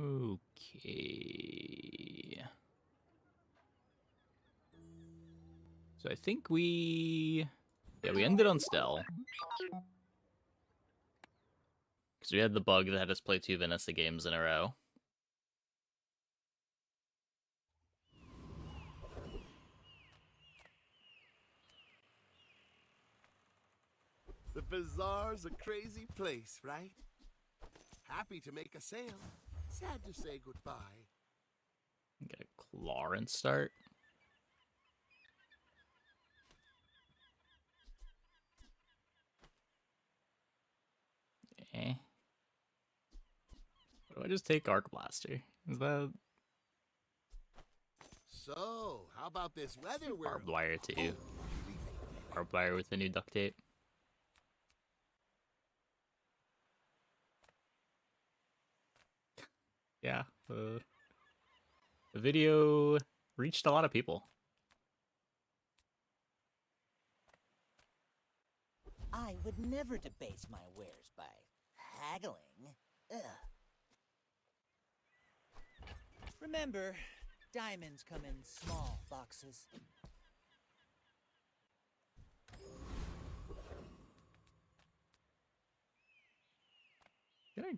Okay. So I think we ended on Stell. Because we had the bug that had us play 2 Vanessa games in a row. The bazaar's a crazy place, right? Happy to make a sale, sad to say goodbye. Get a Clarence start. Eh. What do I just take Arc Blaster? Is that So, how about this weather we're... barbed wire too? Oh, Barbed wire with the new duct tape. Yeah, the video reached a lot of people. I would never debase my wares by haggling. Ugh. Remember, diamonds come in small boxes. Can I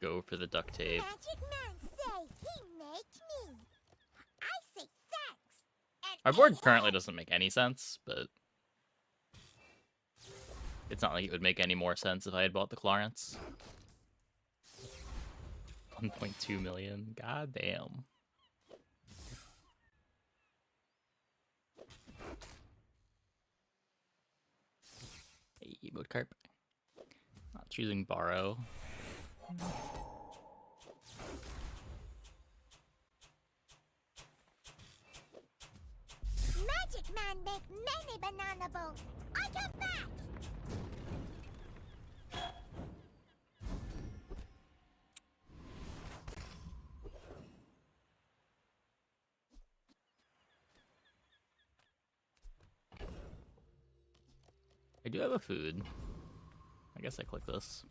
go for the duct tape? Magic Man say he make me. I say thanks. And Our board currently doesn't make any sense, but it's not like it would make any more sense if I had bought the Clarence. 1.2 million. God damn. Hey, emote carp. Not choosing borrow. Magic Man make many banana boats. I come back. I do have a food. I guess I click this.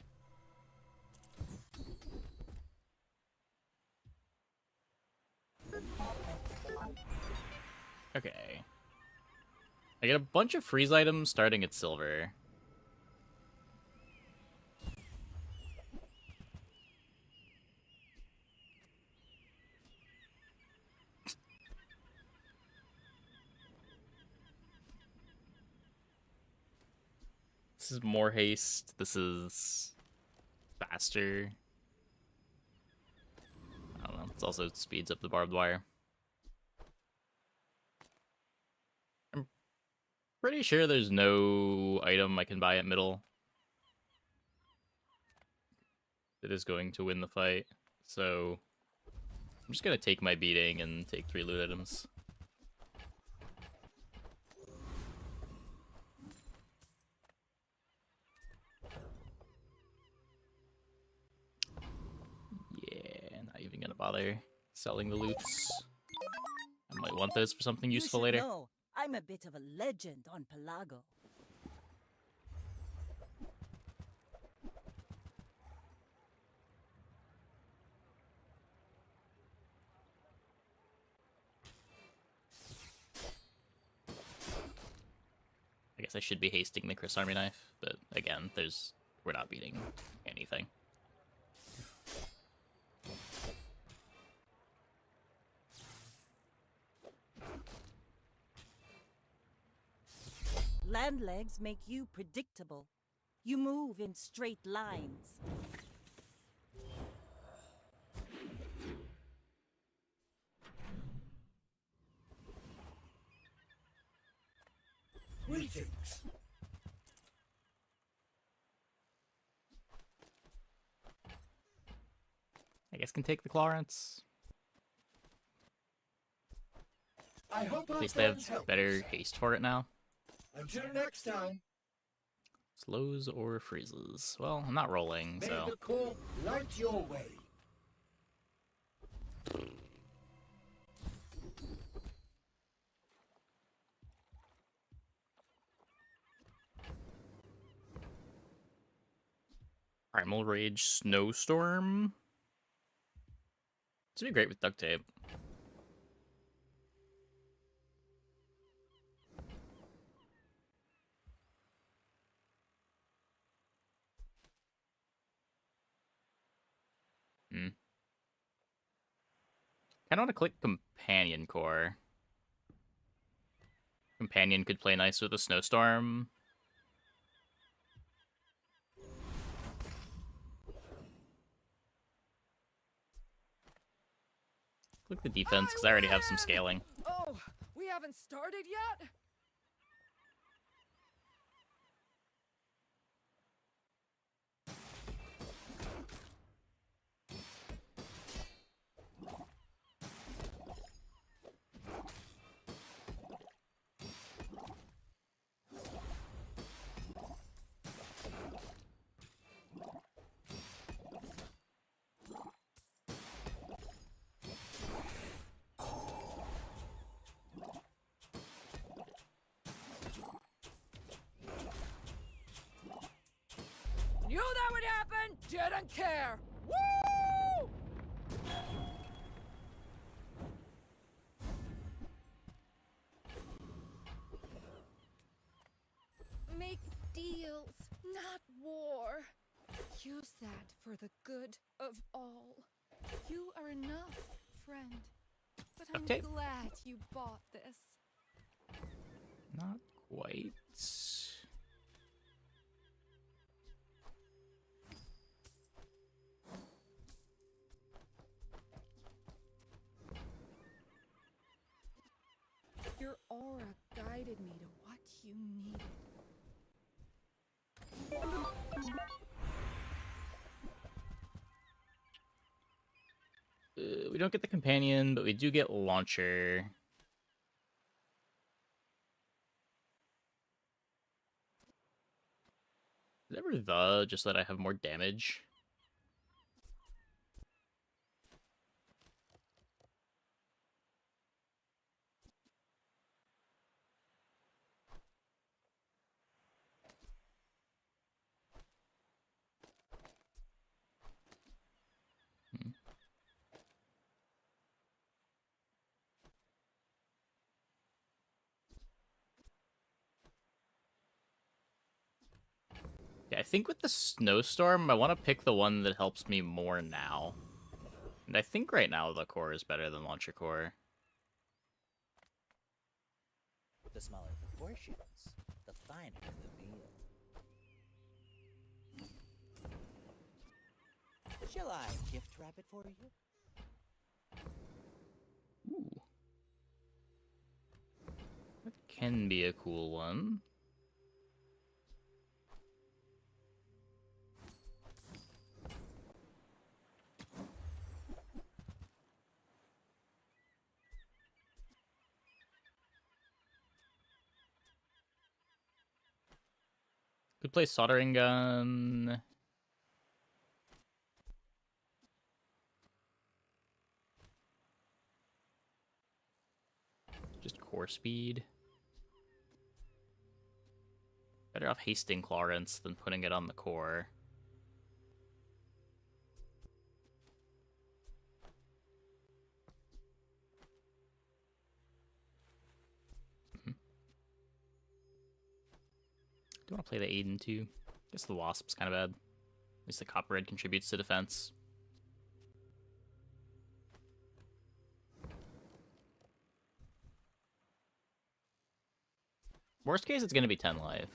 Okay. I get a bunch of freeze items starting at silver. This is more haste. This is faster. I don't know. It also speeds up the barbed wire. I'm pretty sure there's no item I can buy at middle that is going to win the fight. So I'm just going to take my beating and take 3 loot items. Yeah, not even going to bother selling the loots. I might want those for something useful you should later. know, I'm a bit of a legend on Pelago. I guess I should be hasting the Chris Army Knife, but again, we're not beating anything. Land legs make you predictable. You move in straight lines. Greetings. I guess can take the Clarence. I hope At least they have better haste for it now. Until next time. Slows or freezes. Well, I'm not rolling, May so the core light your way. Primal Rage Snowstorm. This would be great with duct tape. Hmm. I don't want to click Companion Core. Companion could play nice with a Snowstorm. Click the defense, because I already have some scaling. Oh, we haven't started yet? Knew that would happen! Didn't care! Woo! Make deals, not war. Use that for the good of all. You are enough, friend. But I'm Okay. glad you bought this. Not quite. Your aura guided me to what you needed. We don't get the companion, but we do get launcher. Is it ever the just that I have more damage? Yeah, I think with the snowstorm, I want to pick the one that helps me more now. And I think right now the core is better than launcher core. The smaller the portions, the finer the meal. Shall I gift wrap it for you? Ooh. That can be a cool one. Could play soldering gun. Just core speed. Better off hasting Clarence than putting it on the core. Do want to play the Aiden too? Guess the Wasp's kind of bad. At least the Copper Red contributes to defense. Worst case, it's going to be 10 life.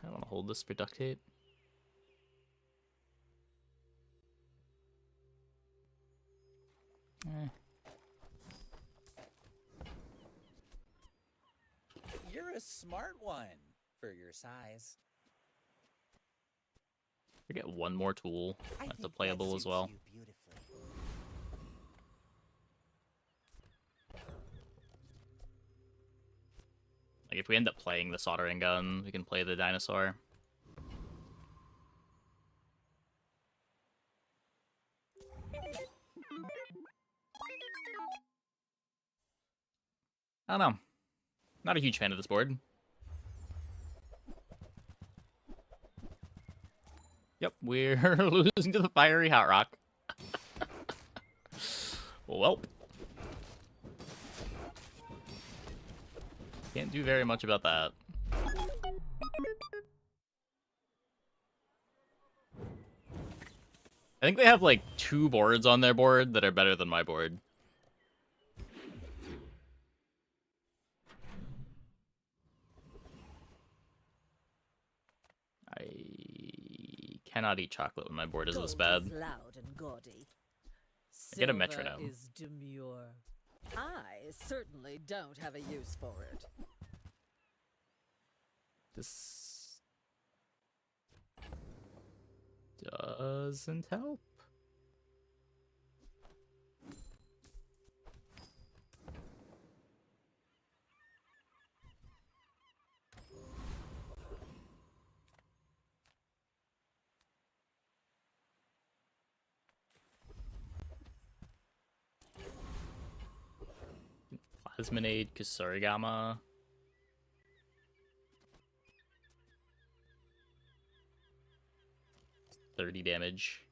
I want to hold this for duct tape. You're a smart one for your size. I get one more tool. I That's a think playable that as suits well. you beautifully. Like, if we end up playing the soldering gun, we can play the dinosaur. I don't know. Not a huge fan of this board. Yep, we're losing to the fiery hot rock. Welp. Can't do very much about that. I think they have like 2 boards on their board that are better than my board. I cannot eat chocolate when my board is this bad. Gold is loud and gaudy. I get a Silver metronome. is demure. I certainly don't have a use for it. This doesn't help. Plasminade, Kusarigama. $30 damage.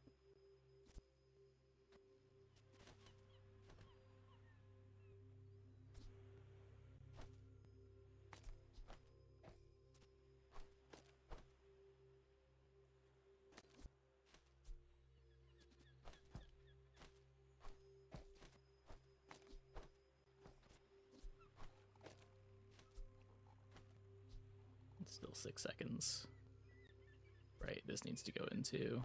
It's still 6 seconds. Right, this needs to go into.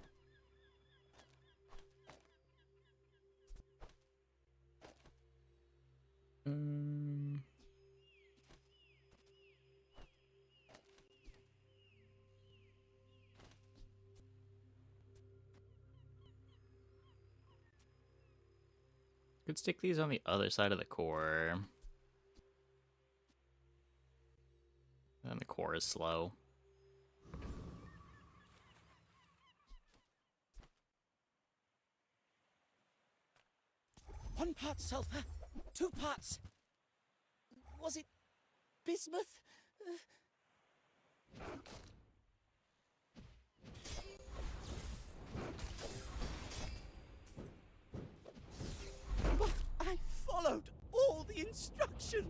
Could stick these on the other side of the core. And the core is slow. One part sulfur, 2 parts. Was it bismuth? But I followed all the instructions.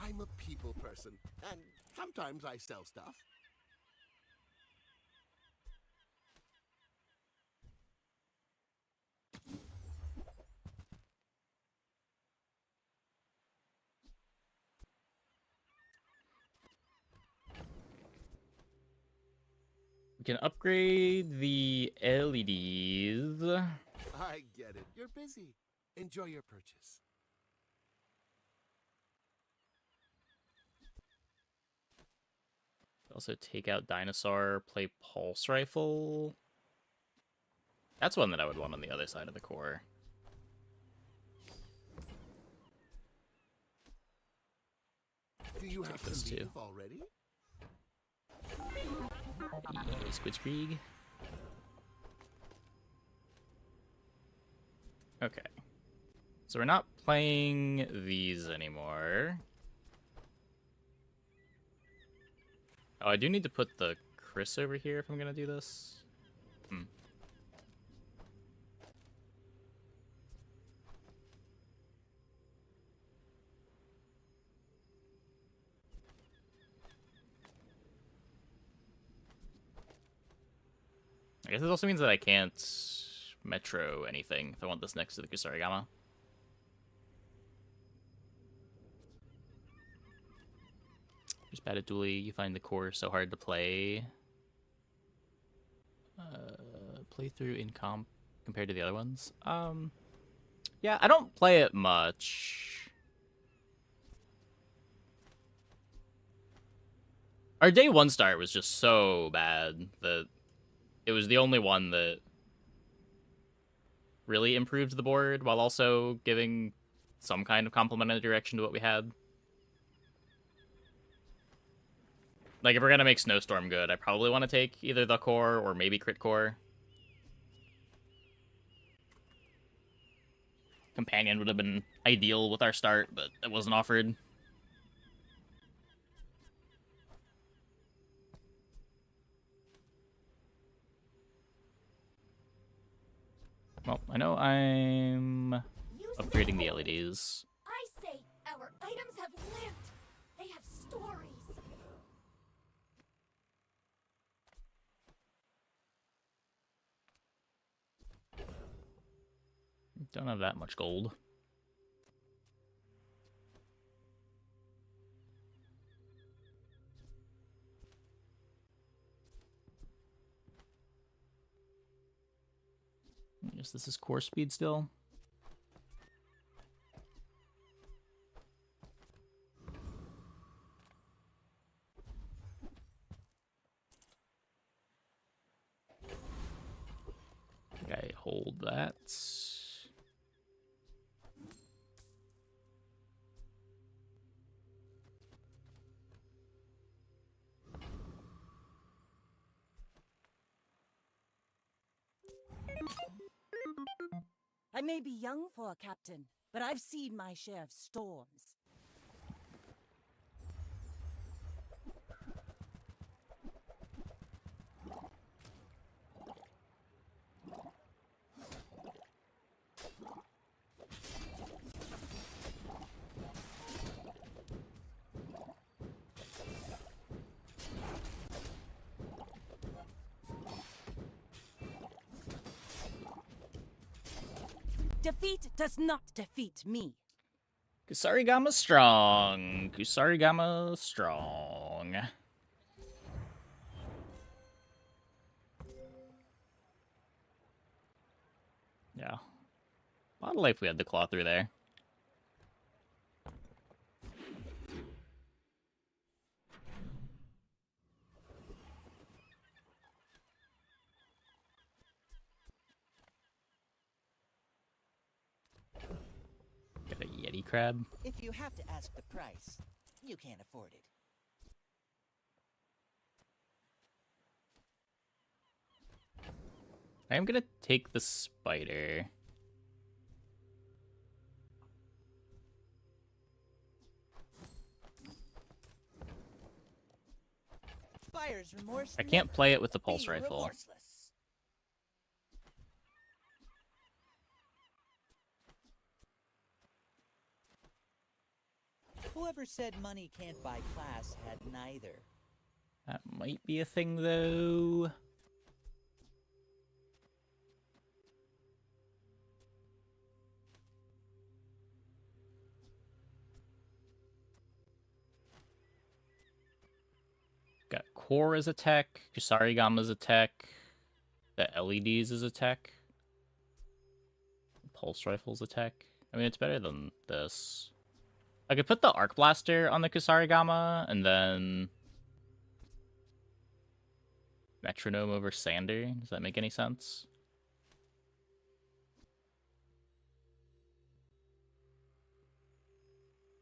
I'm a people person, and sometimes I sell stuff. We can upgrade the LEDs. I get it. You're busy. Enjoy your purchase. Also take out Dinosaur, play Pulse Rifle. That's one that I would want on the other side of the core. Do you have those to two. leave already? Squidskrieg. Okay. So we're not playing these anymore. Oh, I do need to put the Chris over here if I'm gonna do this. I guess it also means that I can't Metro anything if I want this next to the Kusarigama. Just bad at Dually, you find the core so hard to play. Play through in comp compared to the other ones. Yeah, I don't play it much. Our day 1 start was just so bad that it was the only one that really improved the board while also giving some kind of complementary direction to what we had. Like, if we're gonna make Snowstorm good, I probably want to take either the core or maybe crit core. Companion would have been ideal with our start, but it wasn't offered. Well, I know I'm upgrading the LEDs. I say our items have lived. They have stories. Don't have that much gold. I guess this is core speed still. Okay, hold that. I may be young for a captain, but I've seen my share of storms. Defeat does not defeat me. Kusarigama strong. Kusarigama strong. Yeah. A lot of life we had to claw through there. Got a Yeti crab. If you have to ask the price, you can't afford it. I am gonna take the spider. Buyer's remorse. I can't never play it with the pulse be rifle. remorseless. Whoever said money can't buy class had neither. That might be a thing, though. Got core as a tech, Kusarigama as a tech, the LEDs as a tech, pulse rifle's a tech. I mean, it's better than this. I could put the arc blaster on the Kusarigama and then metronome over Sander. Does that make any sense?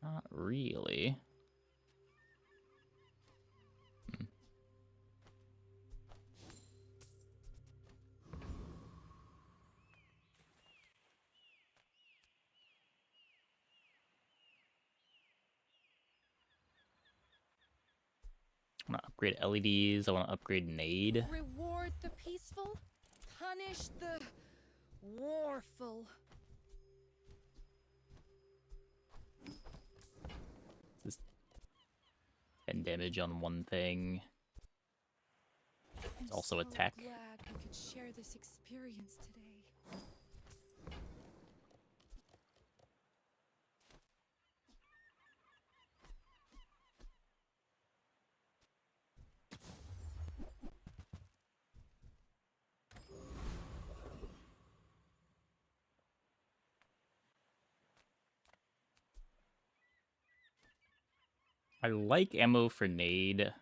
Not really. I want to upgrade LEDs. I want to upgrade Nade. Reward the peaceful, punish the warful. And damage on one thing. It's also a tech. I'm so glad we could share this experience today. I like ammo for Nade,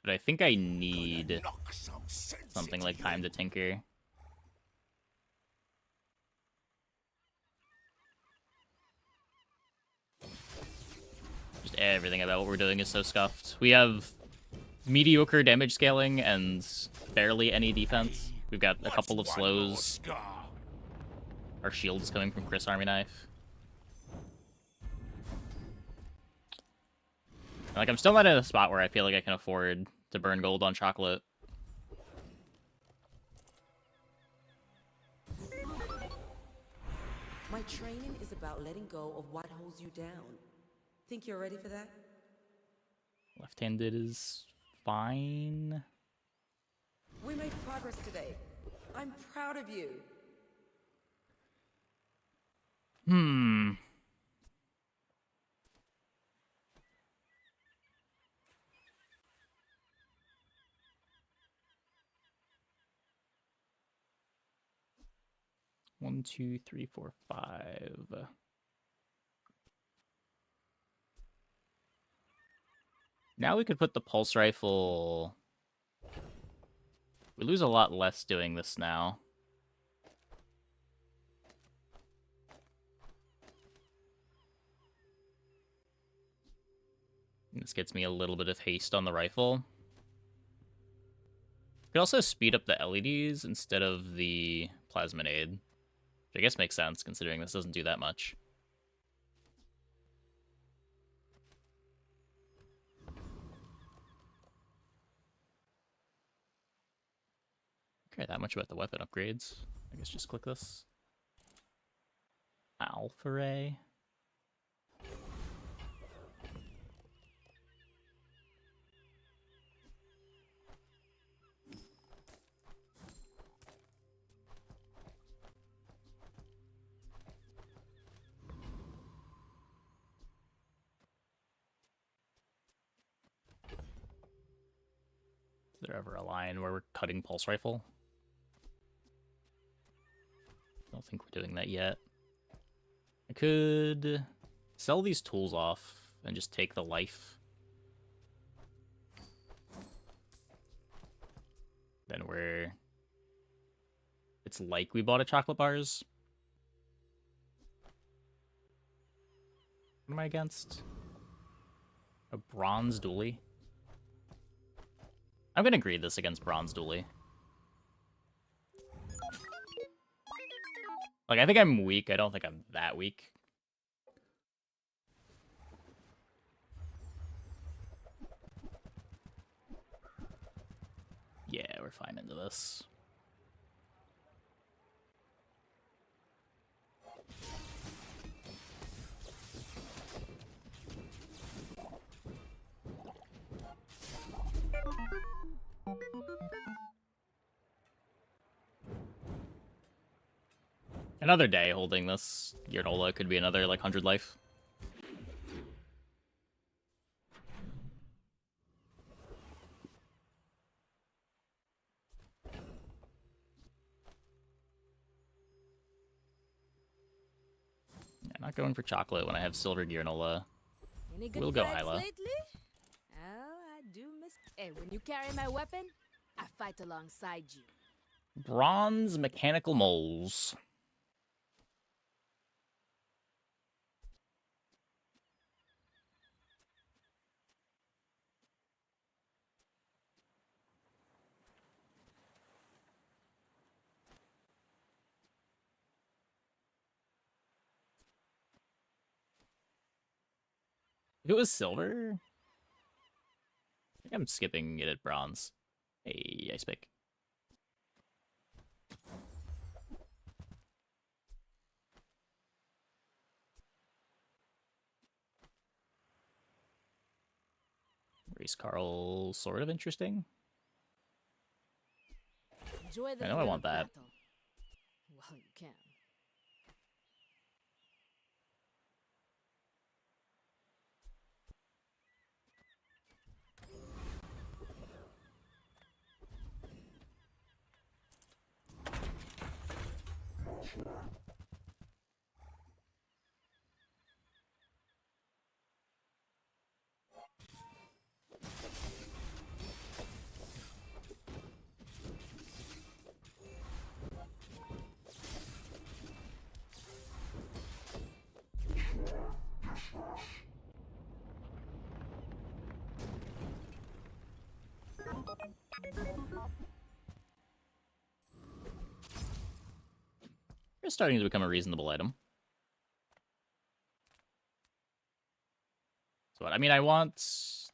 but I think I need something like Time to Tinker. Just everything about what we're doing is so scuffed. We have mediocre damage scaling and barely any defense. We've got a couple of slows. Our shield's coming from Chris Army Knife. Like, I'm still not in a spot where I feel like I can afford to burn gold on chocolate. My training is about letting go of what holds you down. Think you're ready for that? Left-handed is fine. We made progress today. I'm proud of you. Hmm. One, two, three, four, five. Now we could put the pulse rifle. We lose a lot less doing this now. This gets me a little bit of haste on the rifle. Could also speed up the LEDs instead of the Plasminade. Which I guess makes sense, considering this doesn't do that much. Okay, that much about the weapon upgrades. I guess just click this. Alpha Ray. Is there ever a line where we're cutting pulse rifle? I don't think we're doing that yet. I could sell these tools off and just take the life. Then we're... It's like we bought a chocolate bars. What am I against? A bronze dually? I'm gonna greed this against bronze dually. Like, I think I'm weak. I don't think I'm that weak. Yeah, we're fine into this. Another day holding this Granola could be another, like, 100 life. Yeah, not going for chocolate when I have silver Granola. Any good We'll go fights Hyla. lately? Oh, I do miss. Hey, when you carry my weapon, I fight alongside you. Bronze mechanical moles. If it was silver, I think I'm skipping it at bronze. Hey, ice pick. Race Carl, sort of interesting. Enjoy the I know I thrill want of that. battle. Well, you can. is starting to become a reasonable item. So what? I mean, I want...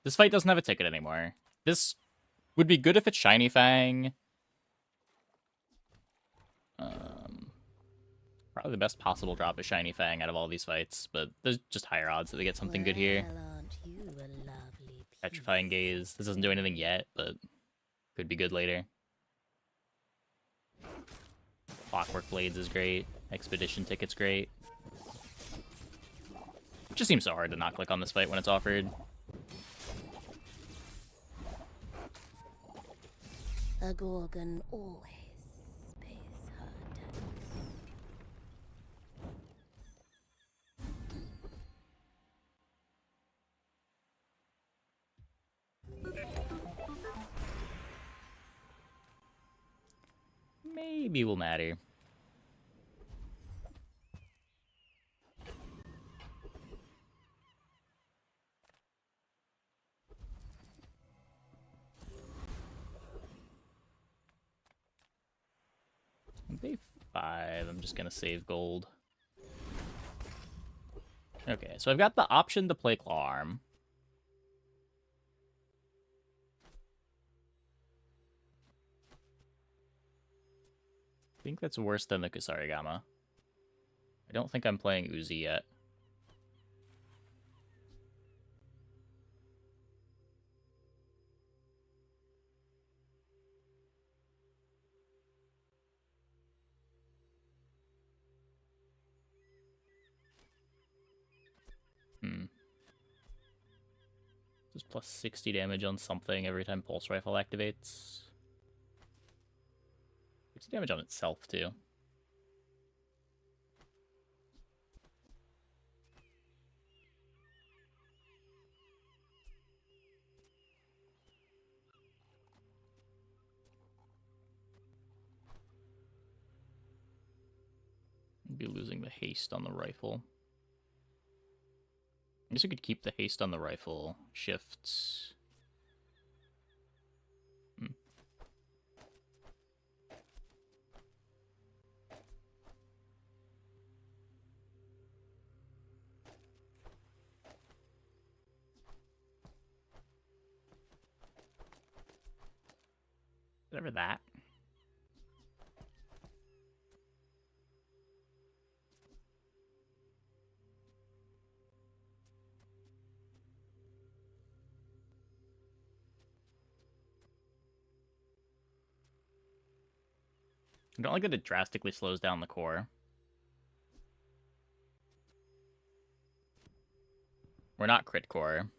This fight doesn't have a ticket anymore. This would be good if it's Shiny Fang. Probably the best possible drop is Shiny Fang out of all these fights, but there's just higher odds that we get something good here. Petrifying Gaze. This doesn't do anything yet, but could be good later. Clockwork Blades is great. Expedition Ticket's great. It just seems so hard to not click on this fight when it's offered. A Gorgon always pays her debts. Maybe will matter. Day 5, I'm just gonna save gold. Okay, so I've got the option to play Claw Arm. I think that's worse than the Kusarigama. I don't think I'm playing Uzi yet. Just plus 60 damage on something every time Pulse Rifle activates. 60 damage on itself, too. Be losing the haste on the rifle. I guess we could keep the haste on the rifle. Shifts. Whatever that. I don't like that it drastically slows down the core. We're not crit core.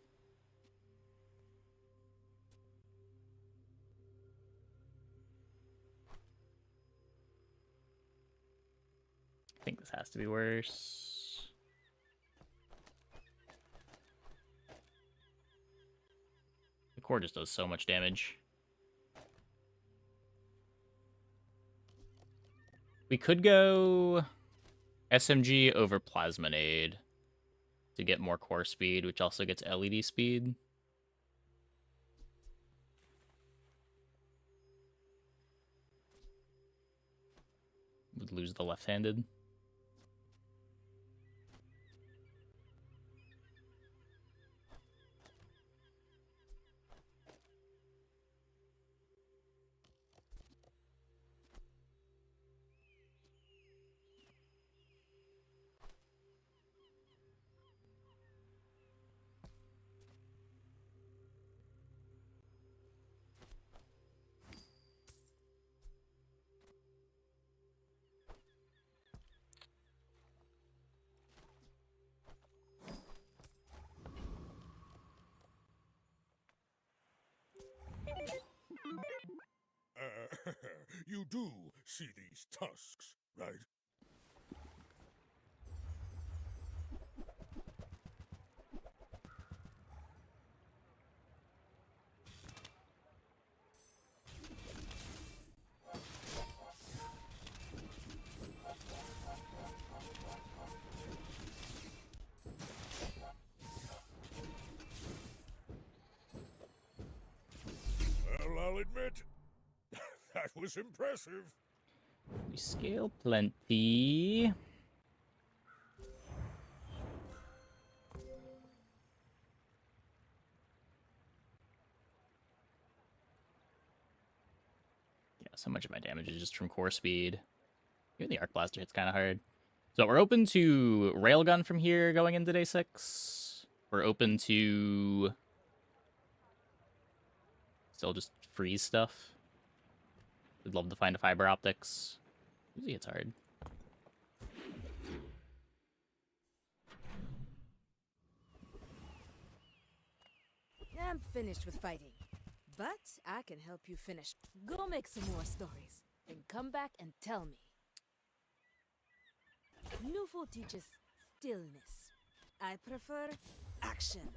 I think this has to be worse. The core just does so much damage. We could go SMG over Plasminade to get more core speed, which also gets LED speed. Would lose the left-handed. You do see these tusks, right? Well, I'll admit, that was impressive. We scale plenty. Yeah, so much of my damage is just from core speed. Even the Arc Blaster hits kind of hard. So we're open to Railgun from here going into day 6. We're open to still just freeze stuff. We'd love to find a fiber optics. Usually it's hard. I'm finished with fighting. But I can help you finish. Go make some more stories. Then come back and tell me. Nufo teaches stillness. I prefer action.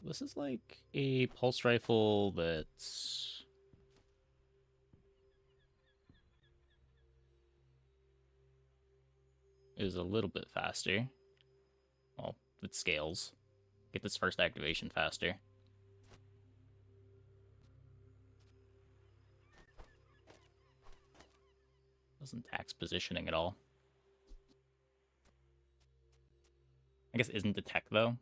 This is like a pulse rifle that's is a little bit faster. Well, it scales. Get this first activation faster. Doesn't tax positioning at all. I guess isn't the tech though.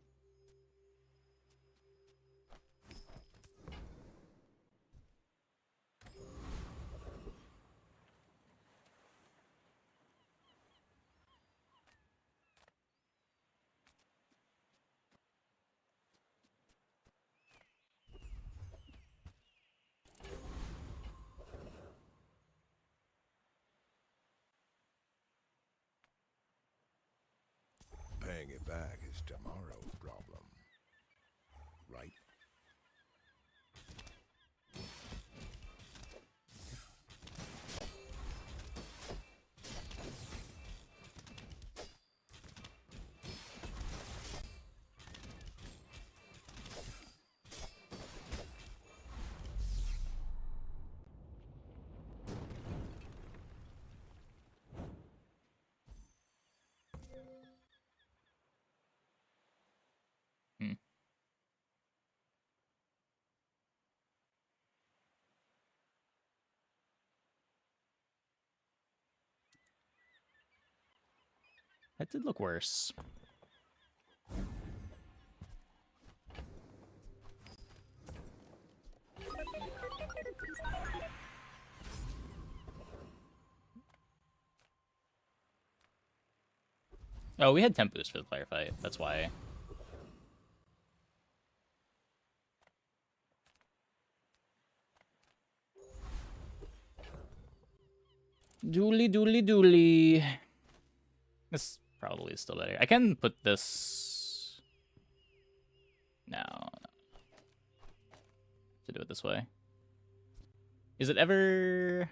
Paying it back is tomorrow's problem. Right? That did look worse. Oh, we had temp boost for the player fight. That's why. Dooley. This probably is still better. I can put this... No. To do it this way. Is it ever...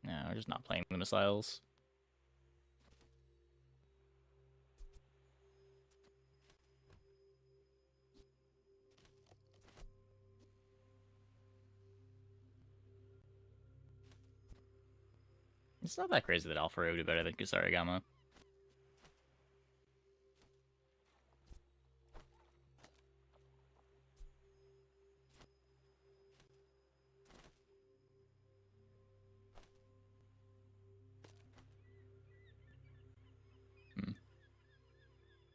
No, we're just not playing the missiles. It's not that crazy that Alpha Ray would do better than Kusarigama.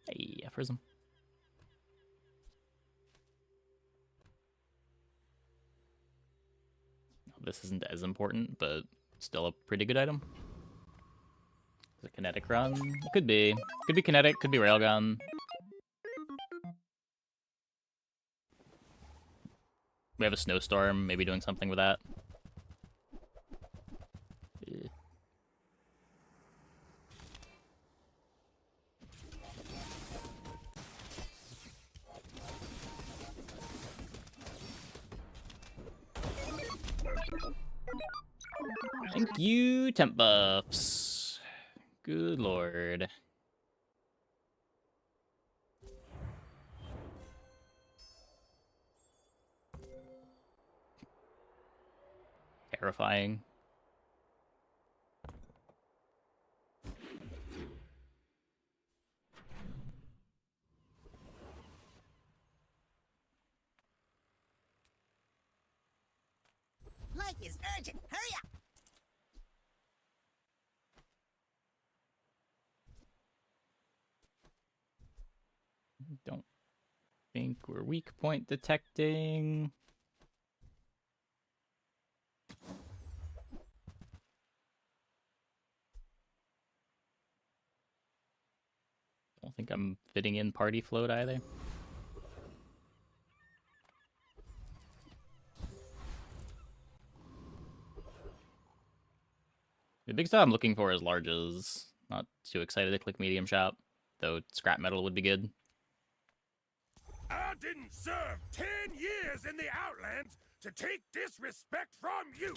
Hey, Aphorism. This isn't as important, but still a pretty good item. Is it kinetic run? It could be. Could be kinetic, could be railgun. We have a snowstorm, maybe doing something with that. Thank you, temp buffs. Good lord. Terrifying. life is urgent. Hurry up! Don't think we're weak point detecting. Don't think I'm fitting in party float either. The big stuff I'm looking for is larges. Not too excited to click medium shop, though scrap metal would be good. I didn't serve 10 years in the Outlands to take disrespect from you.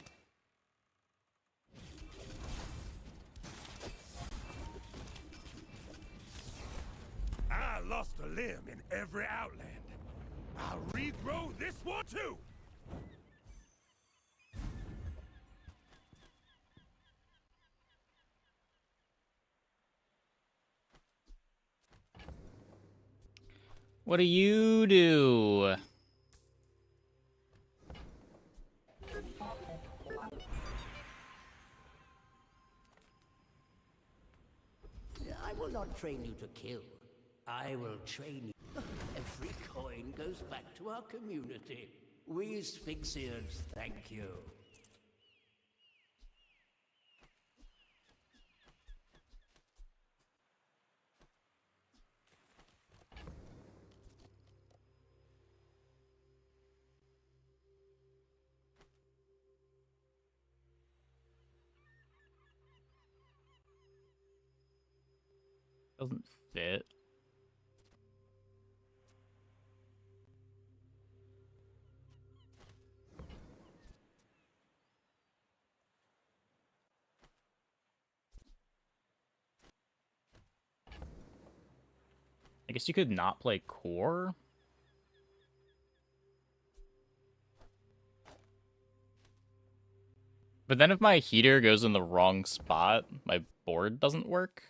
I lost a limb in every Outland. I'll regrow this one too. What do you do? I will not train you to kill. I will train you. Every coin goes back to our community. We Sphinxians thank you. Doesn't fit. I guess you could not play core. But then if my heater goes in the wrong spot, my board doesn't work.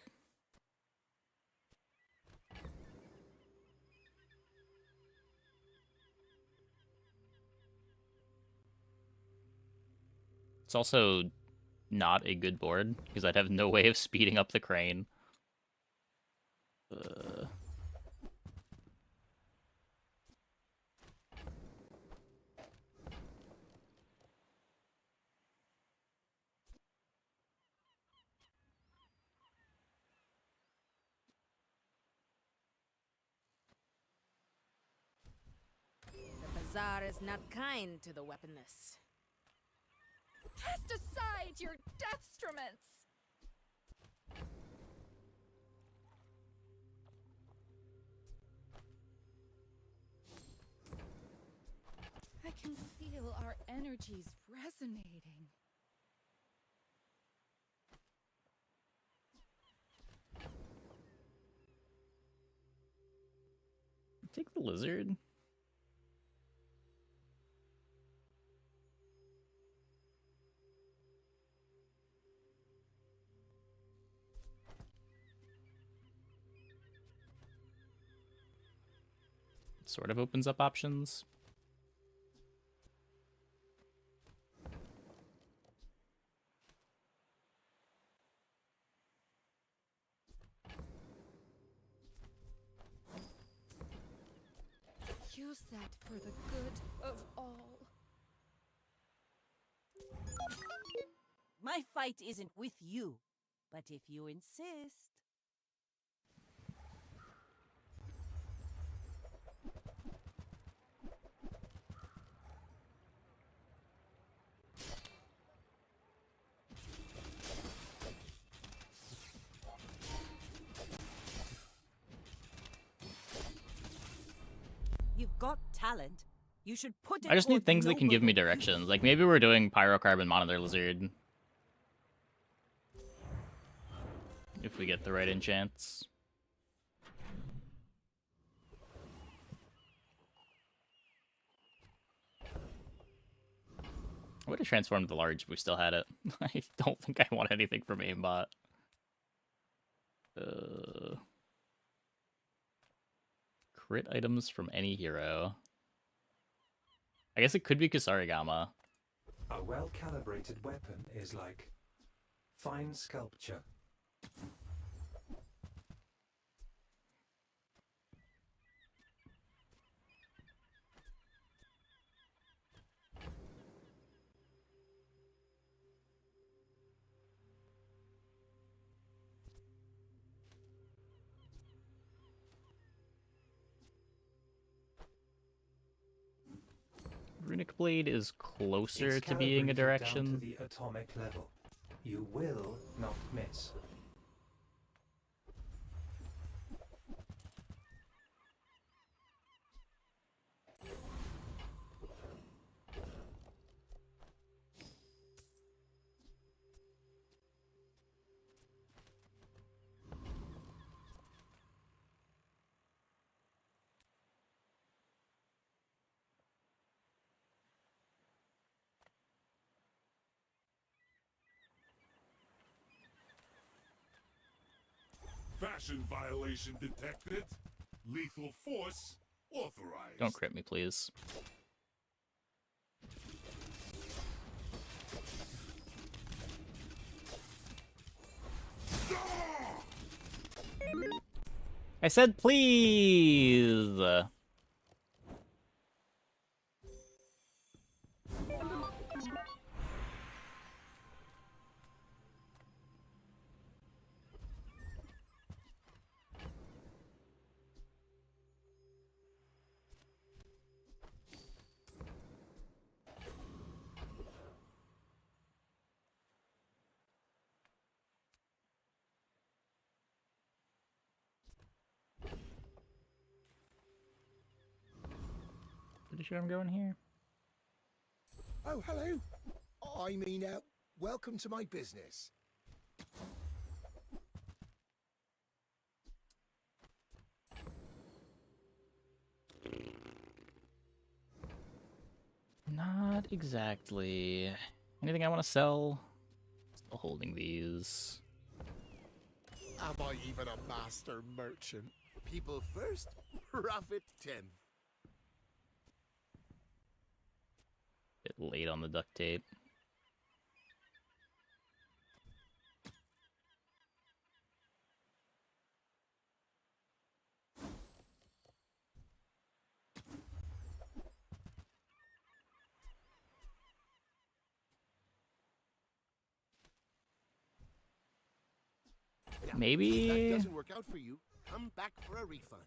It's also not a good board, because I'd have no way of speeding up the crane. The bazaar is not kind to the weaponless. Cast aside your deathstruments! I can feel our energies resonating. Take the lizard. Sort of opens up options. Use that for the good of all. My fight isn't with you, but if you insist. You've got talent. You should put it I just need toward things that can give me noble- directions. Like maybe we're doing Pyrocarbon Monitor Lizard. If we get the right enchants. I would have transformed the large if we still had it. I don't think I want anything from aimbot. Crit items from any hero. I guess it could be Kusarigama. A A well-calibrated weapon is like fine sculpture. Runic Blade is closer It's to being a calibrated down direction. to the atomic level. You will not miss. Fashion violation detected. Lethal force authorized. Don't crit me, please. I said please! Pretty sure I'm going here. Oh, hello. I mean, welcome to my business. Not exactly. Anything I want to sell? Still holding these. Am I even a master merchant? People first, profit 10th. Bit late on the duct tape. Now, Maybe. if that doesn't work out for you, come back for a refund.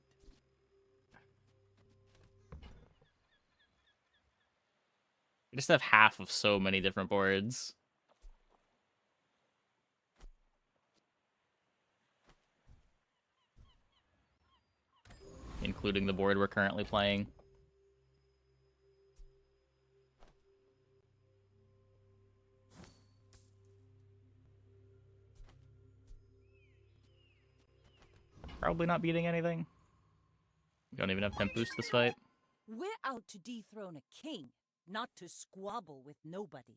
I just have half of so many different boards. Including the board we're currently playing. Probably not beating anything. Don't even have temp boost this fight. We're out to dethrone a king, not to squabble with nobodies.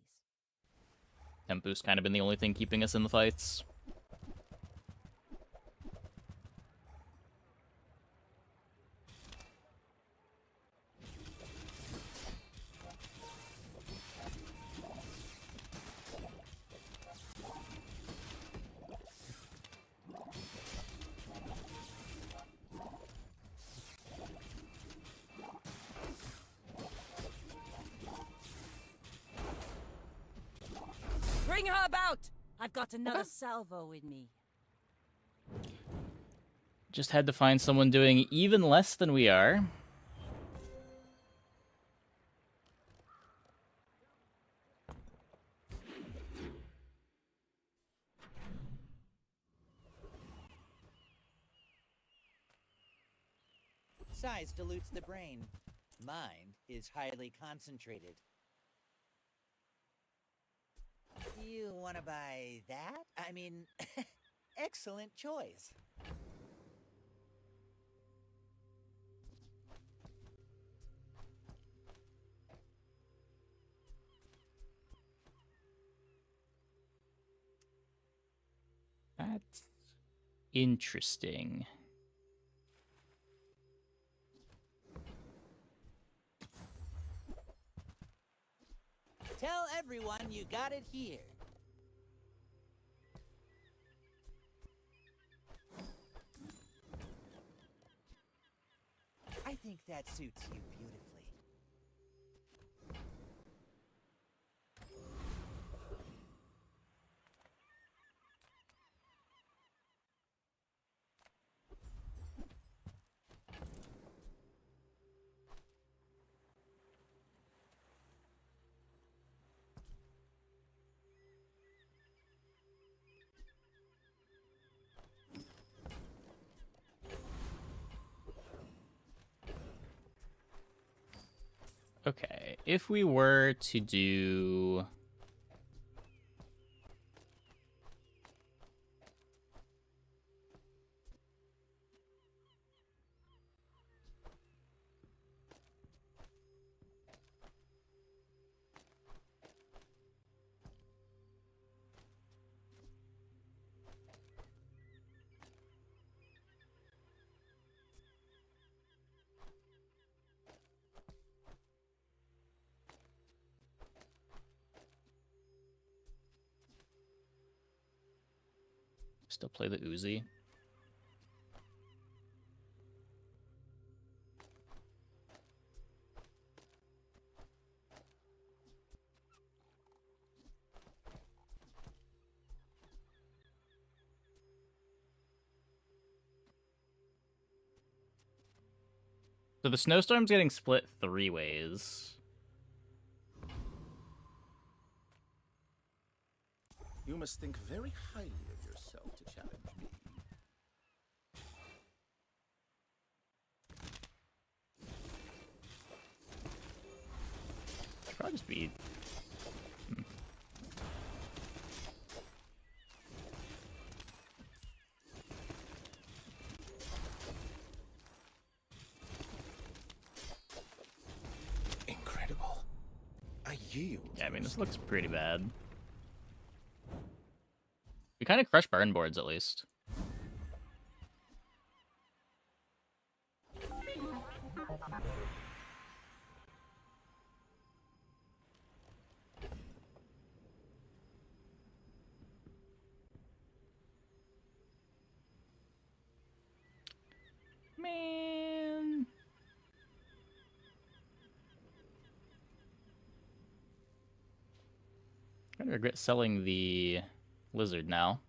Temp boost kind of been the only thing keeping us in the fights. Bring her about! I've got another salvo in me. Just had to find someone doing even less than we are. Size dilutes the brain. Mind is highly concentrated. You want to buy that? I mean, excellent choice. That's interesting. Tell everyone you got it here. I think that suits you beautifully. Okay, if we were to do... Still play the Uzi. So the snowstorm's getting split 3 ways. You must think very highly of yourself to challenge me. Should probably just be... Incredible. I yield. Yeah, I mean, this looks pretty bad. We kind of crush burn boards, at least. Man. I kind of regret selling the lizard now.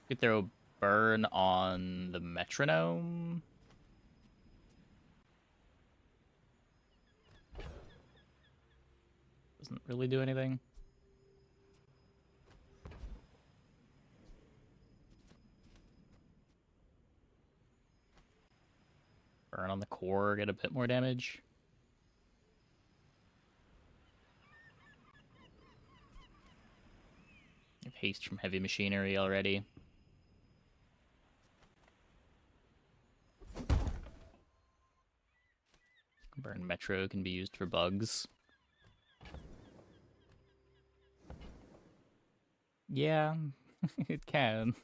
Could throw burn on the metronome. Doesn't really do anything. Burn on the core, get a bit more damage. I have haste from heavy machinery already. Burn Metro can be used for bugs. Yeah, it can.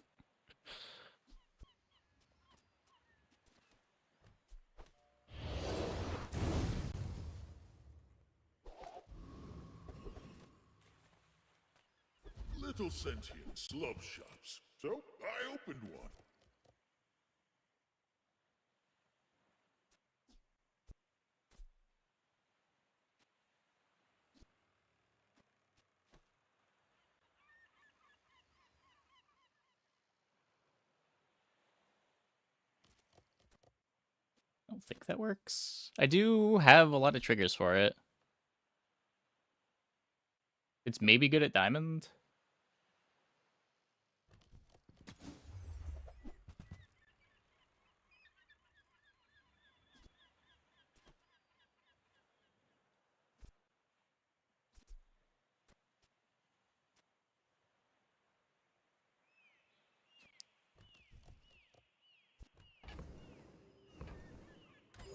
Little sentient slub shops. So I opened one. I don't think that works. I do have a lot of triggers for it. It's maybe good at diamond.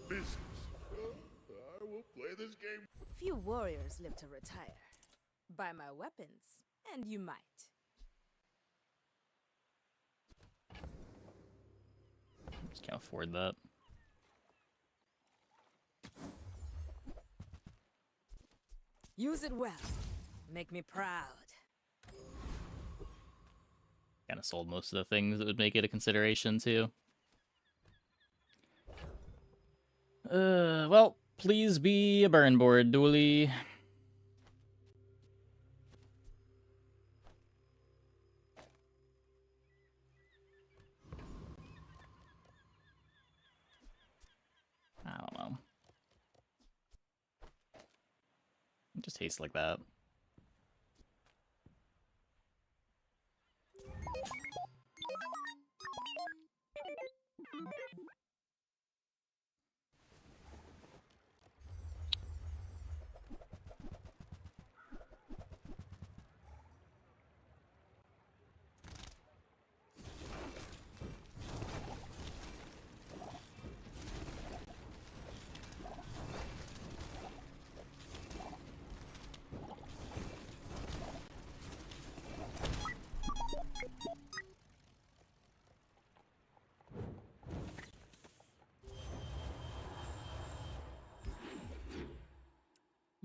Business. I will play this game. Few warriors live to retire. Buy my weapons, and you might. Just can't afford that. Use it well. Make me proud. Kind of sold most of the things that would make it a consideration too. Well, please be a burn board, Dooley. I don't know. It just tastes like that.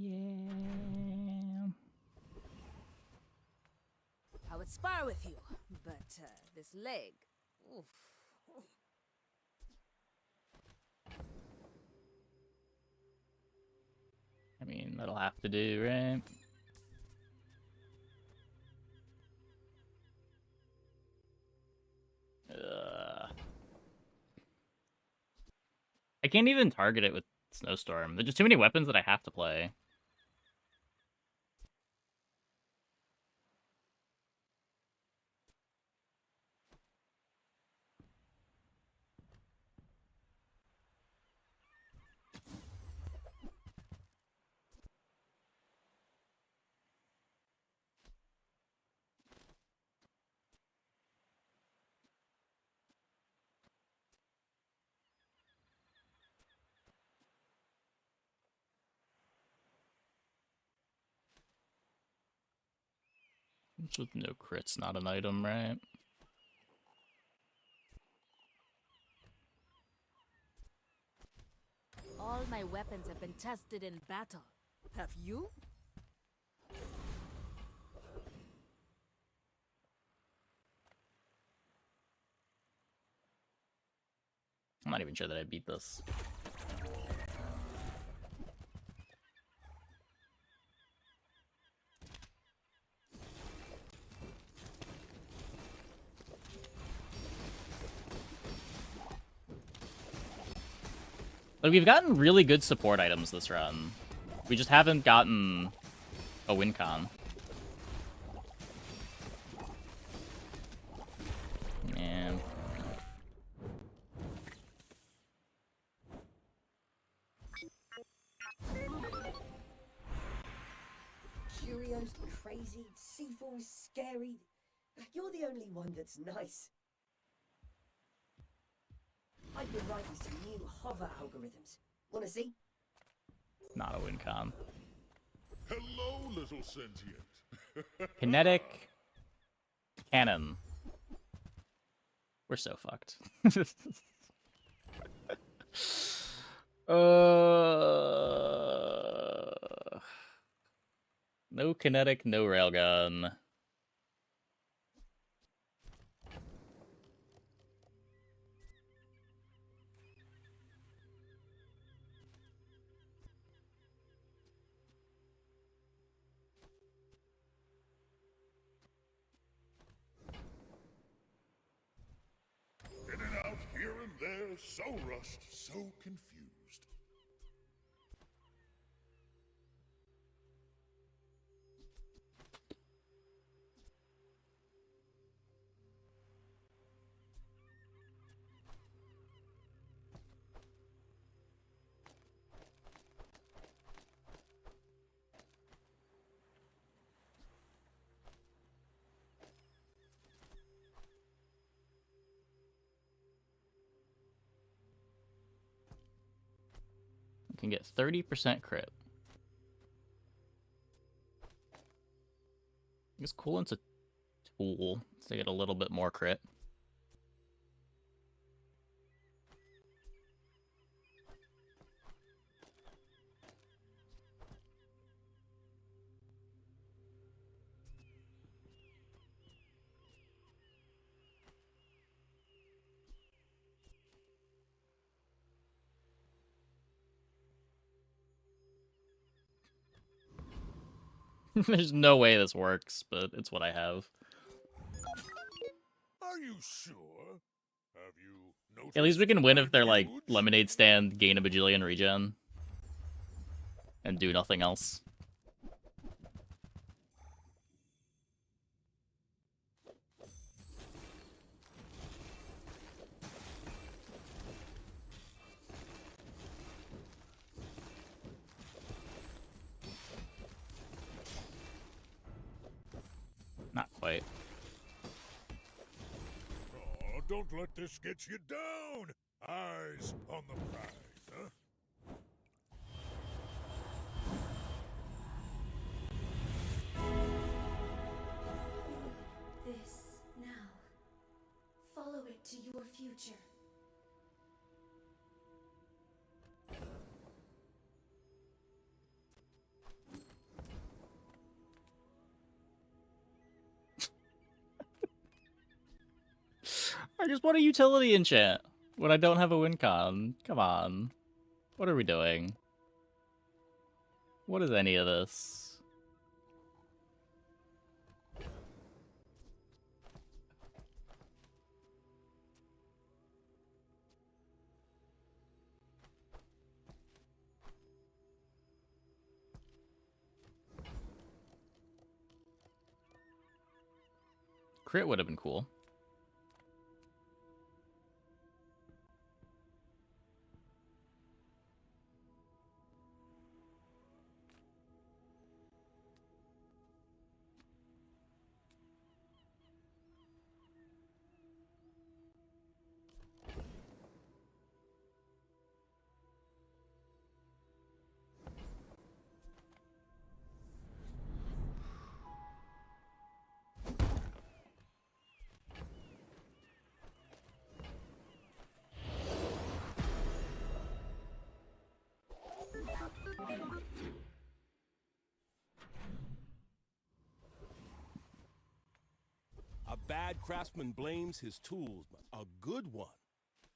Yeah. I would spar with you, but this leg. Oof. I mean, that'll have to do, right? I can't even target it with Snowstorm. There's just too many weapons that I have to play. Which with no crits, not an item, right? All my weapons have been tested in battle. Have you? I'm not even sure that I beat this. Like, we've gotten really good support items this run. We just haven't gotten a win con. Yeah. Curio's crazy, C4's scary. You're the only one that's nice. I've been writing some new hover algorithms. Wanna see? Not a win con. Hello, little sentient. Kinetic cannon. We're so fucked. No kinetic, no railgun. In and out, here and there, so rushed, so confused. Can get 30% crit. I guess Coolant's a tool to get a little bit more crit. There's no way this works, but it's what I have. Are you sure? Have you noticed? At least we can win if they're like lemonade stand, gain a bajillion regen, and do nothing else. Not quite. Oh, don't let this get you down. Eyes on the prize, huh? This now. Follow it to your future. I just want a utility enchant when I don't have a win con. Come on. What are we doing? What is any of this? Crit would have been cool. A bad craftsman blames his tools, but a good one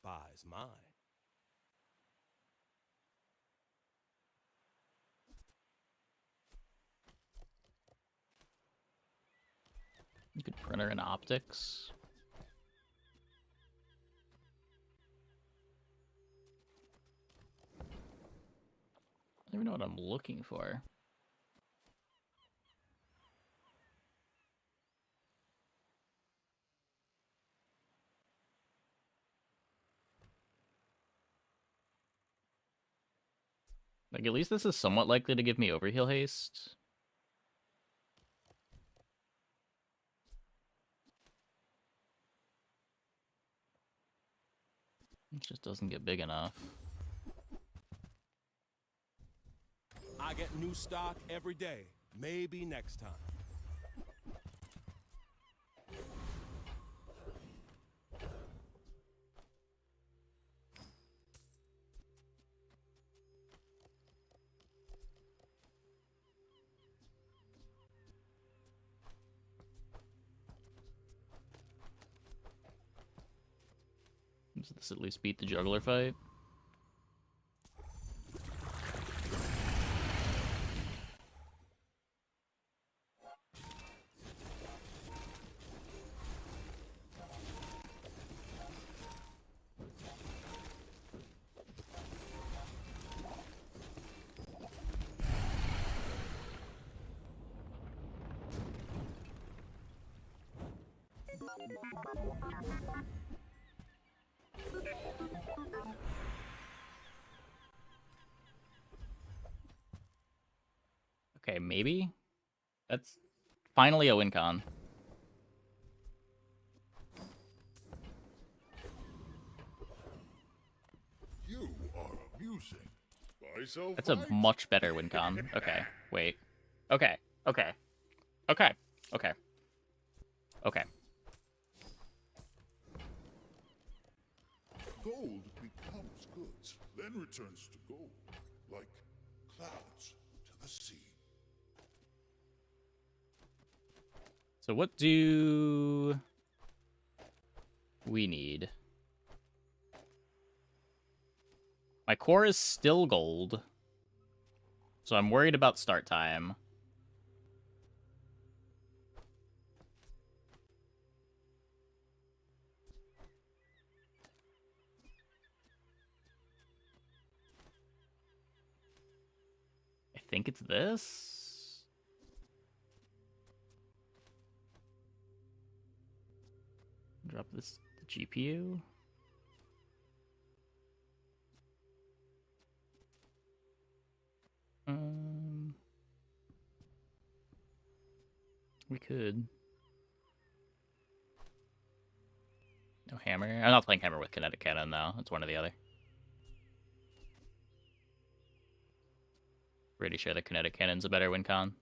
buys mine. You could printer in optics. I don't even know what I'm looking for. Like, at least this is somewhat likely to give me overheal haste. It just doesn't get big enough. I get new stock every day. Maybe next time. Does this at least beat the juggler fight? Okay, maybe? That's finally a win con. You are amusing. Why so That's a much better win con. Okay, wait. Okay, okay. Okay, okay. Okay. Gold becomes goods, then returns to gold, like clouds to the sea. So what do we need? My core is still gold, so I'm worried about start time. think it's this. Drop this the GPU. We could. No hammer. I'm not playing hammer with kinetic cannon though. It's one or the other. Pretty sure the kinetic cannon's a better win con.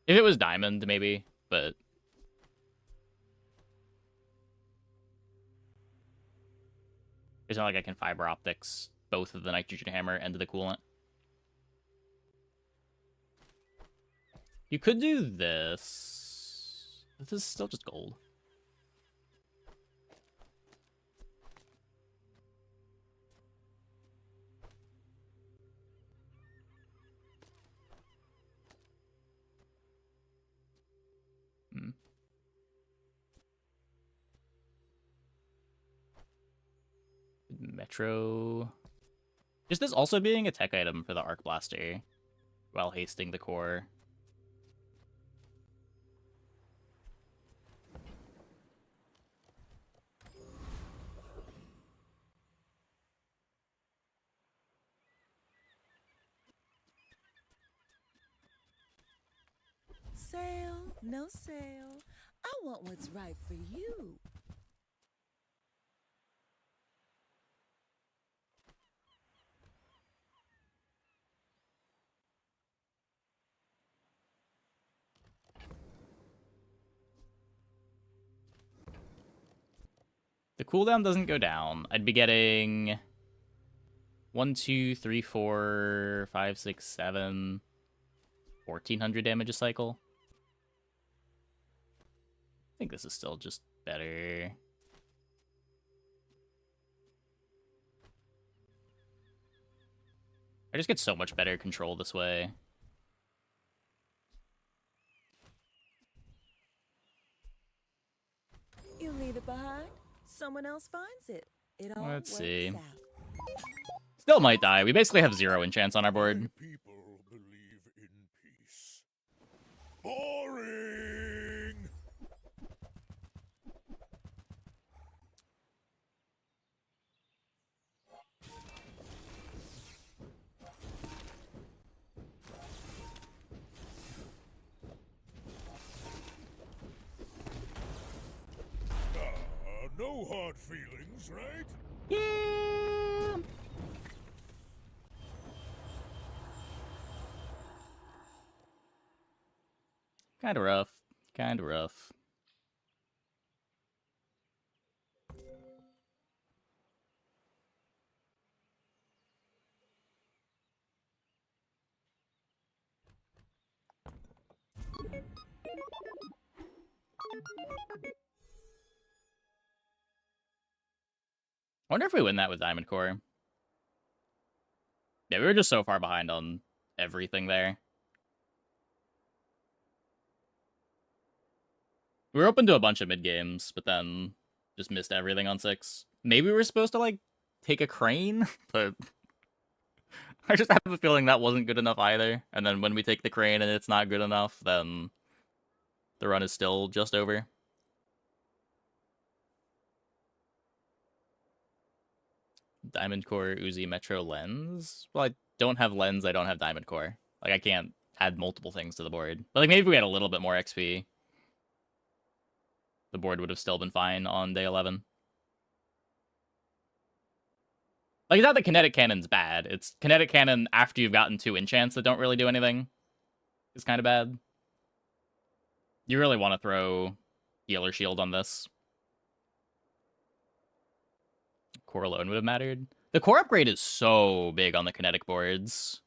If it was diamond, maybe, but it's not like I can fiber optics both of the nitrogen hammer and the coolant. You could do this. This is still just gold. Metro. Just this also being a tech item for the Arc Blaster while hasting the core. Sale, no sale. I want what's right for you. The cooldown doesn't go down. I'd be getting 1, 2, 3, 4, 5, 6, 7, 1400 damage a cycle. I think this is still just better. I just get so much better control this way. You leave it behind, someone else finds it. It all Let's works see. out. Still might die. We basically have 0 enchants on our board. People believe in peace. Boring! No hard feelings, right? Yeah. Kind of rough. Kind of rough. I wonder if we win that with Diamond Core. Yeah, we were just so far behind on everything there. We were open to a bunch of mid games, but then just missed everything on 6. Maybe we were supposed to, like, take a crane, but I just have a feeling that wasn't good enough either. And then when we take the crane and it's not good enough, then the run is still just over. Diamond Core, Uzi, Metro, Lens? Well, I don't have Lens, I don't have Diamond Core. Like, I can't add multiple things to the board. But, like, maybe if we had a little bit more XP, the board would have still been fine on day 11. Like, it's not that Kinetic Cannon's bad. It's Kinetic Cannon after you've gotten 2 enchants that don't really do anything. It's kind of bad. You really want to throw Healer Shield on this. Core alone would have mattered. The core upgrade is so big on the kinetic boards.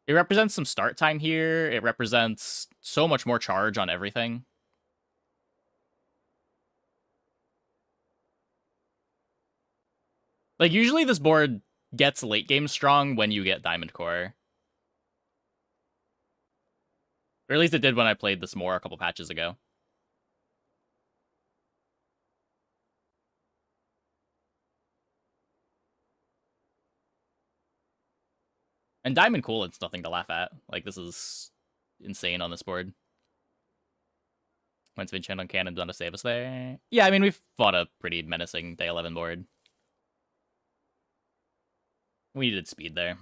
It represents some start time here. It represents so much more charge on everything. Like, usually this board gets late game strong when you get Diamond Core. Or at least it did when I played this more a couple patches ago. And Diamond Coolant's nothing to laugh at. Like, this is insane on this board. When's Vincent on Cannon done to save us there? Yeah, I mean, we've fought a pretty menacing day 11 board. We needed speed there.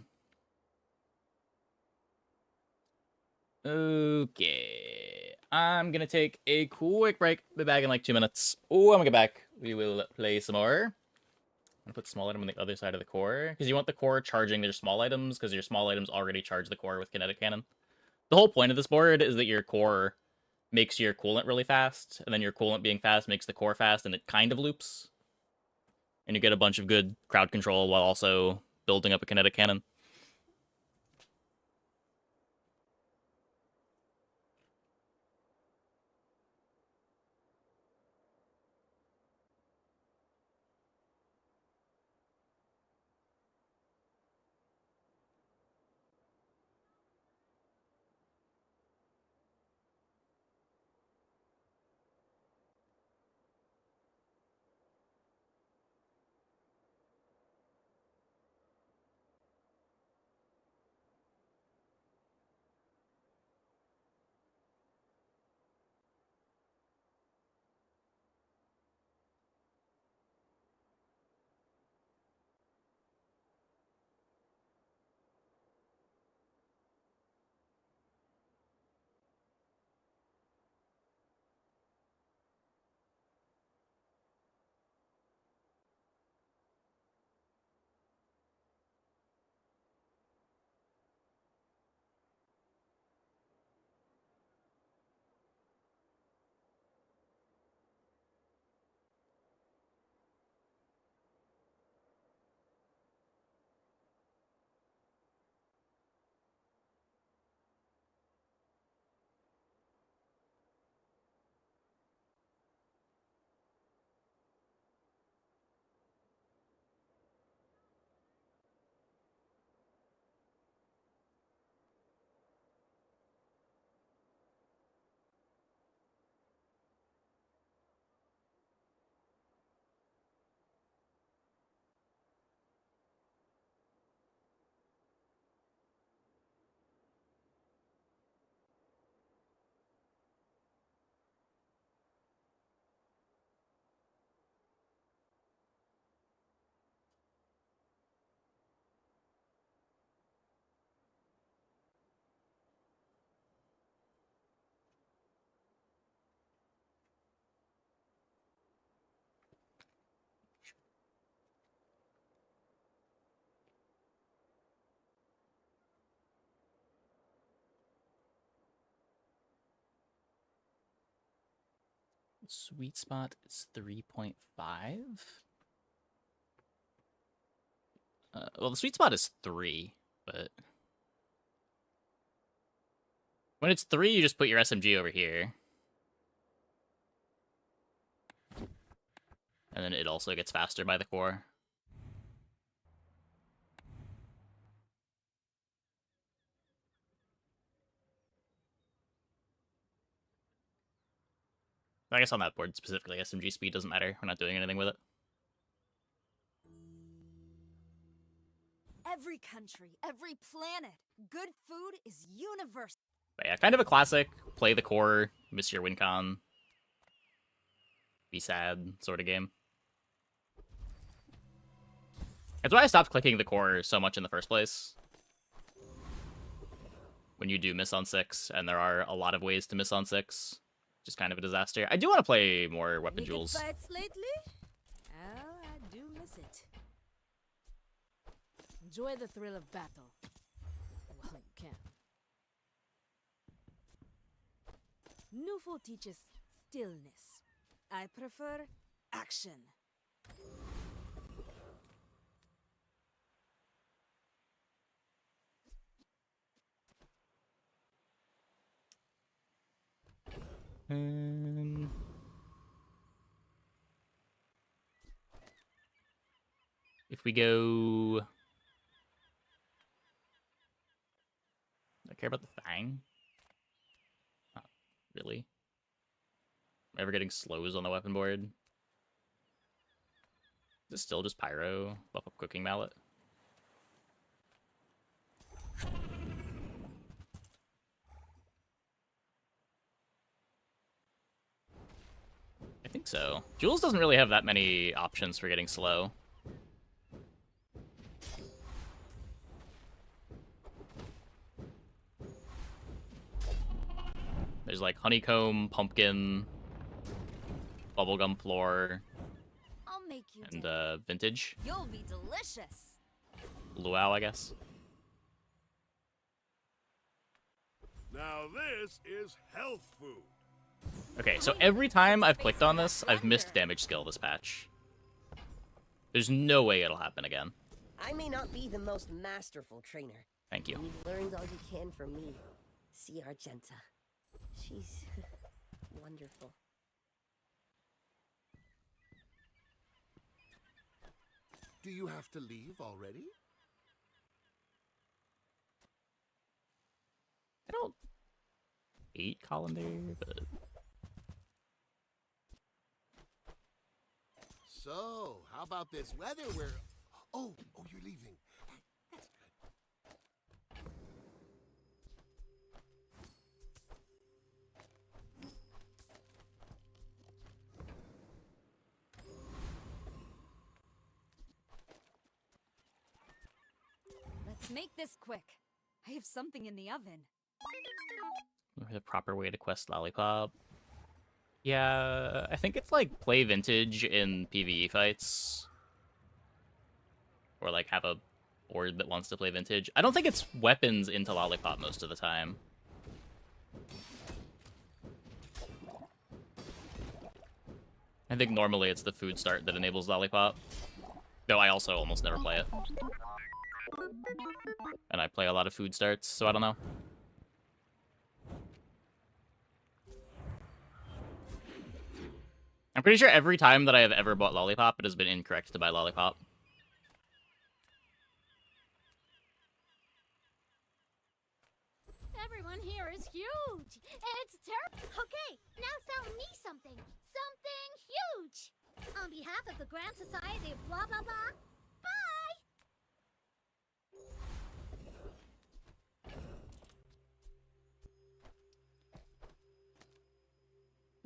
Okay. I'm gonna take a quick break. Be back in like 2 minutes. Oh, I'm gonna get back. We will play some more. I'm gonna put small item on the other side of the core. Because you want the core charging your small items, because your small items already charge the core with kinetic cannon. The whole point of this board is that your core makes your coolant really fast, and then your coolant being fast makes the core fast, and it kind of loops. And you get a bunch of good crowd control while also building up a kinetic cannon. Sweet spot is 3.5. Well, the sweet spot is 3, but when it's 3, you just put your SMG over here. And then it also gets faster by the core. I guess on that board specifically, SMG speed doesn't matter. We're not doing anything with it. Every country, every planet, good food is universal. But yeah, kind of a classic. Play the core, miss your win con, be sad sort of game. That's why I stopped clicking the core so much in the first place. When you do miss on 6, and there are a lot of ways to miss on 6. Just kind of a disaster. I do want to play more weapon jewels. Fights lately? Oh, I do miss it. Enjoy the thrill of battle. Well, you can. Nufo teaches stillness. I prefer action. If we go... Do I care about the Fang? Not really. Am I ever getting slows on the weapon board? Is this still just Pyro? Buff up Cooking Mallet? think so. Jules doesn't really have that many options for getting slow. There's like honeycomb, pumpkin, bubblegum floor, I'll make you and vintage. You'll be delicious. Luau, I guess. Now this is health food. Okay, so every time I've clicked on this, I've missed damage skill this patch. There's no way it'll happen again. I may not be the most masterful trainer. Thank you. You've learned all you can from me. See Argenta. She's wonderful. Do you have to leave already? I don't hate Colander, but... So, how about this weather where... Oh, you're leaving. That's good. Let's make this quick. I have something in the oven. The proper way to quest Lollipop. Yeah, I think it's like play vintage in PvE fights. Or like have a board that wants to play vintage. I don't think it's weapons into Lollipop most of the time. I think normally it's the food start that enables Lollipop. Though I also almost never play it. And I play a lot of food starts, so I don't know. I'm pretty sure every time that I have ever bought Lollipop, it has been incorrect to buy Lollipop. Everyone here is huge. It's terrible. Okay, now sell me something. Something huge. On behalf of the Grand Society of blah blah blah. Bye.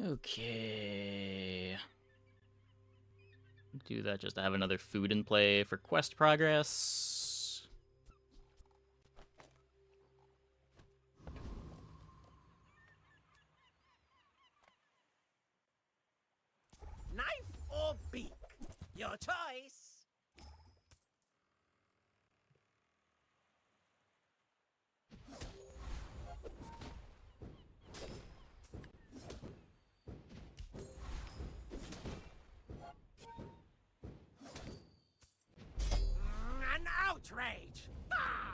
Okay. Do that just to have another food in play for quest progress. Knife or beak? Your choice. An outrage! Ah!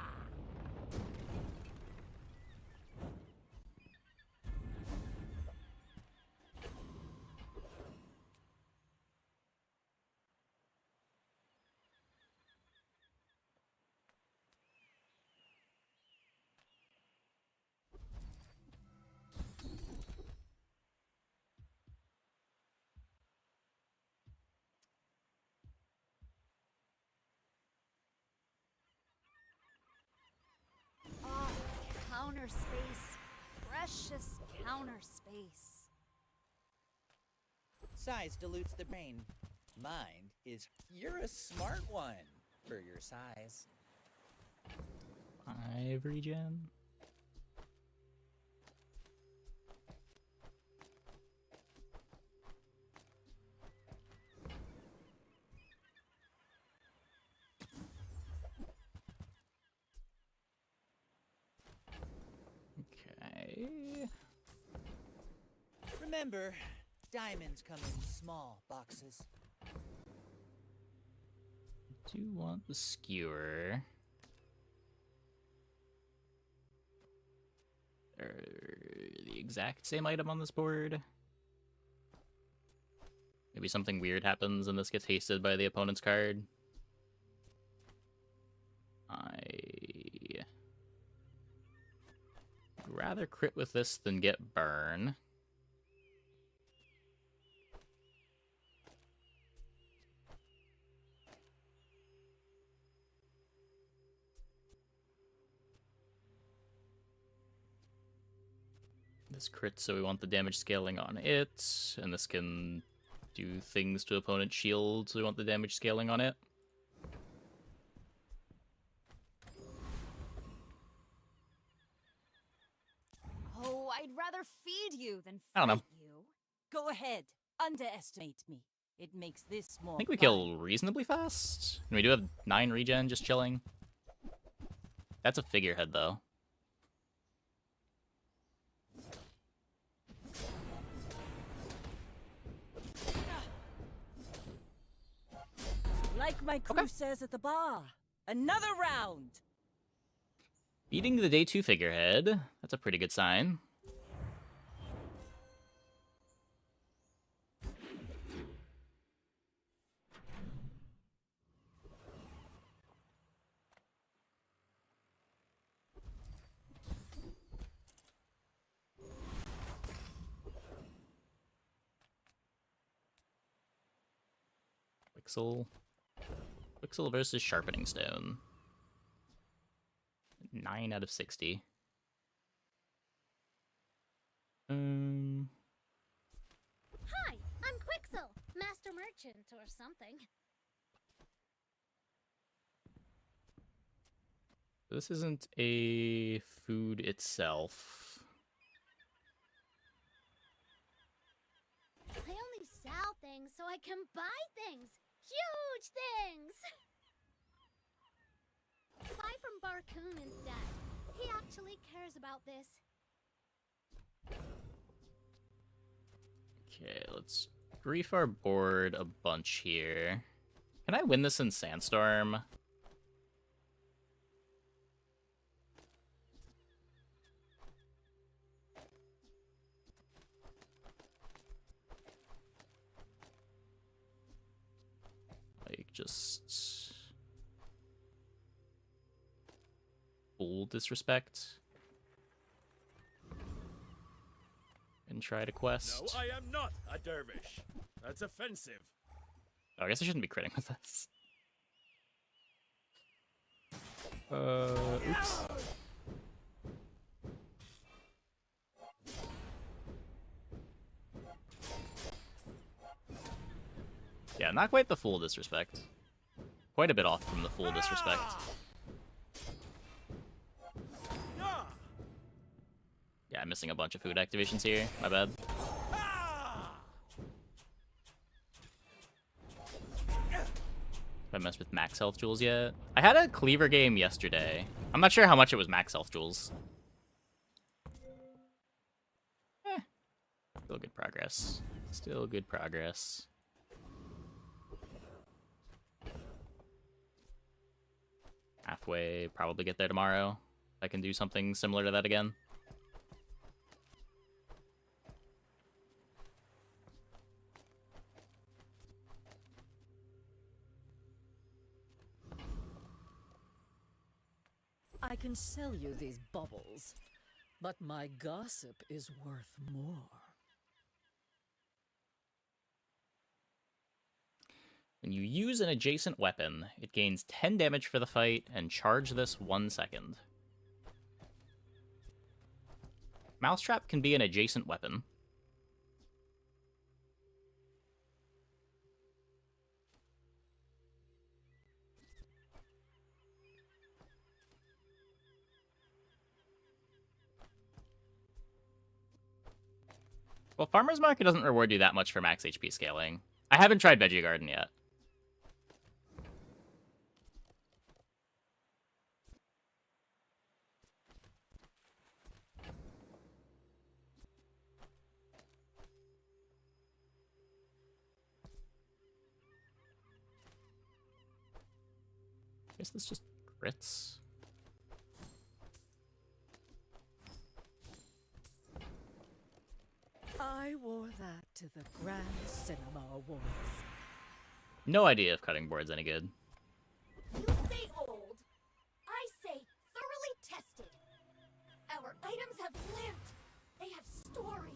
Oh, counter space. Precious counter space. Size dilutes the brain. Mind is you're a smart one for your size. 5 regen. Okay. Remember, diamonds come in small boxes. Do want the skewer. The exact same item on this board. Maybe something weird happens and this gets hasted by the opponent's card. I'd rather crit with this than get burn. This crit, so we want the damage scaling on it, and this can do things to opponent shields. We want the damage scaling on it. Oh, I'd rather feed you than I don't know. fight you. Go ahead. Underestimate me. It makes this more I think we fun. kill reasonably fast. And we do have 9 regen just chilling. That's a figurehead, though. Like my crew says at the bar. Another round. Beating the day 2 figurehead. That's a pretty good sign. Quixel versus Sharpening Stone. 9 out of 60. Hi, I'm Quixel, Master Merchant or something. This isn't a food itself. I only sell things so I can buy things. Huge things! Buy from Barcoon instead. He actually cares about this. Okay, let's grief our board a bunch here. Can I win this in Sandstorm? Like, just full disrespect. And try to quest. No, I am not a dervish. That's offensive. Oh, I guess I shouldn't be critting with this. Oops. Yeah, not quite the full disrespect. Quite a bit off from the full disrespect. Yeah, I'm missing a bunch of food activations here. My bad. Have I messed with max health jewels yet? I had a cleaver game yesterday. I'm not sure how much it was max health jewels. Still good progress. Still good progress. Halfway, probably get there tomorrow. I can do something similar to that again. I can sell you these bubbles, but my gossip is worth more. When you use an adjacent weapon, it gains 10 damage for the fight, and charge this 1 second. Mousetrap can be an adjacent weapon. Well, Farmer's Market doesn't reward you that much for max HP scaling. I haven't tried Veggie Garden yet. Guess this just crits. I wore that to the Grand Cinema Awards. No idea if cutting board's any good. You say old. I say thoroughly tested. Our items have lived. They have stories.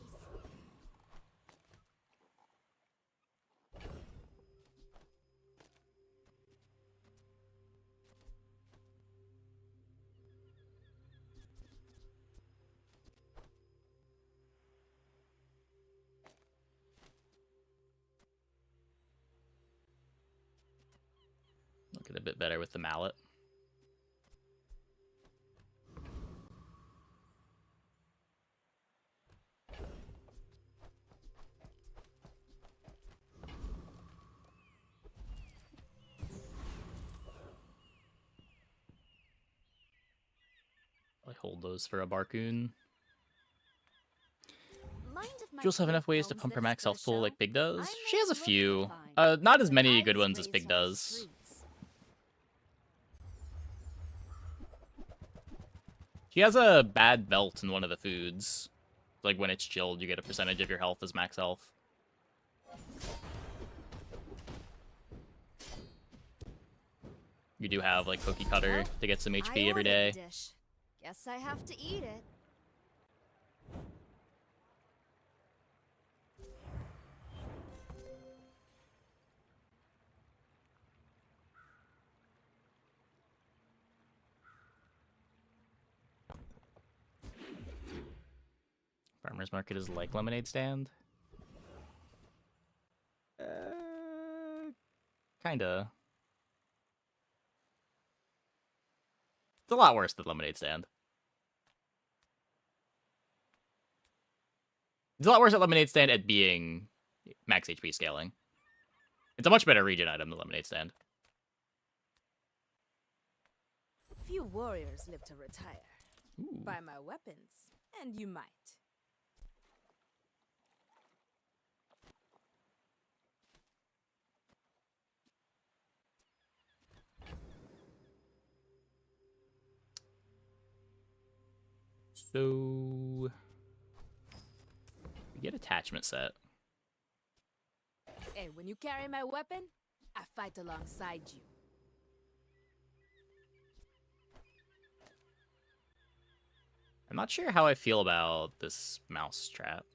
Get a bit better with the mallet. I hold those for a Barcoon. Do you also have enough ways to pump her max health pool like Pig does? She has a few. Not as many good ones as Pig does. She has a bad belt in one of the foods. Like when it's chilled, you get a percentage of your health as max health. You do have like Cookie Cutter to get some HP every day. Guess I have to eat it. Farmer's Market is like Lemonade Stand? Kinda. It's a lot worse than Lemonade Stand. It's a lot worse at Lemonade Stand at being max HP scaling. It's a much better region item than Lemonade Stand. Few warriors live to retire. Ooh. Buy my weapons, and you might. So we get attachment set. Hey, when you carry my weapon, I fight alongside you. I'm not sure how I feel about this mouse trap.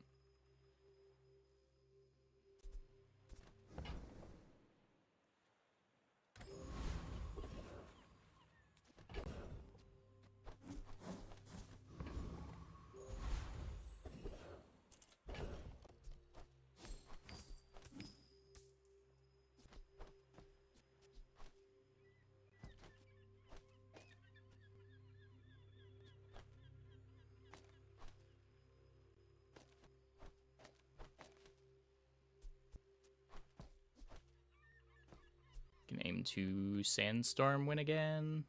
Can aim to Sandstorm win again.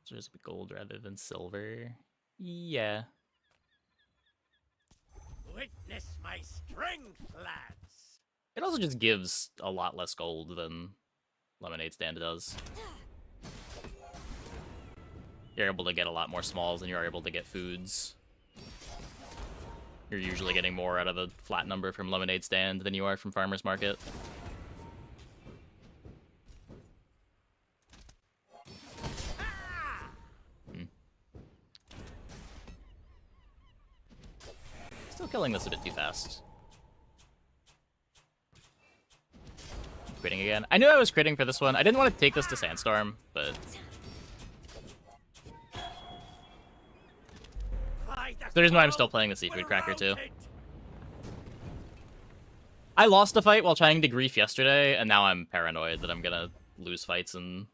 So there's gold rather than silver. Yeah. Witness my strength, lads. It also just gives a lot less gold than Lemonade Stand does. You're able to get a lot more smalls than you are able to get foods. You're usually getting more out of a flat number from Lemonade Stand than you are from Farmer's Market. Still killing this a bit too fast. Critting again. I knew I was critting for this one. I didn't want to take this to Sandstorm, but... The reason why I'm still playing the Seafood Cracker too. I lost a fight while trying to grief yesterday, and now I'm paranoid that I'm gonna lose fights and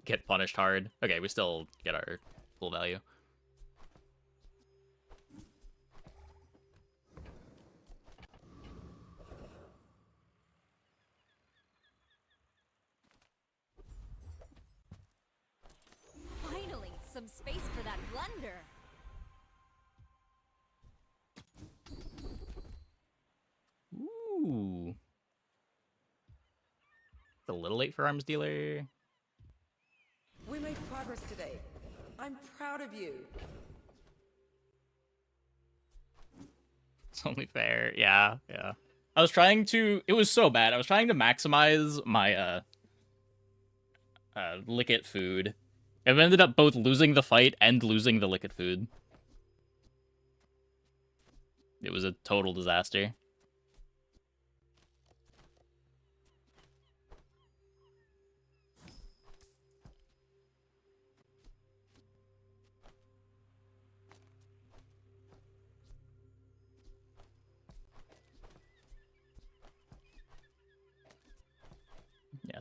get punished hard. Okay, we still get our full value. Finally, some space for that blunder. Ooh. It's a little late for Arms Dealer. We made progress today. I'm proud of you. It's only fair. Yeah, yeah. I was trying to... It was so bad. I was trying to maximize my, Lickit food. And we ended up both losing the fight and losing the Lickit food. It was a total disaster.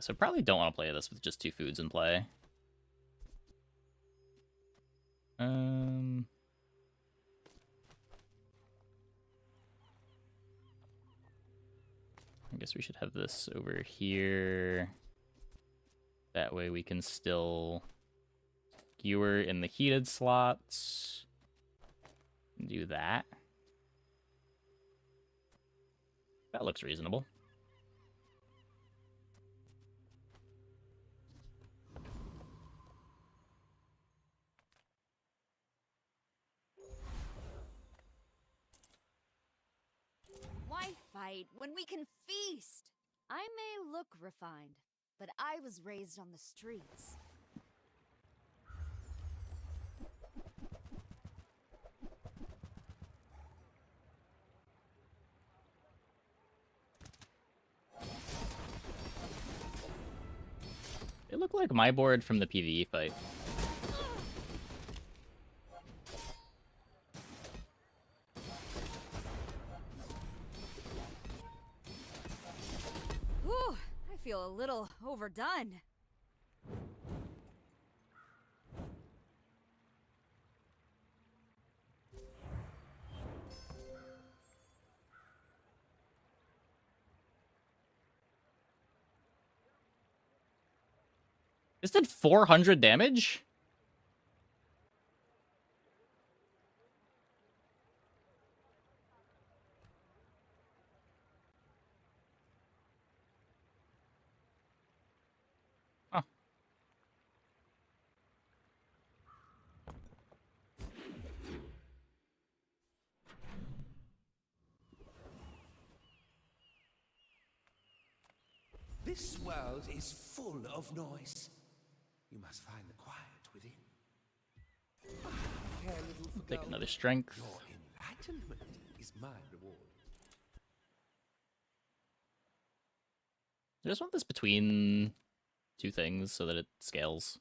so probably don't want to play this with just 2 foods in play. I guess we should have this over here. That way we can still skewer in the heated slots. Do that. That looks reasonable. Why fight when we can feast? I may look refined, but I was raised on the streets. It looked like my board from the PvE fight. Whew, I feel a little overdone. This did 400 damage? Huh. This world is full of noise. You must find the quiet within. I care little for Take gold. another strength. Your enlightenment is my reward. I just want this between 2 things so that it scales.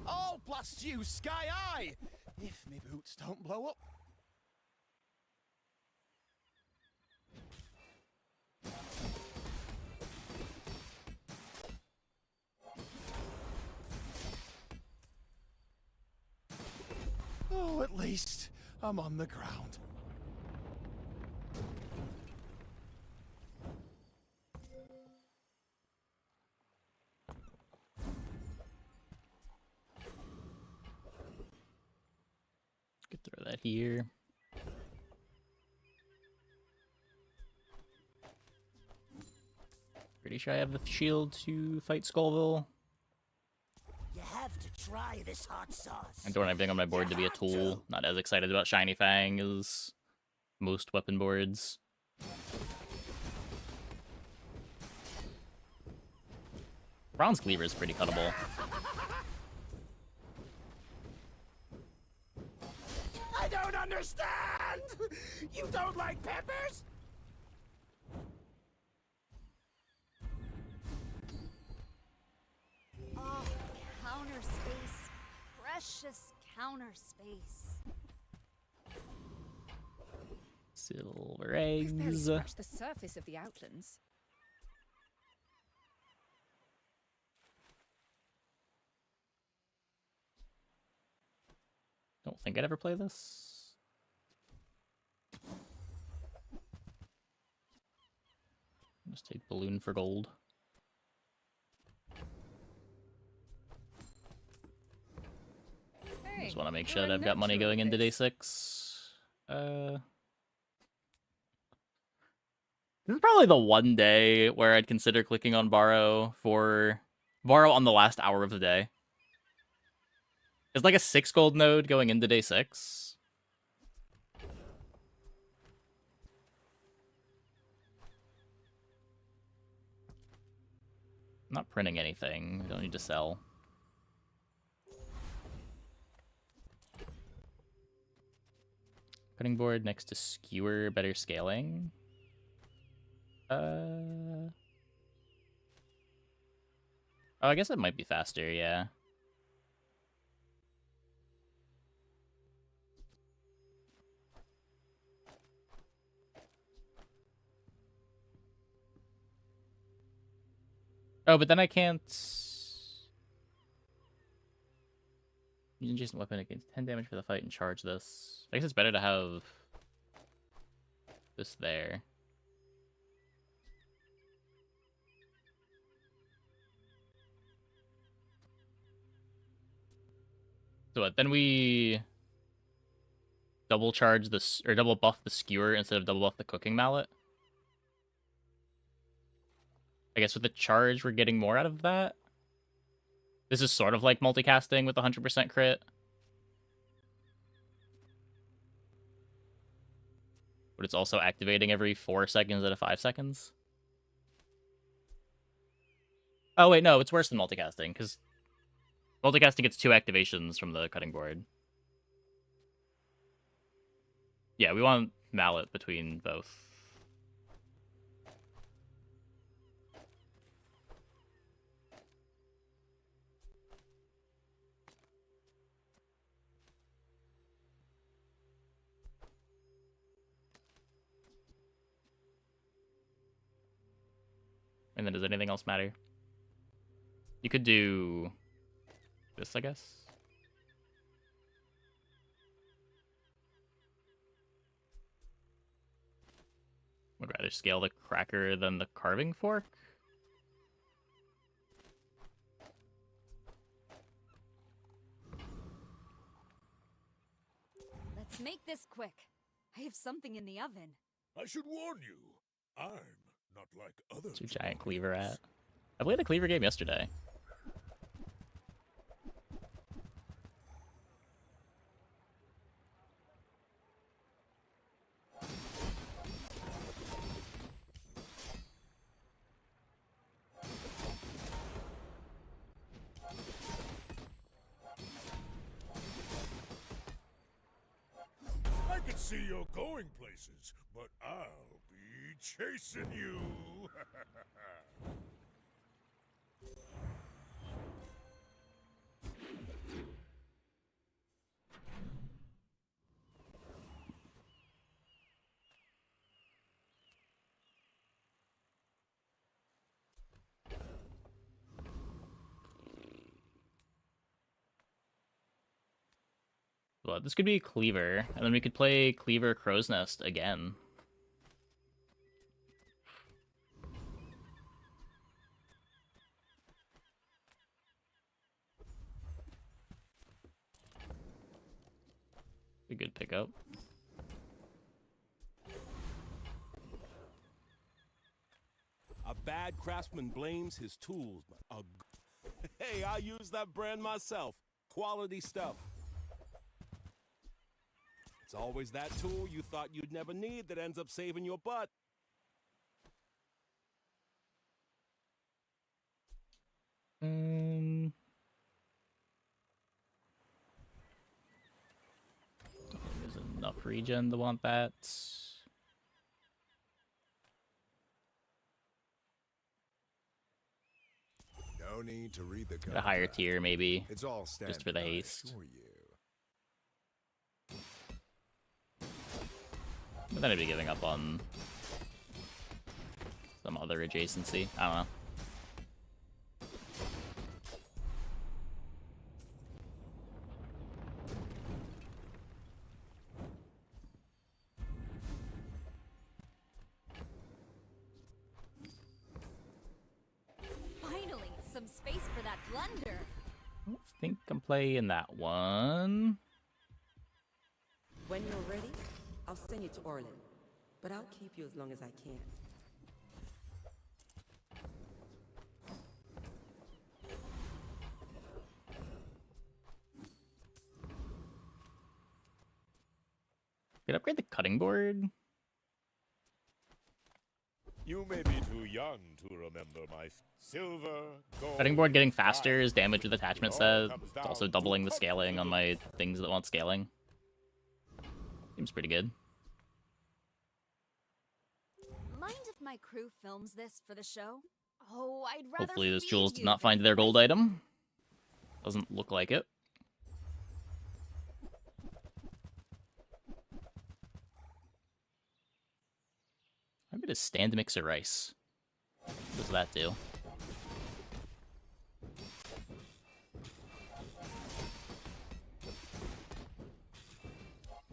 Oh, blast you, Sky Eye! If me boots don't blow up. Oh, at least I'm on the ground. Could throw that here. Pretty sure I have the shield to fight Skullville. You have to try this hot sauce. I'm throwing everything on my board to be a tool. Not as excited about Shiny Fang as most weapon boards. Bronze Cleaver is pretty cuttable. I don't understand! You don't like peppers? Oh, counter space. Precious counter space. Silver We've barely eggs. scratched the surface of the Outlands. Don't think I'd ever play this. Just take Balloon for gold. Hey, Just want to make you're sure a that I've got money natural going at into this. day 6. This is probably the one day where I'd consider clicking on borrow on the last hour of the day. It's like a 6 gold node going into day 6. I'm not printing anything. I don't need to sell. Cutting board next to skewer, better scaling. Oh, I guess it might be faster, yeah. Oh, but then I can't... Use adjacent weapon against 10 damage for the fight and charge this. I guess it's better to have this there. So what, then we double charge this, or double buff the skewer instead of double buff the cooking mallet? I guess with the charge, we're getting more out of that. This is sort of like multicasting with 100% crit. But it's also activating every 4 seconds out of 5 seconds. Oh wait, no, it's worse than multicasting, because multicasting gets 2 activations from the cutting board. Yeah, we want mallet between both. And then does anything else matter? You could do this, I guess. Would rather scale the cracker than the carving fork. Let's make this quick. I have something in the oven. I should warn you, I'm not like other. Where's your giant cleaver at? I played a cleaver game yesterday. I can see you're going places, but I'll be chasing you. Well, this could be Cleaver, and then we could play Cleaver Crow's Nest again. A good pickup. A bad craftsman blames his tools. Hey, I use that brand myself. Quality stuff. It's always that tool you thought you'd never need that ends up saving your butt. There's enough regen to want that. No need to read the A higher tier, maybe. It's all just for the haste. But then I'd be giving up on some other adjacency. I don't know. Finally, some space for that blunder. I think I'm playing that one. When you're ready, I'll send you to Orlin, but I'll keep you as long as I can. Could upgrade the cutting board. You may be too young to remember my silver, gold. Cutting board getting faster is damage with attachment set. It's also doubling the scaling on my things that want scaling. Seems pretty good. Mind if my crew films this for the show? Oh, I'd rather. Hopefully those feed jewels you did not than find their gold item. Doesn't look like it. I'm gonna stand mixer rice. What does that do?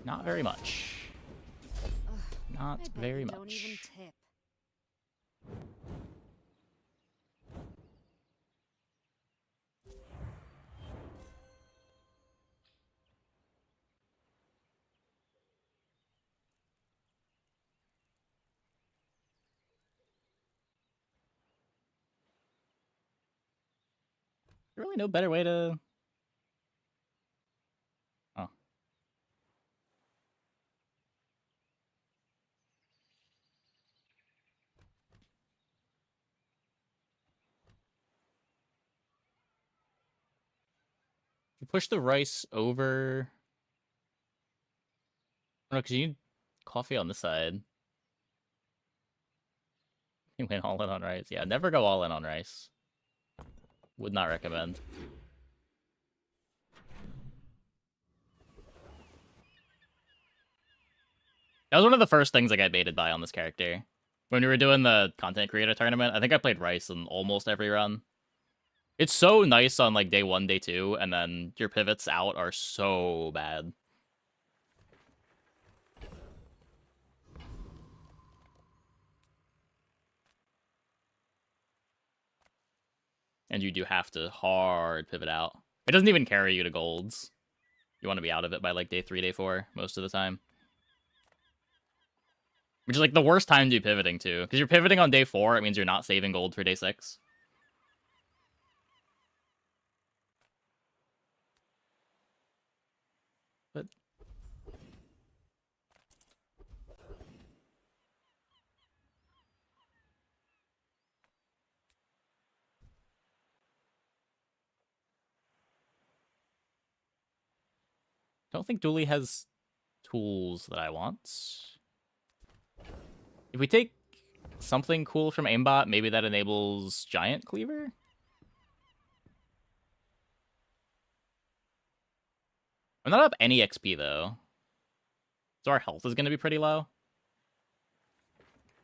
Not very much. Not I bet very you much. don't even tip. Really no better way to... Oh. You push the rice over... No, because you need coffee on this side. You went all in on rice. Yeah, never go all in on rice. Would not recommend. That was one of the first things I got baited by on this character. When we were doing the content creator tournament, I think I played rice in almost every run. It's so nice on like day 1, day 2, and then your pivots out are so bad. And you do have to hard pivot out. It doesn't even carry you to golds. You want to be out of it by like day 3, day 4 most of the time. Which is like the worst time to be pivoting too. Because you're pivoting on day 4, it means you're not saving gold for day 6. But... don't think Dooley has tools that I want. If we take something cool from aimbot, maybe that enables Giant Cleaver? I'm not up any XP, though. So our health is going to be pretty low.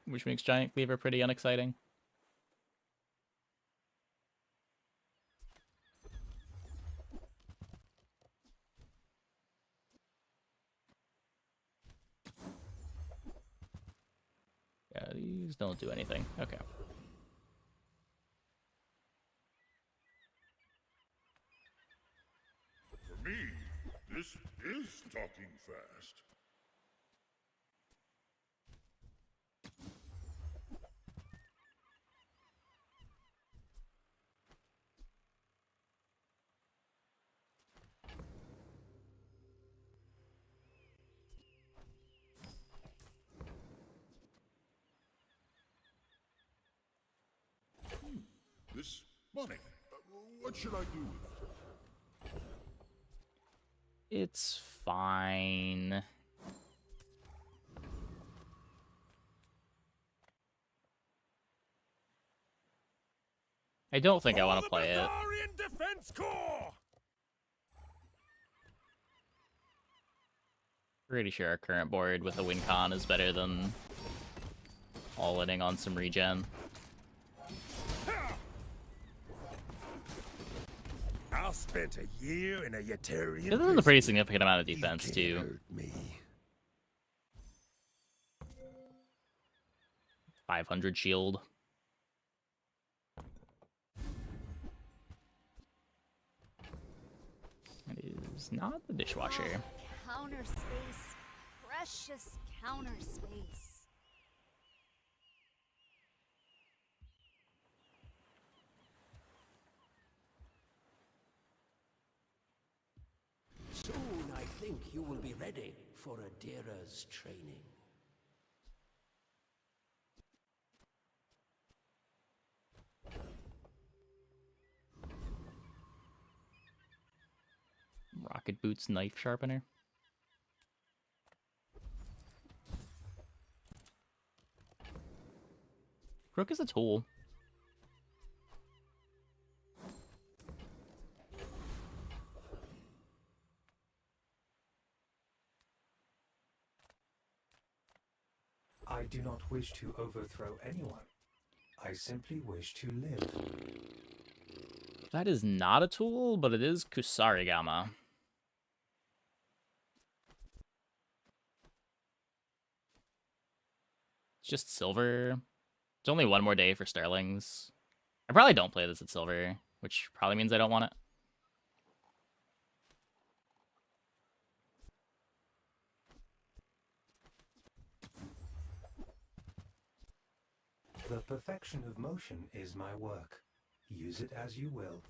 Which makes Giant Cleaver pretty unexciting. Yeah, these don't do anything. Okay. For me, this is talking fast. This money, what should I do with it? It's fine. I don't think I want to play it. Bavarian Defense Corps! Pretty sure our current board with a win con is better than all-inning on some regen. I spent a year in a Yetarian This is a pretty significant amount of defense, too. hurt me. 500 shield. It is not the dishwasher. Counter space. Precious counter space. Soon I think you will be ready for Adira's training. Rocket Boots knife sharpener. Crook is a tool. I do not wish to overthrow anyone. I simply wish to live. That is not a tool, but it is Kusarigama. just silver. It's only one more day for Sterlings. I probably don't play this at silver, which probably means I don't want it. The perfection of motion is my work. Use it as you will.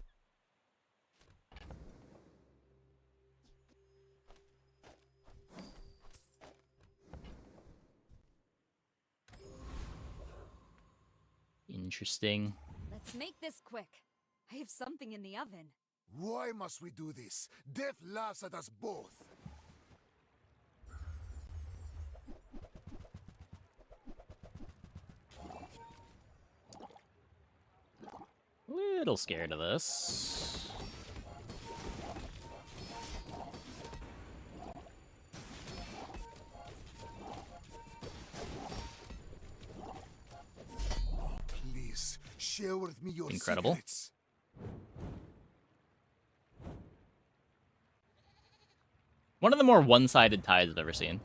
Interesting. Let's make this quick. I have something in the oven. Why must we do this? Death laughs at us both. Little scared of this. Please, share with me your Incredible. secrets. One of the more one-sided ties I've ever seen.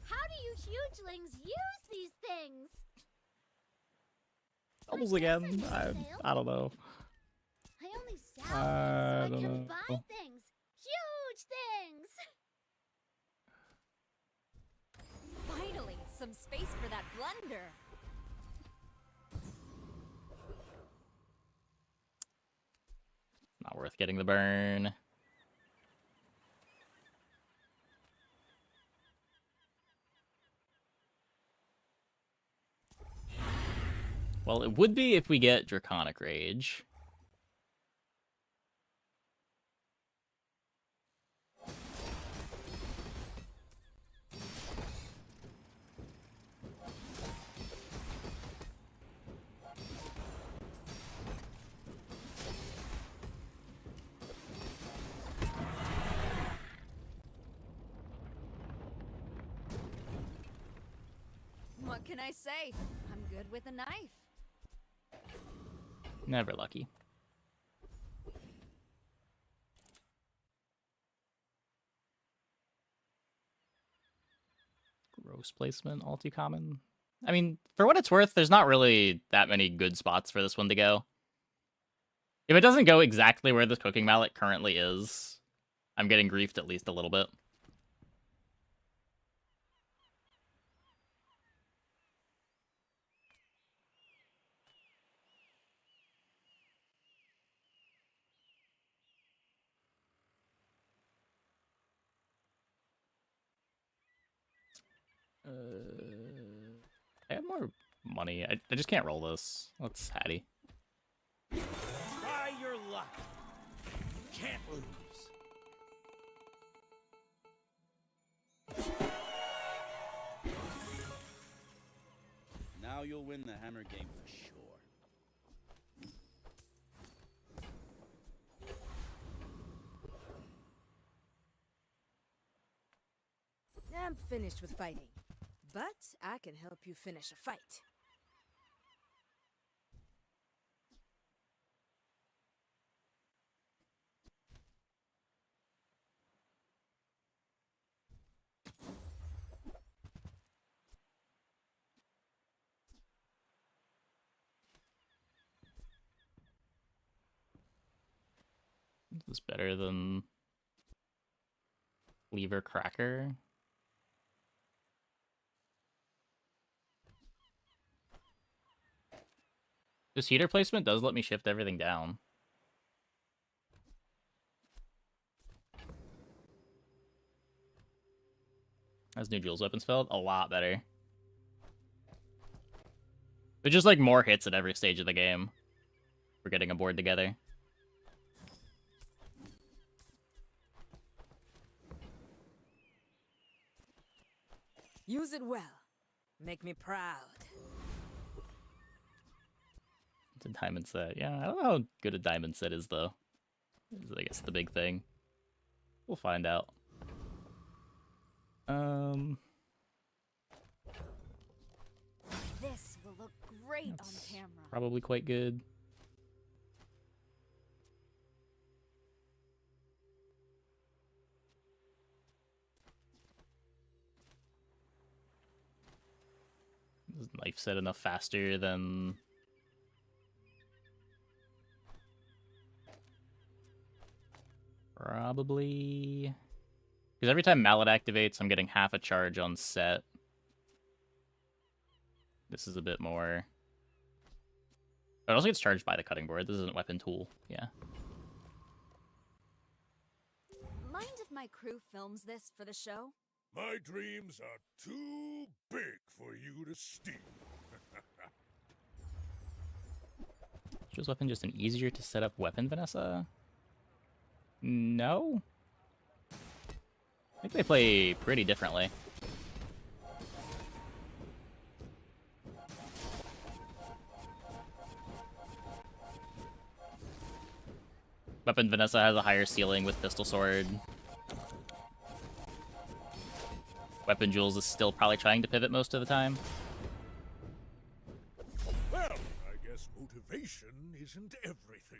How do you hugelings use these things? Doubles again? I don't know. I only sell I things so I don't can know. buy things. Huge things! Finally, some space for that blunder. Not worth getting the burn. Well, it would be if we get Draconic Rage. What can I say? I'm good with a knife. Never lucky. Gross placement, all too common. I mean, for what it's worth, there's not really that many good spots for this one to go. If it doesn't go exactly where this cooking mallet currently is, I'm getting griefed at least a little bit. I have more money. I just can't roll this. Let's Hattie. Try your luck. Can't lose. Now you'll win the hammer game for sure. I'm finished with fighting, but I can help you finish a fight. Is this better than Lever Cracker? This heater placement does let me shift everything down. As new Jules weapons felt a lot better. They're just like more hits at every stage of the game. We're getting a board together. Use it well. Make me proud. It's a diamond set. Yeah, I don't know how good a diamond set is, though. Is, I guess, the big thing. We'll find out. This will look great on camera. Probably quite good. Is knife set enough faster than... Probably... Because every time Mallet activates, I'm getting half a charge on set. This is a bit more... It also gets charged by the cutting board. This isn't a weapon tool. Yeah. Mind if my crew films this for the show? My dreams are too big for you to steal. Is weapon just an easier to set up weapon, Vanessa? No? I think they play pretty differently. Weapon Vanessa has a higher ceiling with Pistol Sword. Weapon Jules is still probably trying to pivot most of the time. Well, I guess motivation isn't everything.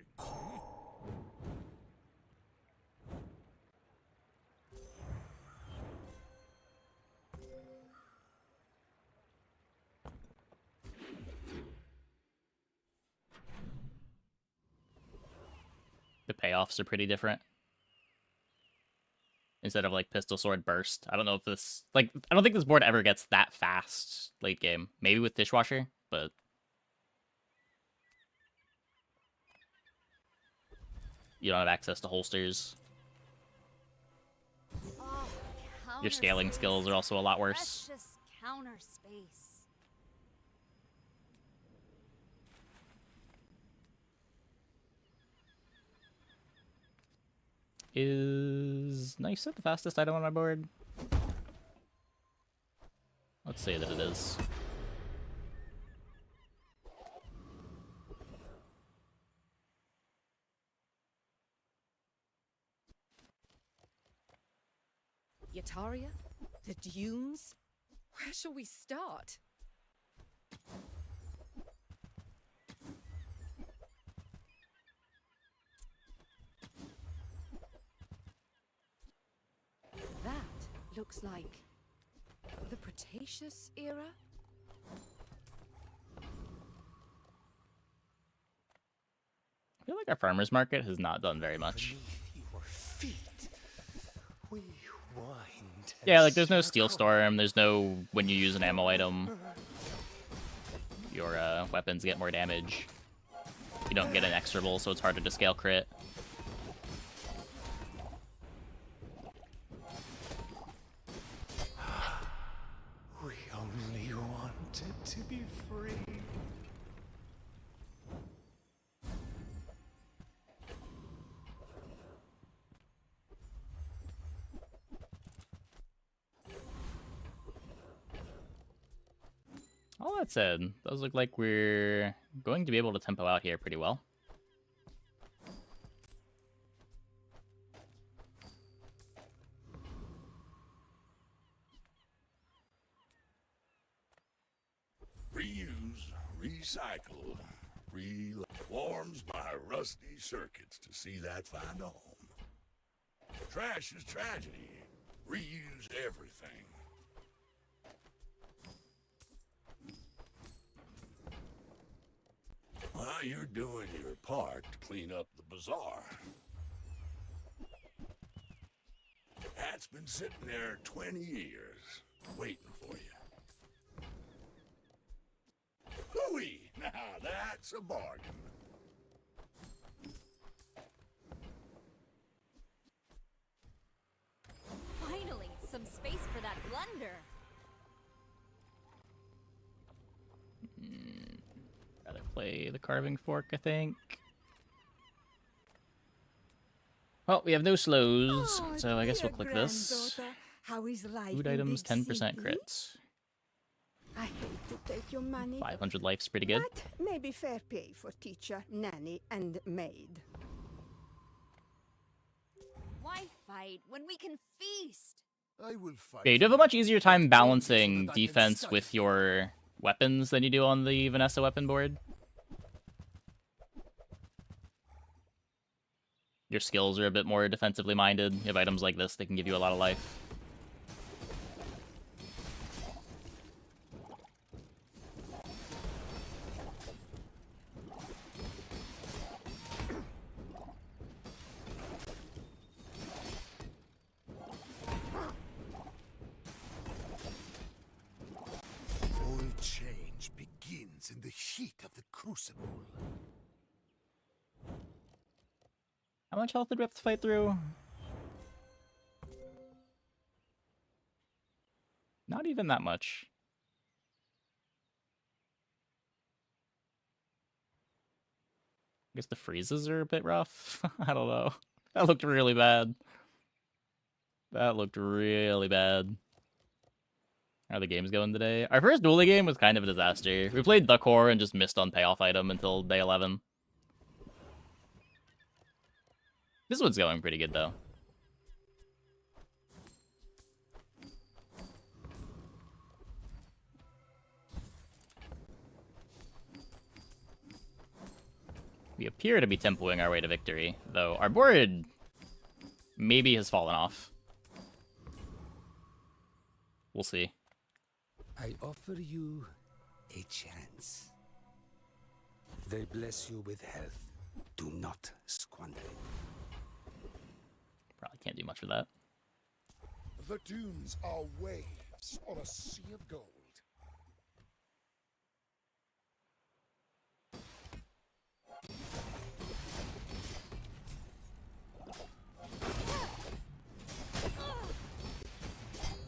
The payoffs are pretty different. Instead of like Pistol Sword Burst. I don't know if this... Like, I don't think this board ever gets that fast late game. Maybe with Dishwasher, but... You don't have access to holsters. Oh, Your scaling skills are also a lot worse. Precious counter space. Is knife set the fastest item on my board? Let's say that it is. Yataria? The dunes? Where shall we start? That looks like the Cretaceous era? I feel like our farmer's market has not done very much. Yeah, like there's no Steel Storm, there's no when you use an ammo item, your weapons get more damage. You don't get an extrable, so it's harder to scale crit. We only wanted to be free. All that said, does look like we're going to be able to tempo out here pretty well. Reuse, recycle, warms my rusty circuits to see that find a home. Trash is tragedy. Reuse everything. Well, you're doing your part to clean up the bazaar. That's been sitting there 20 years, waiting for you. Hooey! Now that's a bargain. Finally, some space for that blunder. Rather play the carving fork, I think. Well, we have no slows, so I guess we'll click this. How is life Food in items, big 10% city? crits. I hate to take your money. 500 life's pretty good. But maybe fair pay for teacher, nanny, and maid. Why fight when we can feast? I will fight. Yeah, you do have a much easier time balancing defense with your weapons than you do on the Vanessa weapon board. Your skills are a bit more defensively minded. You have items like this that can give you a lot of life. All change begins in the heat of the crucible. How much health did we have to fight through? Not even that much. I guess the freezes are a bit rough. I don't know. That looked really bad. That looked really bad. How are the games going today? Our first dueling game was kind of a disaster. We played Duck Horror and just missed on payoff item until day 11. This one's going pretty good, though. We appear to be tempoing our way to victory, though our board maybe has fallen off. We'll see. I offer you a chance. They bless you with health. Do not squander it. Probably can't do much with that. The dunes are waves on a sea of gold.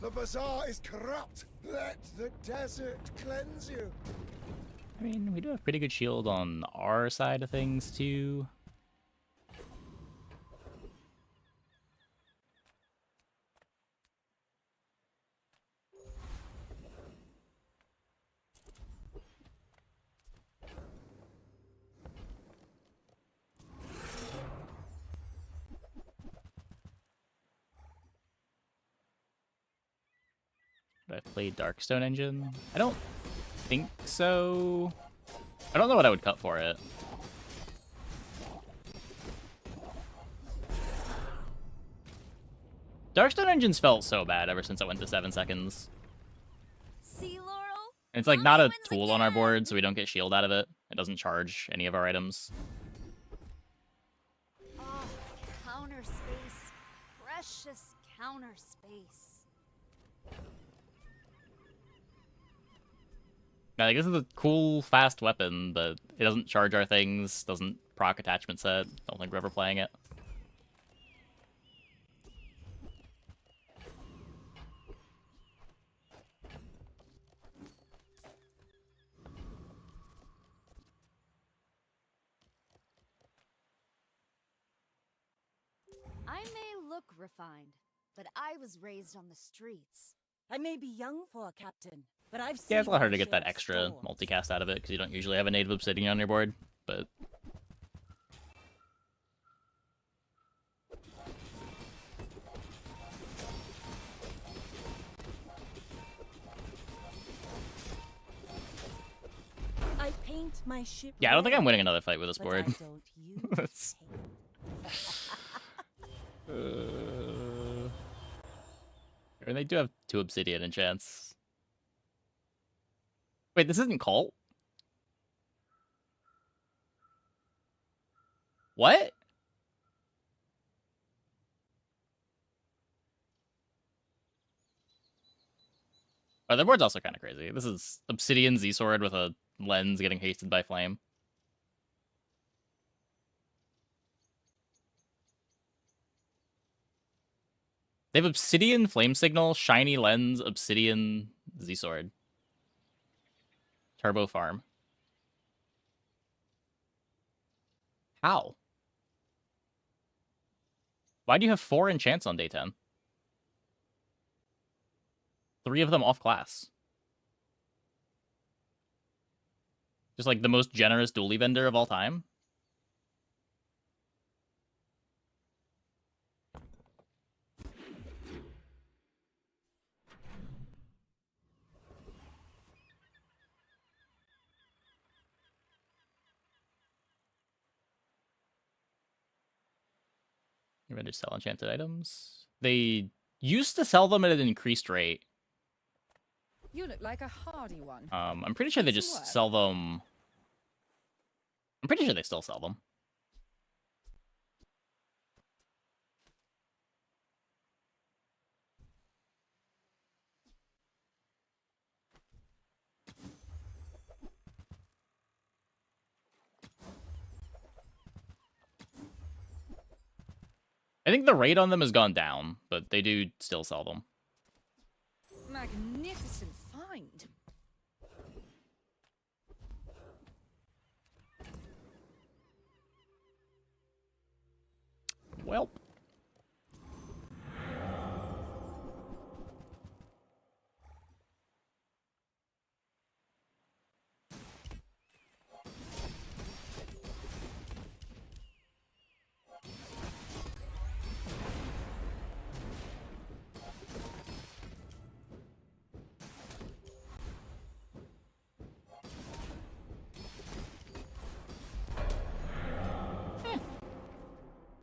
The bazaar is corrupt. Let the desert cleanse you. I mean, we do have pretty good shield on our side of things, too. Did I play Darkstone Engine? I don't think so. I don't know what I would cut for it. Darkstone Engines felt so bad ever since I went to 7 seconds. See, Laurel? And it's like not a tool on our board, so we don't get shield out of it. It doesn't charge any of our items. Oh, counter space. Precious counter space. Now, like, this is a cool, fast weapon, but it doesn't charge our things, doesn't proc attachment set. Don't think we're ever playing it. I may look refined, but I was raised on the streets. I may be young for a captain, but I've seen Yeah, it's a lot harder to my get that share of extra storms. multicast out of it, because you don't usually have a native obsidian on your board, but... I paint my ship. Yeah, I don't think I'm red, winning another fight with this but board. I don't use That's- And they do have 2 obsidian enchants. Wait, this isn't Cult? What? Oh, their board's also kind of crazy. This is Obsidian Z-Sword with a lens getting hasted by flame. They have Obsidian Flame Signal, Shiny Lens, Obsidian Z-Sword. Turbo Farm. How? Why do you have 4 enchants on day 10? 3 of them off class. Just like the most generous dually vendor of all time. Vendors sell enchanted items. They used to sell them at an increased rate. You look like a hardy one. I'm pretty sure they Need some just work? sell them. I'm pretty sure they still sell them. I think the rate on them has gone down, but they do still sell them. Magnificent find. Well.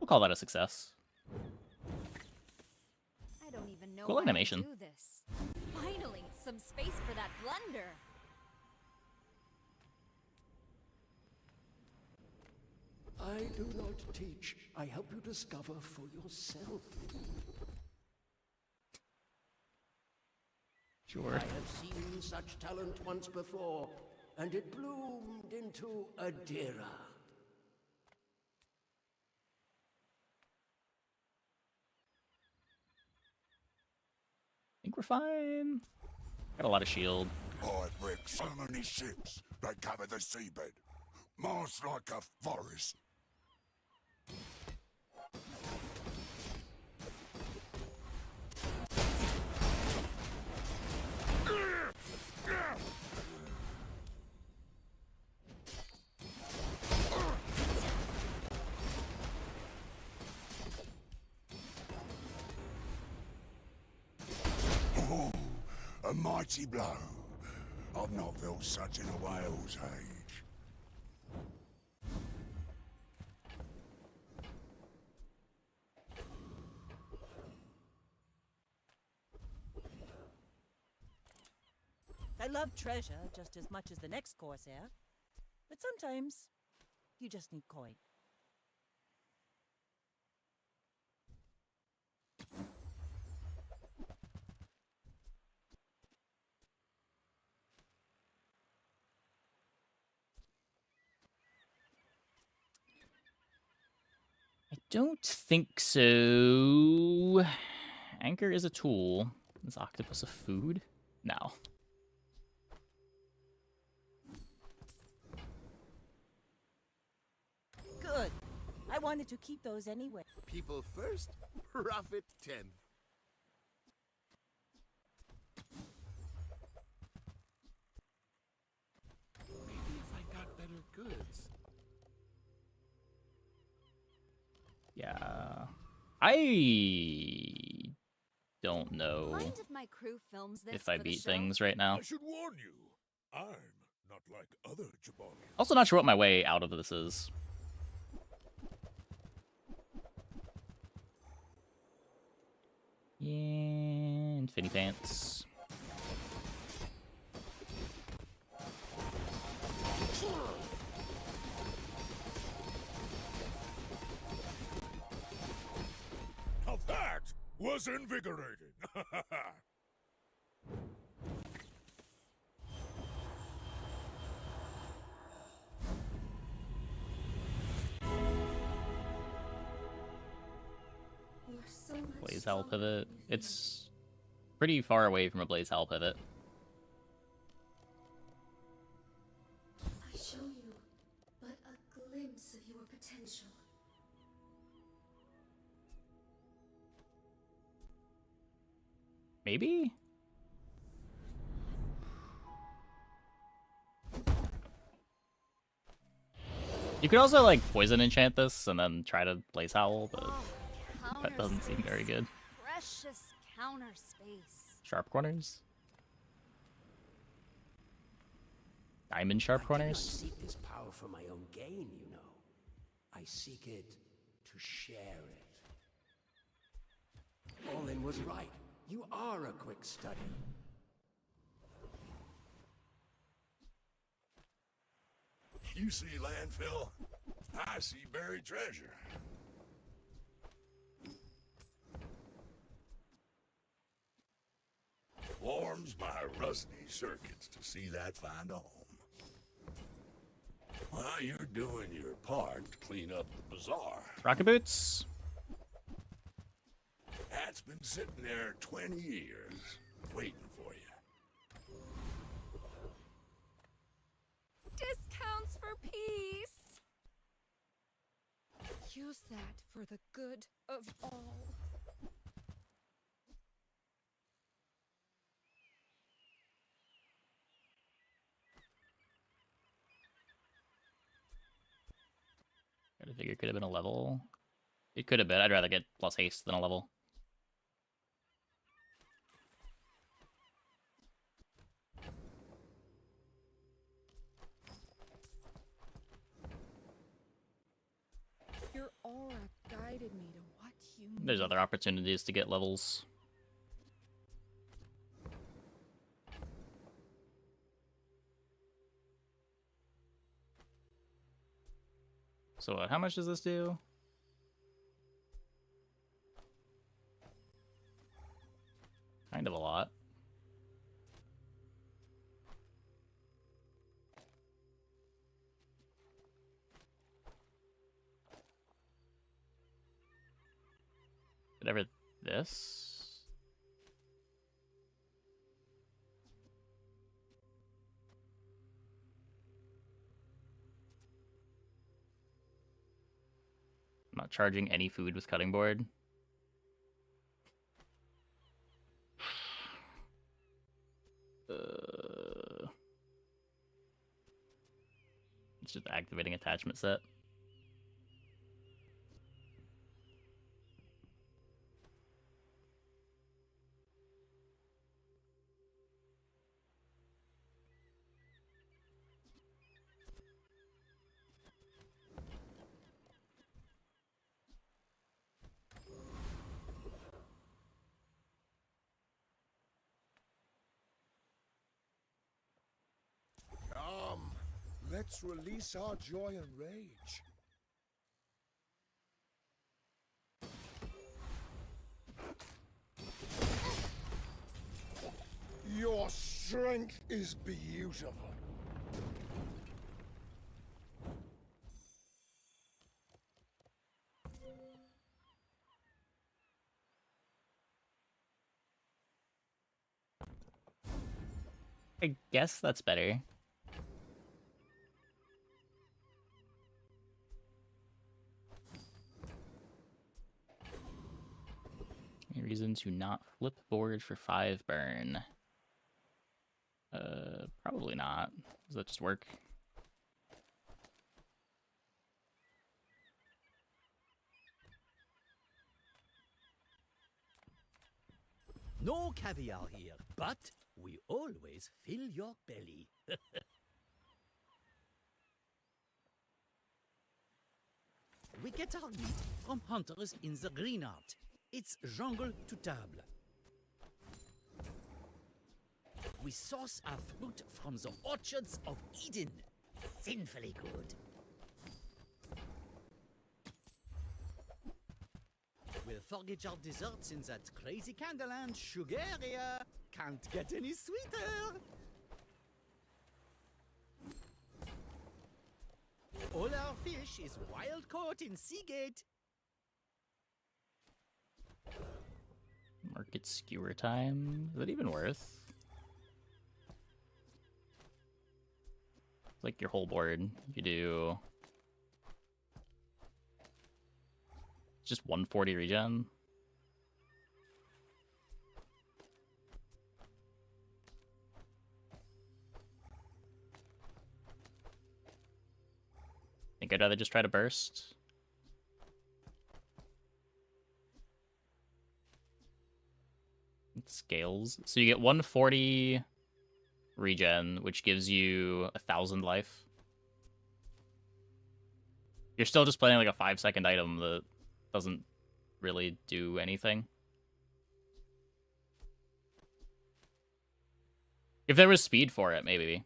We'll call that a success. I don't even know Cool why I animation. do this. Finally, some space for that blunder. I do not teach. I help you discover for yourself. Sure. I have seen such talent once before, and it bloomed into Adira. I think we're fine. Got a lot of shield. I've wrecked so many ships they cover the seabed. Mars like a forest. Oh, a mighty blow. I've not felt such in a whale's age. I love treasure just as much as the next Corsair. But sometimes, you just need coin. I don't think so. Anchor is a tool. Is octopus a food? No. Good. I wanted to keep those anyway. People first, profit 10. Maybe if I got better goods. Yeah. I don't know Mind if my crew films this if I for the beat show? things right now. I should warn you, I'm not like other Jabali. Also not sure what my way out of this is. Yeah, Infinity Pants. Now that was invigorating. You're so much Blaze Hell stronger pivot. than you think. It's pretty far away from a Blaze Hell pivot. I show you but a glimpse of your potential. Maybe? You could also like poison enchant this and then try to Blaze Howl, but that doesn't seem very good. Precious counter space. Sharp corners? Diamond sharp I corners? seek this power for my own gain, you know. I seek it to share it. Orlin was right. You are a quick study. You see landfill, I see buried treasure. Warms my rusty circuits to see that find a home. While you're doing your part to clean up the bazaar, Rocket boots. that's been sitting there 20 years, waiting for you. Discounts for peace. Use that for the good of all. I figure it could have been a level. It could have been. I'd rather get plus haste than a level. Your aura guided me to what you need. There's other opportunities to get levels. So how much does this do? Kind of a lot. Whatever this. I'm not charging any food with cutting board. It's just activating attachment set. Come, let's release our joy and rage. Your strength is beautiful. I guess that's better. Any reason to not flip board for 5 burn? Probably not. Does that just work? No caviar here, but we always fill your belly. We get our meat from hunters in the Green Art. It's jungle to table. We source our fruit from the orchards of Eden. Sinfully good. We'll forage our desserts in that crazy Candleland sugar area. Can't get any sweeter. All our fish is wild caught in Seagate. Market skewer time. Is that even worth? Like your whole board. You do just 140 regen. Think I'd rather just try to burst. It scales. So you get 140 regen, which gives you 1,000 life. You're still just playing like a 5-second item that doesn't really do anything. If there was speed for it, maybe.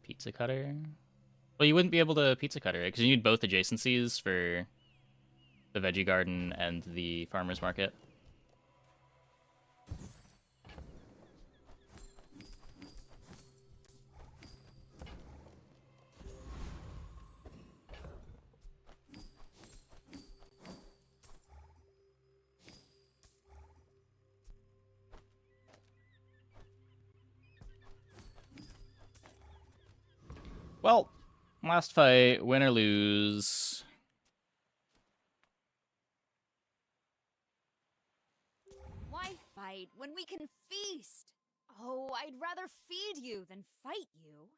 Pizza cutter. Well, you wouldn't be able to pizza cutter it because you need both adjacencies for the veggie garden and the farmer's market. Well, last fight, win or lose. Why fight when we can feast? Oh, I'd rather feed you than fight you.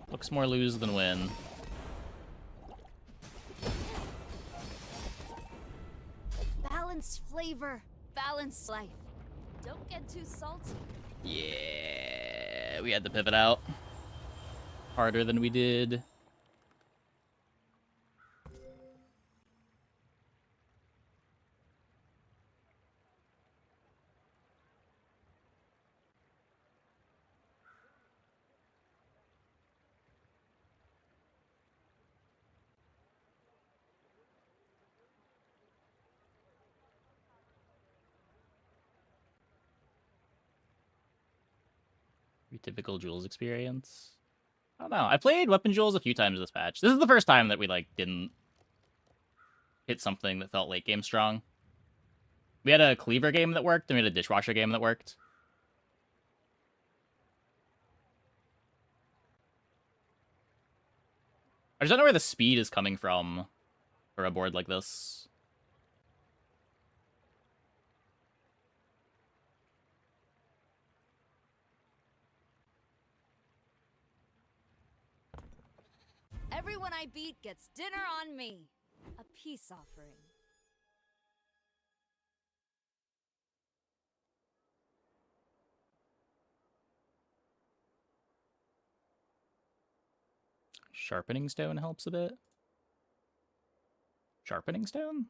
Looks more lose than win. Balanced flavor, balanced life. Don't get too salty. Yeah, we had to pivot out. Harder than we did. Your typical Jules experience. I don't know. I played Weapon Jules a few times this patch. This is the first time that we like didn't hit something that felt late game strong. We had a cleaver game that worked, and we had a dishwasher game that worked. I just don't know where the speed is coming from for a board like this. Everyone I beat gets dinner on me. A peace offering. Sharpening stone helps a bit. Sharpening stone?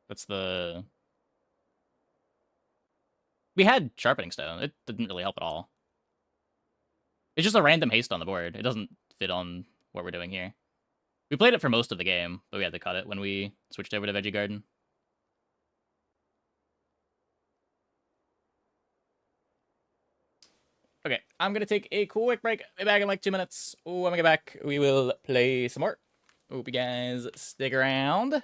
That's the... We had sharpening stone. It didn't really help at all. It's just a random haste on the board. It doesn't fit on what we're doing here. We played it for most of the game, but we had to cut it when we switched over to Veggie Garden. Okay, I'm gonna take a quick break. Be back in like 2 minutes. When we get back, we will play some more. Hope you guys stick around.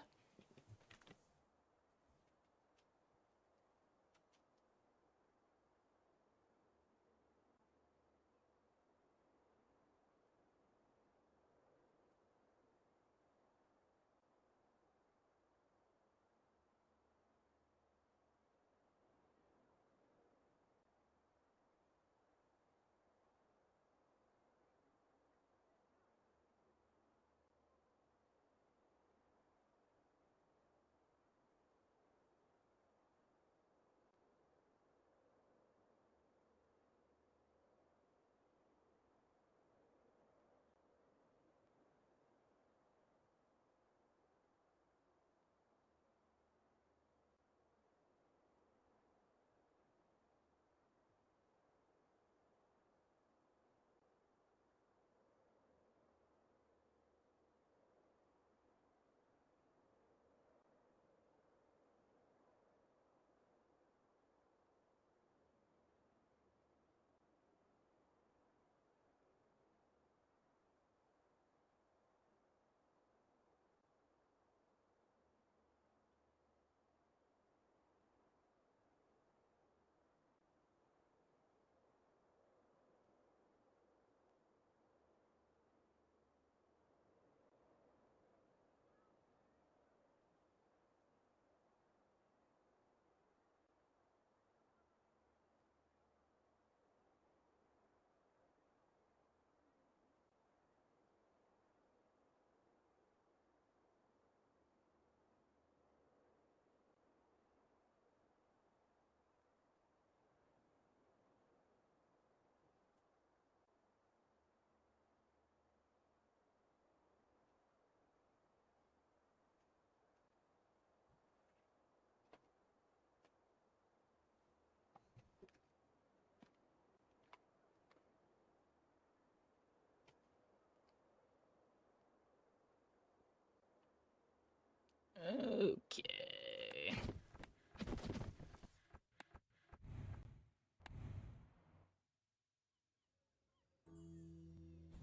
Okay.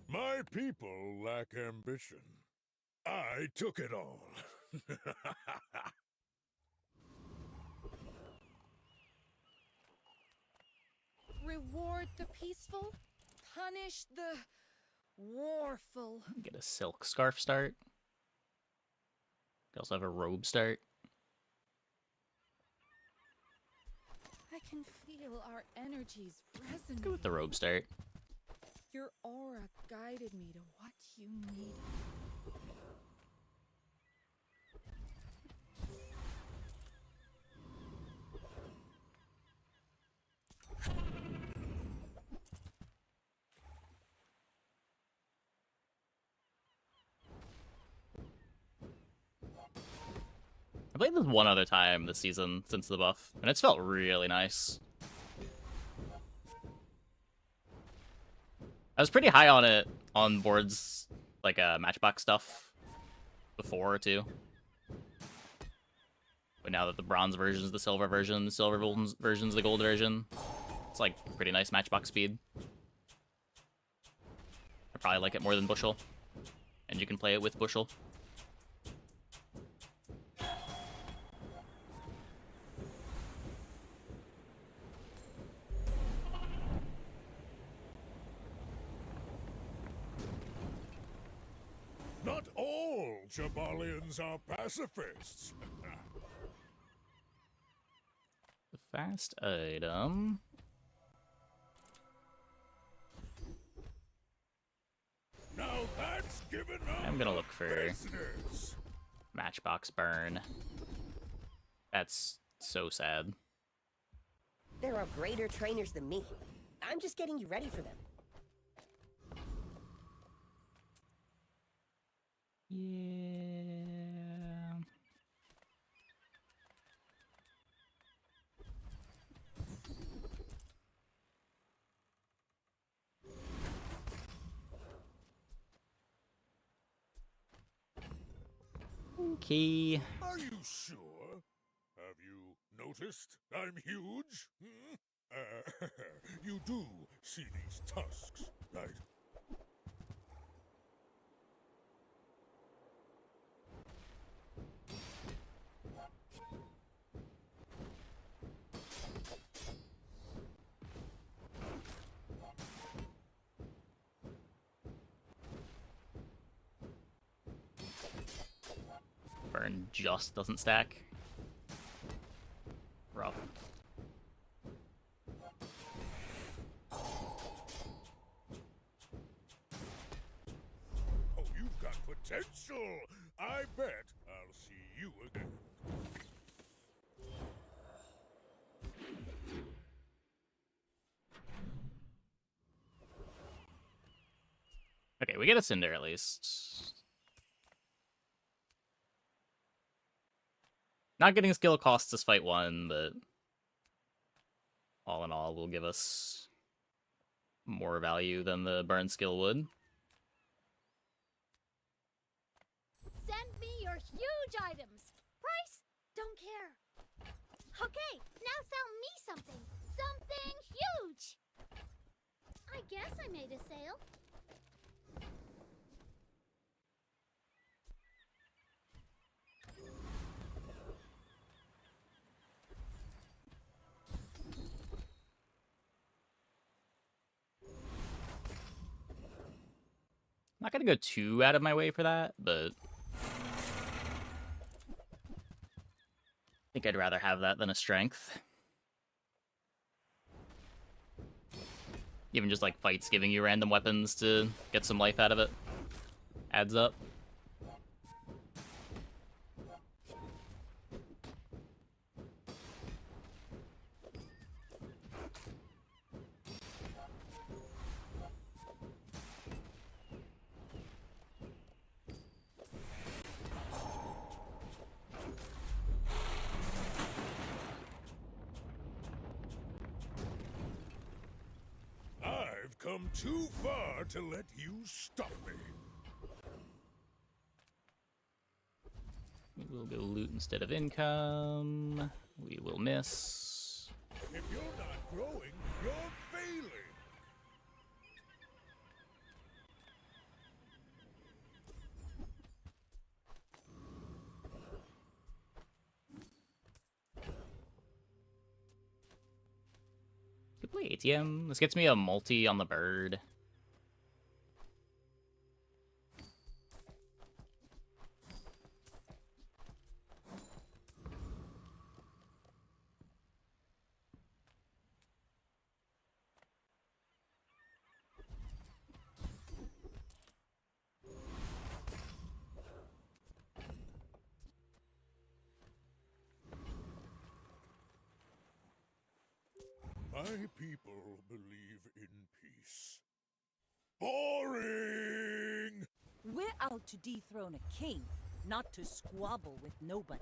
My people lack ambition. I took it all. Reward the peaceful, punish the warful. Get a silk scarf start. Could also have a robe start. I can feel our energies resonate. Go with the robe start. Your aura guided me to what you needed. I played this one other time this season since the buff, and it's felt really nice. I was pretty high on it on boards like Matchbox stuff before too. But now that the bronze version is the silver version, the silver version is the gold version, it's like pretty nice Matchbox speed. I probably like it more than Bushel, and you can play it with Bushel. Not all Jabalians are pacifists. The fast item. Now that's given up. I'm gonna look for business. Matchbox burn. That's so sad. There are greater trainers than me. I'm just getting you ready for them. Yeah. Okay. Are you sure? Have you noticed I'm huge? Hmm? You do see these tusks, right? Burn just doesn't stack. Rough. Oh, you've got potential. I bet I'll see you again. Okay, we get a Cinder at least. Not getting skill costs us fight one, but all in all will give us more value than the burn skill would. Send me your huge items. Price? Don't care. Okay, now sell me something. Something huge. I guess I made a sale. Not gonna go too out of my way for that, but I think I'd rather have that than a strength. Even just like fights giving you random weapons to get some life out of it adds up. I've come too far to let you stop me. We'll go loot instead of income. We will miss. If you're not growing, you're failing. Could play ATM. This gets me a multi on the bird. My people believe in peace. Boring! We're out to dethrone a king, not to squabble with nobodies.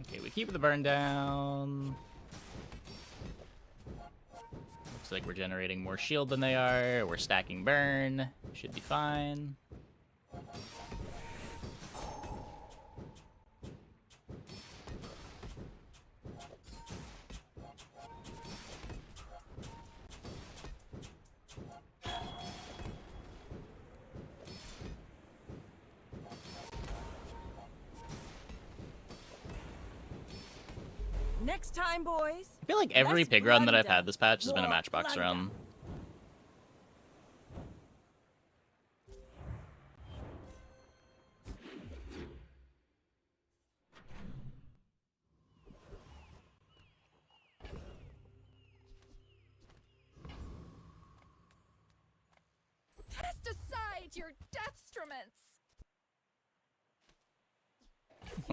Okay, we keep the burn down. Looks like we're generating more shield than they are. We're stacking burn. Should be fine. Next time, boys. I feel like every less pig run that I've plunder, had this patch has been a more matchbox plunder. run. Cast aside your deathstruments.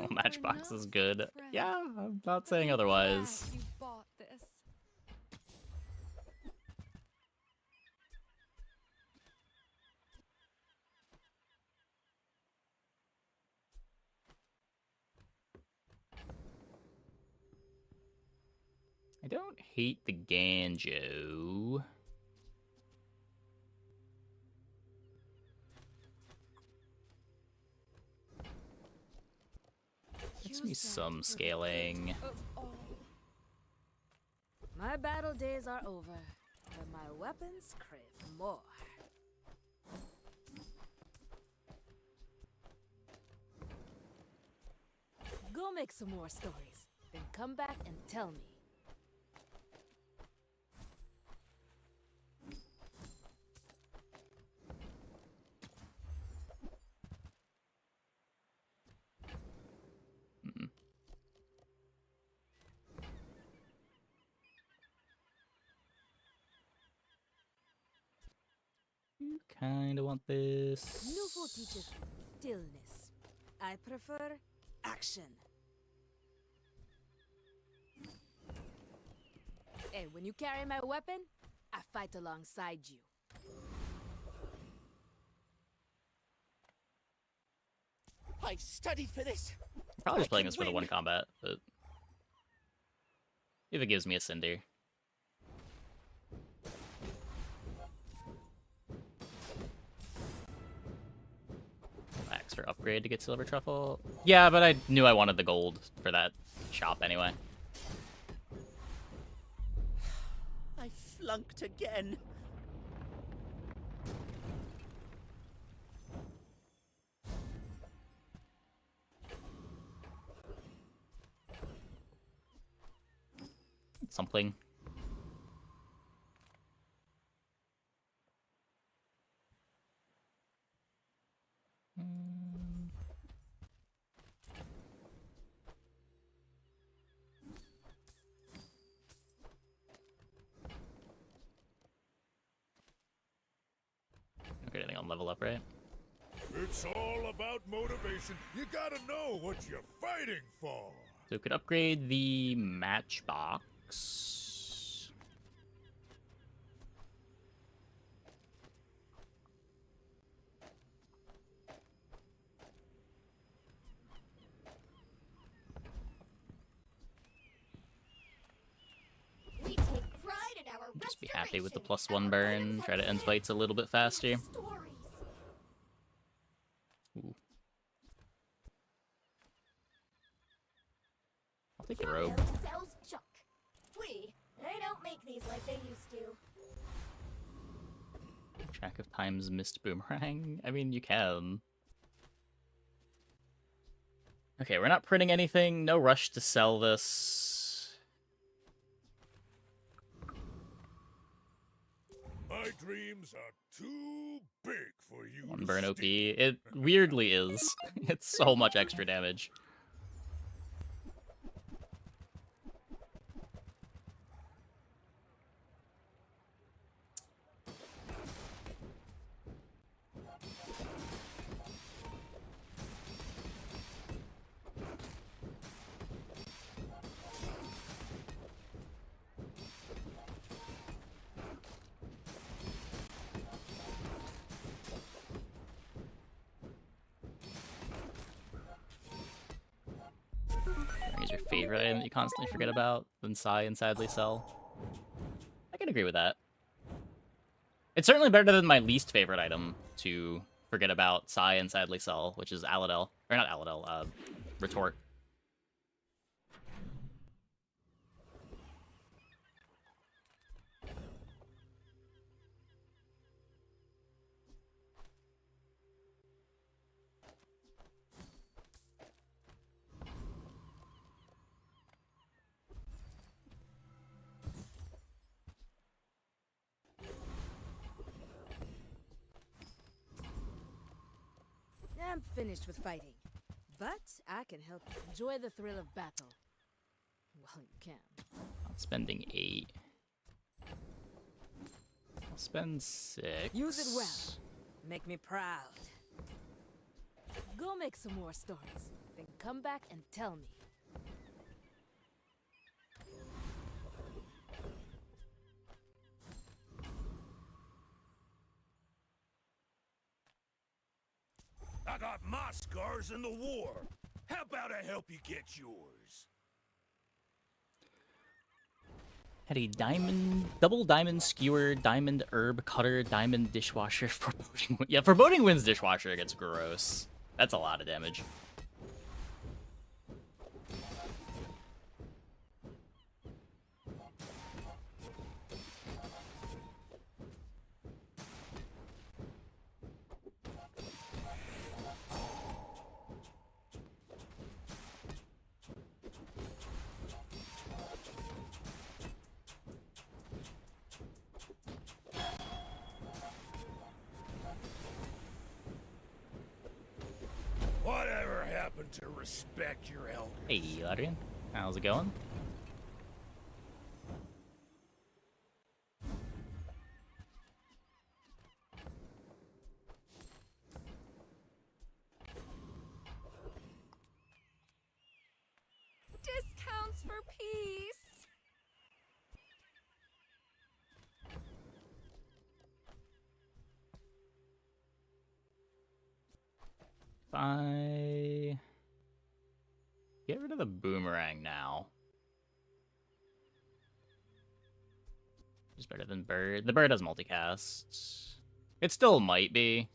Matchbox is good. Yeah, I'm not saying otherwise. You bought this. I don't hate the Ganjo. Gets me some scaling. My battle days are over, but my weapons crave more. Go make some more stories, then come back and tell me. Kinda want this. Nufo teaches stillness. I prefer action. Hey, when you carry my weapon, I fight alongside you. I've studied for this. Probably just I playing can this for the win. one combat, but if it gives me a Cinder. Extra upgrade to get Silver Truffle. Yeah, but I knew I wanted the gold for that shop anyway. I flunked again. Something. Okay, anything on level up, right? It's all about motivation. You gotta know what you're fighting for. So we could upgrade the matchbox. Just be happy with the +1 burn. Try to end fights a little bit faster. Ooh. I'll take the robe. Sells junk. They don't make these like they used to. Track of times missed boomerang. I mean, you can. Okay, we're not printing anything. No rush to sell this. My dreams are too big for you. One burn OP. It weirdly is. It's so much extra damage. Is your favorite item that you constantly forget about than Sigh and sadly sell? I can agree with that. It's certainly better than my least favorite item to forget about, Sigh and sadly sell, which is Aladel. Or not Aladel, Retort. I'm finished with fighting, but I can help you enjoy the thrill of battle. Well, you can. Not spending 8. I'll spend 6. Use it well. Make me proud. Go make some more stories, then come back and tell me. I got my scars in the war. How about I help you get yours? Had a double diamond skewer, diamond herb cutter, diamond dishwasher, foreboding. Yeah, foreboding winds dishwasher gets gross. That's a lot of damage. Whatever happened to respect your elders? Hey, Adrian. How's it going? Discounts for peace. If I get rid of the boomerang now. It's better than bird. The bird has multicast. It still might be.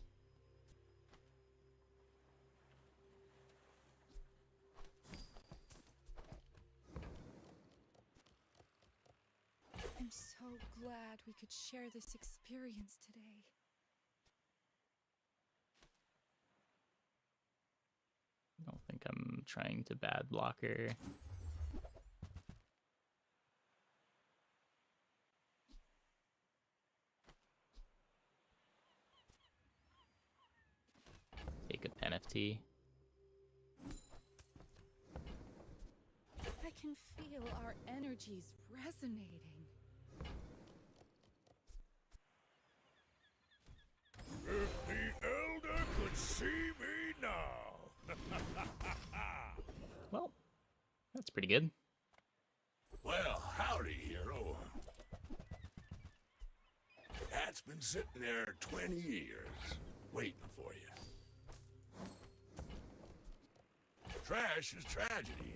I'm so glad we could share this experience today. I don't think I'm trying to bad blocker. Take a pen FT. I can feel our energies resonating. If the elder could see me now. Well, that's pretty good. Well, howdy, hero. That's been sitting there 20 years, waiting for you. Trash is tragedy.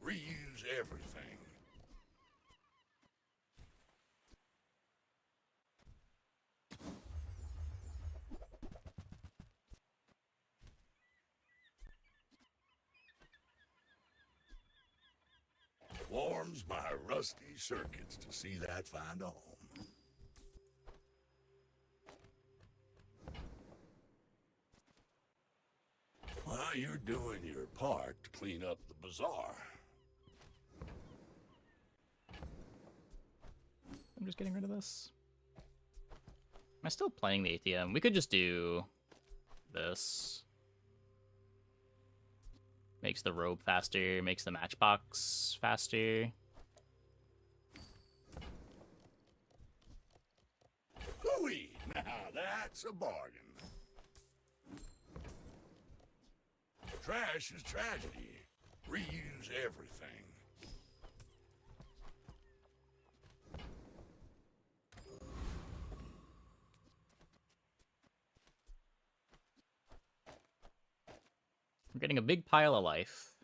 Reuse everything. Warms my rusty circuits to see that find a home. Well, you're doing your part to clean up the bazaar. I'm just getting rid of this. Am I still playing the ATM? We could just do this. Makes the robe faster, makes the matchbox faster. Hooey! Now that's a bargain. Trash is tragedy. Reuse everything. We're getting a big pile of life.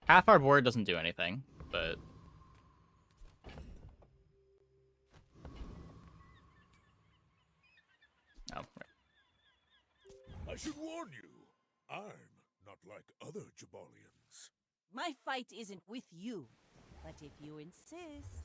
Half our board doesn't do anything, but... Oh, right. I should warn you, I'm not like other Jabalians. My fight isn't with you, but if you insist.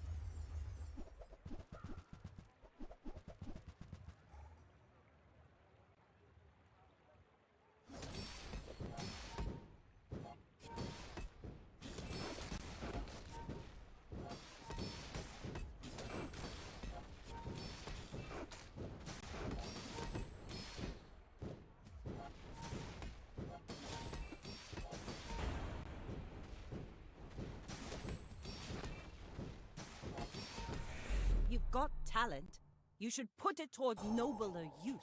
You've got talent. You should put it toward nobler use.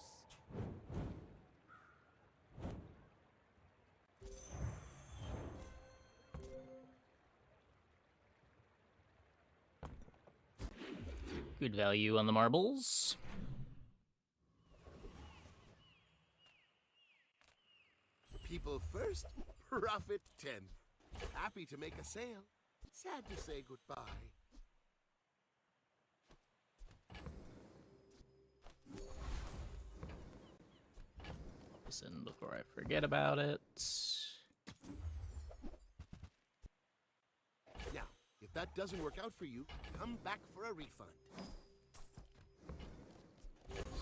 Good value on the marbles. People first, profit 10th. Happy to make a sale. Sad to say goodbye. Listen before I forget about it. Now, if that doesn't work out for you, come back for a refund.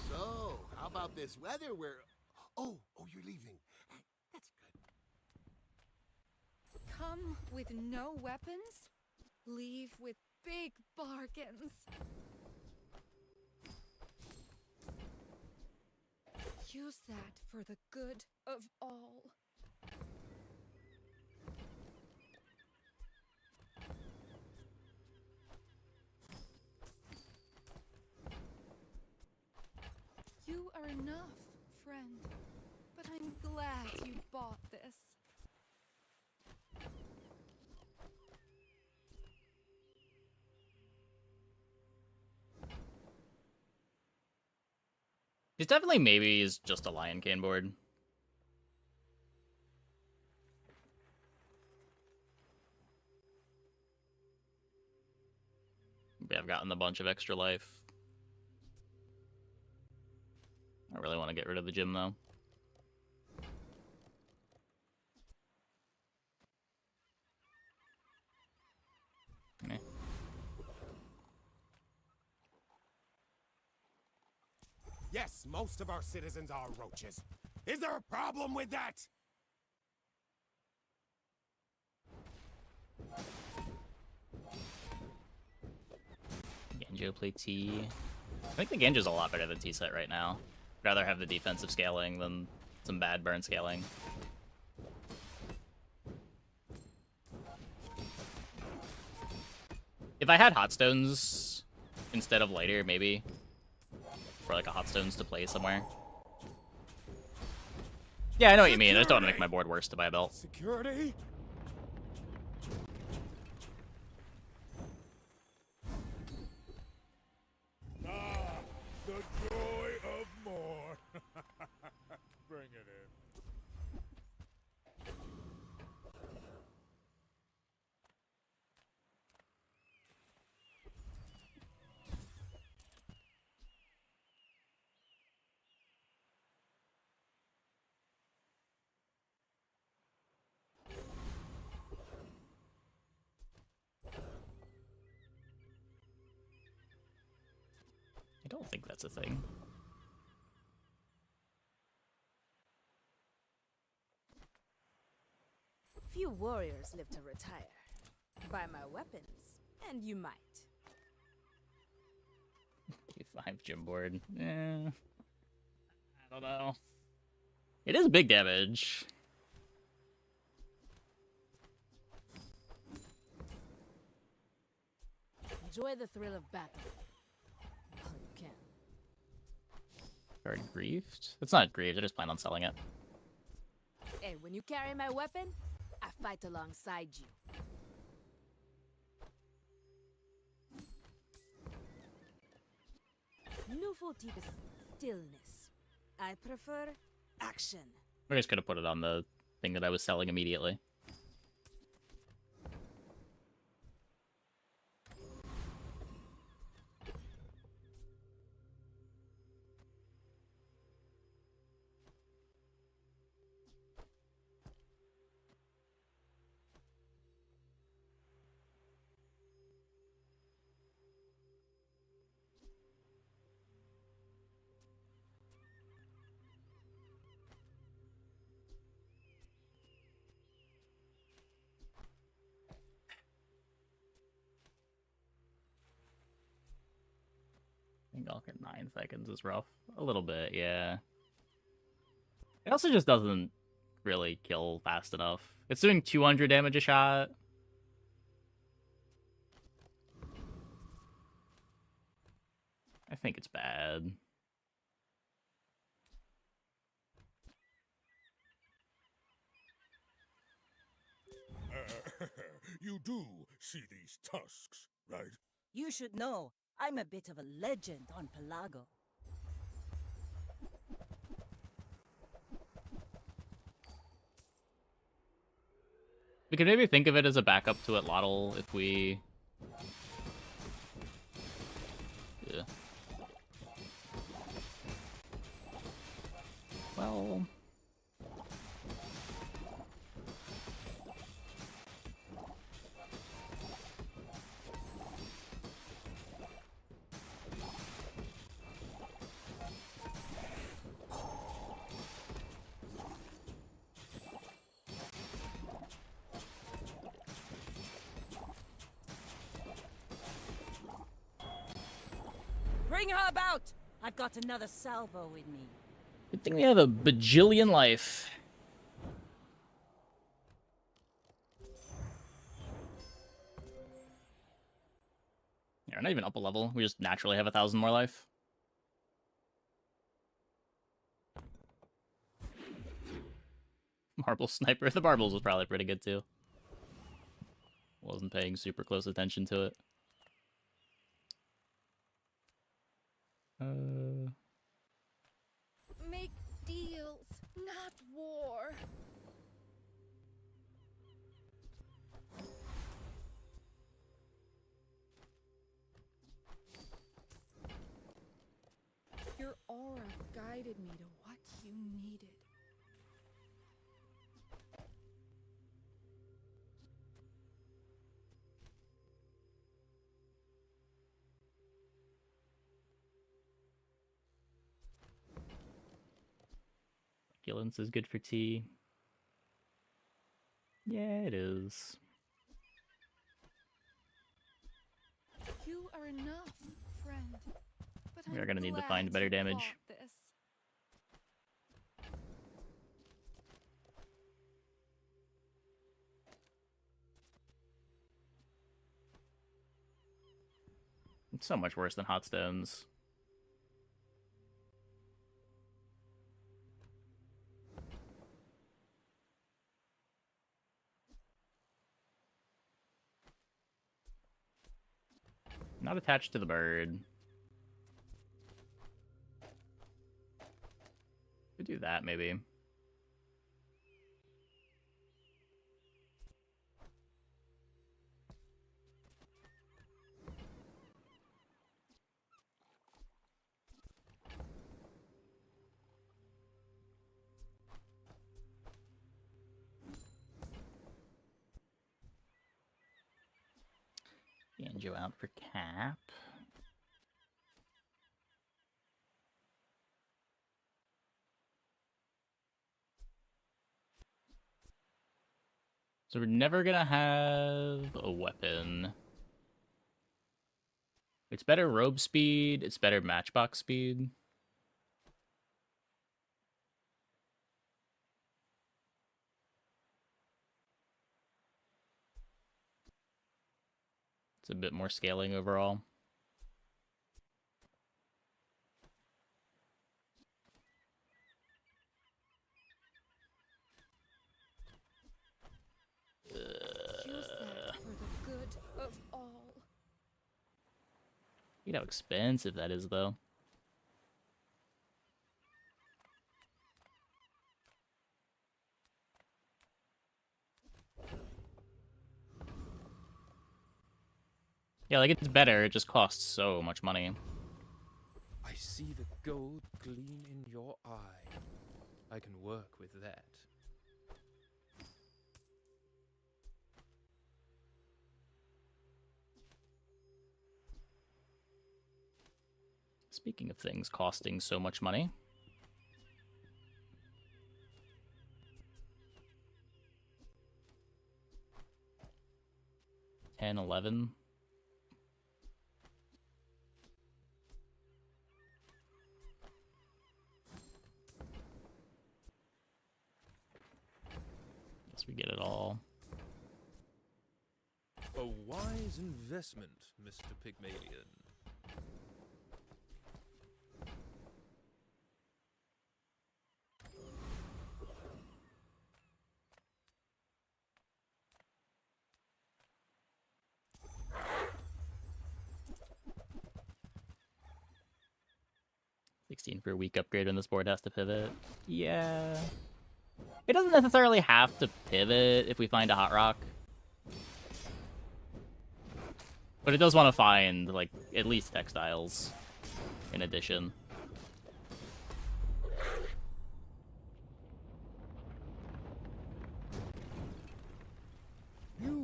So, how about this weather where... Oh, you're leaving. That's good. Come with no weapons, leave with big bargains. Use that for the good of all. You are enough, friend. But I'm glad you bought this. It's definitely maybe is just a Lion Cane board. Maybe I've gotten a bunch of extra life. I really want to get rid of the gym though. Okay. Yes, most of our citizens are roaches. Is there a problem with that? Genjo play T. I think the Genjo's a lot better than T-set right now. I'd rather have the defensive scaling than some bad burn scaling. If I had hot stones instead of lighter, maybe. For like a hot stones to play somewhere. Yeah, I know what you mean. I just don't want to make my board worse to buy a belt. Security? Ah, the joy of more. Bring it in. I don't think that's a thing. Few warriors live to retire. Buy my weapons, and you might. Five gym board. I don't know. It is big damage. Enjoy the thrill of battle. While you can. Card griefed? It's not grieved, I just plan on selling it. Hey, when you carry my weapon, I fight alongside you. Nouveau type is stillness. I prefer action. I just could have put it on the thing that I was selling immediately. I think I'll get 9 seconds is rough. A little bit, yeah. It also just doesn't really kill fast enough. It's doing 200 damage a shot. I think it's bad. You do see these tusks, right? You should know, I'm a bit of a legend on Pelago. We could maybe think of it as a backup to Atlatl if we... Yeah. Well... Bring her about! I've got another salvo with me. Good thing we have a bajillion life. Yeah, we're not even up a level. We just naturally have 1,000 more life. Marble Sniper. The marbles was probably pretty good too. Wasn't paying super close attention to it. Make deals, not war. Your aura guided me to what you needed. Succulence is good for tea. Yeah, it is. You are enough, friend. But We are I'm gonna need to glad find better you damage. bought this. It's so much worse than hot stones. Not attached to the bird. Could do that, maybe. Banjo out for cap. So we're never gonna have a weapon. It's better robe speed, it's better matchbox speed. It's a bit more scaling overall. Use that for the good of all. You know how expensive that is, though. Yeah, like, it's better, it just costs so much money. I see the gold gleam in your eye. I can work with that. Speaking of things costing so much money. $10, $11. Guess we get it all. A wise investment, Mr. Pygmalion. $16 for a weak upgrade when this board has to pivot. Yeah. It doesn't necessarily have to pivot if we find a hot rock. But it does want to find, like, at least textiles in addition.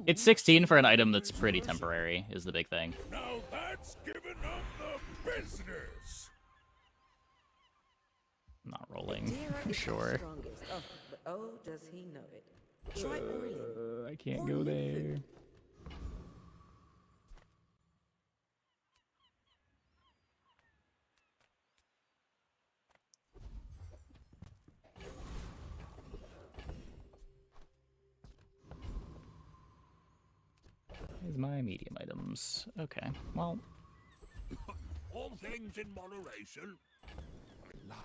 It's 16 for an item that's pretty temporary, is the big thing. Now that's giving up the business. I'm not rolling, Deer I'm is the sure. strongest. Oh, but oh, does he know it? Try Orlin. I can't go there. Here's my medium items. Okay, well. All things in moderation. Life.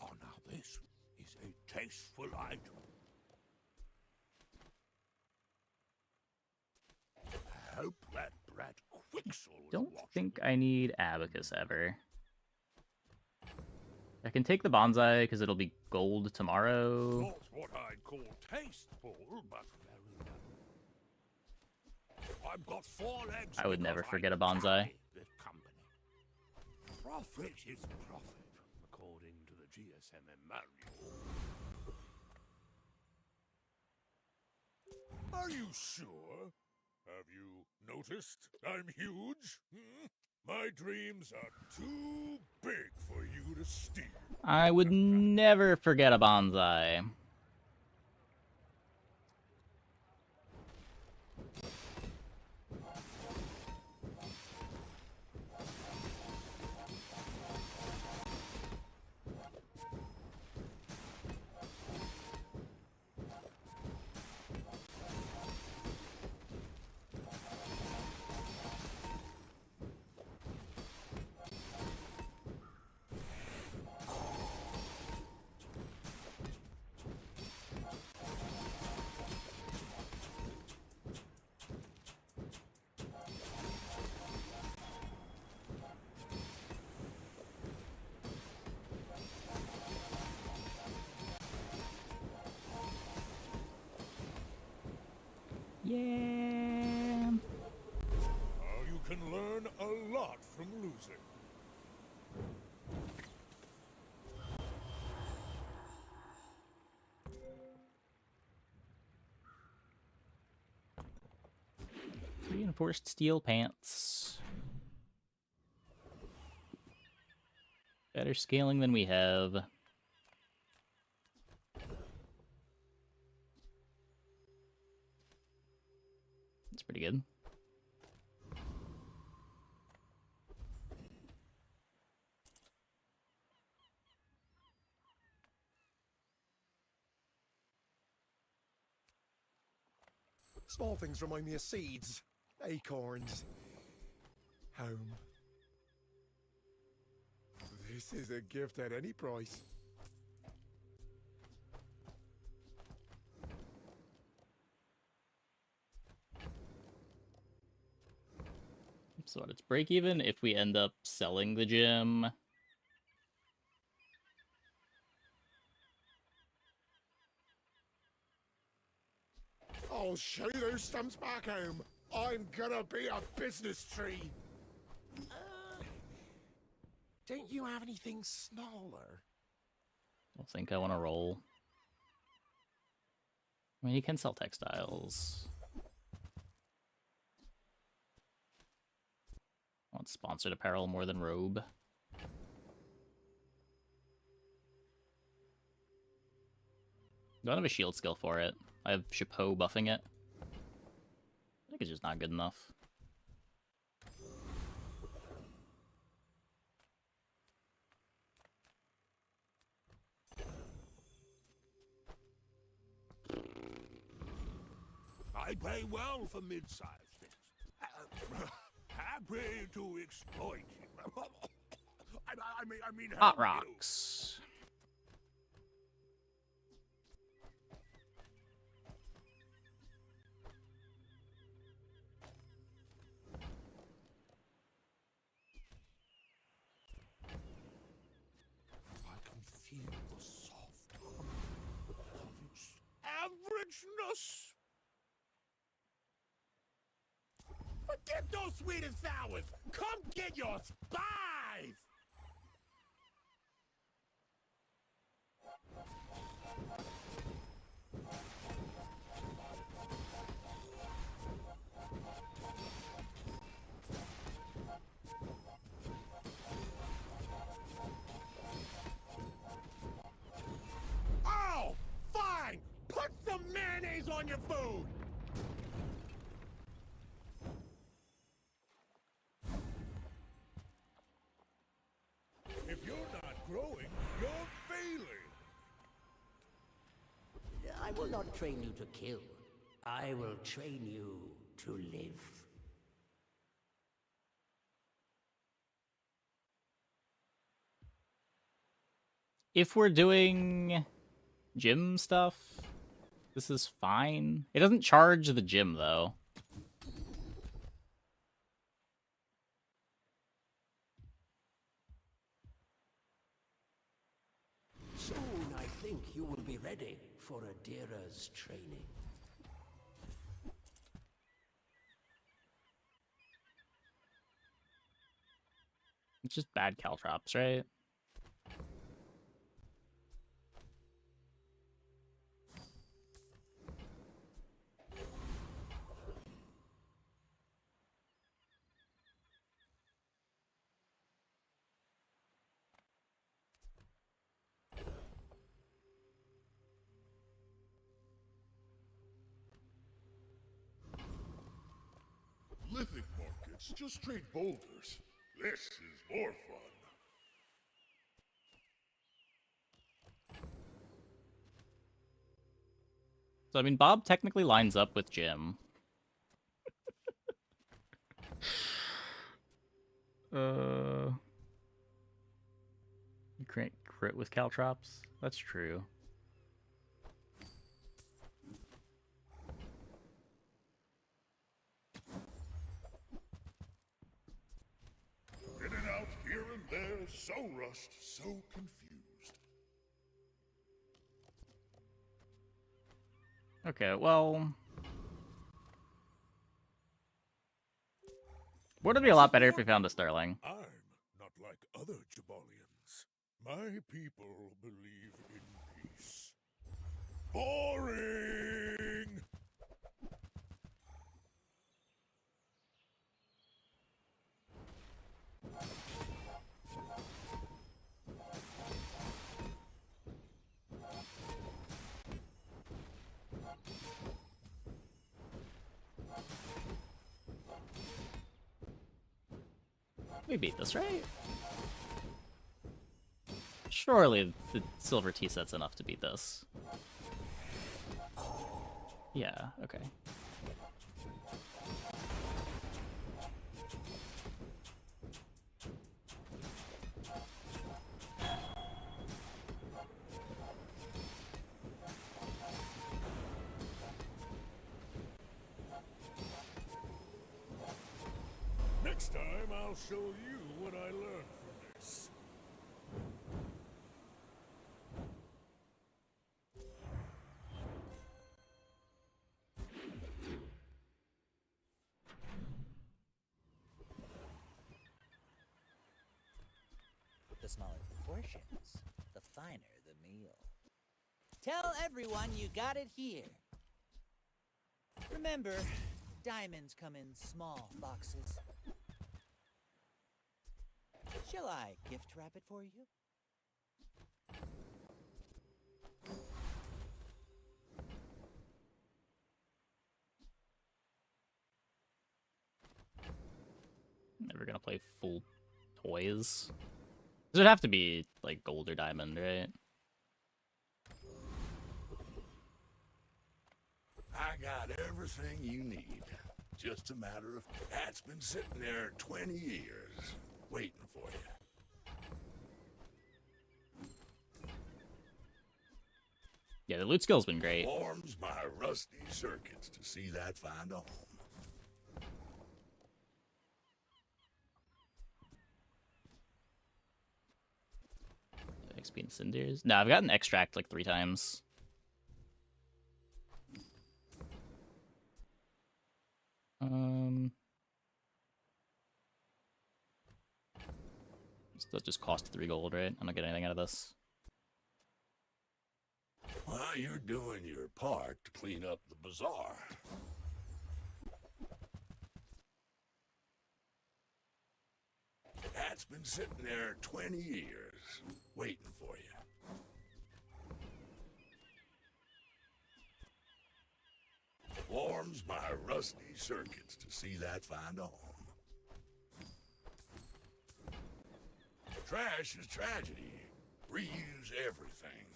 Oh, now this is a tasteful item. I hope that brat Quixel Don't think I need Abacus ever. I can take the bonsai because it'll be gold tomorrow. Not what I'd call tasteful, but very nice. I've got 4 legs. I would never because forget a I bonsai. carry this company. Profit is profit, according to the GSMM manual. Are you sure? Have you noticed I'm huge? Hmm? My dreams are too big for you to steal. I would never forget a bonsai. Yeah. Oh, you can learn a lot from losing. Reinforced steel pants. Better scaling than we have. pretty good. Small things remind me of seeds, acorns, home. This is a gift at any price. So it's break even if we end up selling the gym. I'll show you those stumps back home. I'm gonna be a business tree. Don't you have anything smaller? I don't think I want to roll. I mean, you can sell textiles. I want sponsored apparel more than robe. Don't have a shield skill for it. I have Chapeau buffing it. I think it's just not good enough. I pay well for mid-sized things. Happy to exploit you. I mean, Hot help you. rocks. I can feel the soft hum of its averageness. Forget those sweet and sours. Come get your spies. Oh, fine. Put some mayonnaise on your food. If you're not growing, you're failing. I will not train you to kill. I will train you to live. If we're doing gym stuff, this is fine. It doesn't charge the gym, though. Soon I think you will be ready for Adira's training. It's just bad caltrops, right? Lithic markets just trade boulders. This is more fun. So, I mean, Bob technically lines up with Jim. You can't crit with caltrops? That's true. In and out, here and there, so rushed, so confused. Okay, well... Would it be a lot better if we found a Sterling? I'm not like other Jabalians. My people believe in peace. Boring! We beat this, right? Surely the silver tea set's enough to beat this. Yeah, okay. Next time, I'll show you what I learned from this. The smaller the portions, the finer the meal. Tell everyone you got it here. Remember, diamonds come in small boxes. Shall I gift wrap it for you? Never gonna play full toys. This would have to be like gold or diamond, right? I got everything you need. Just a matter of that's been sitting there 20 years, waiting for you. Yeah, the loot skill's been great. Warms my rusty circuits to see that find a home. XP and cinders. No, I've gotten extract like 3 times. That just cost 3 gold, right? I don't get anything out of this. Well, you're doing your part to clean up the bazaar. That's been sitting there 20 years, waiting for you. Warms my rusty circuits to see that find a home. Trash is tragedy. Reuse everything.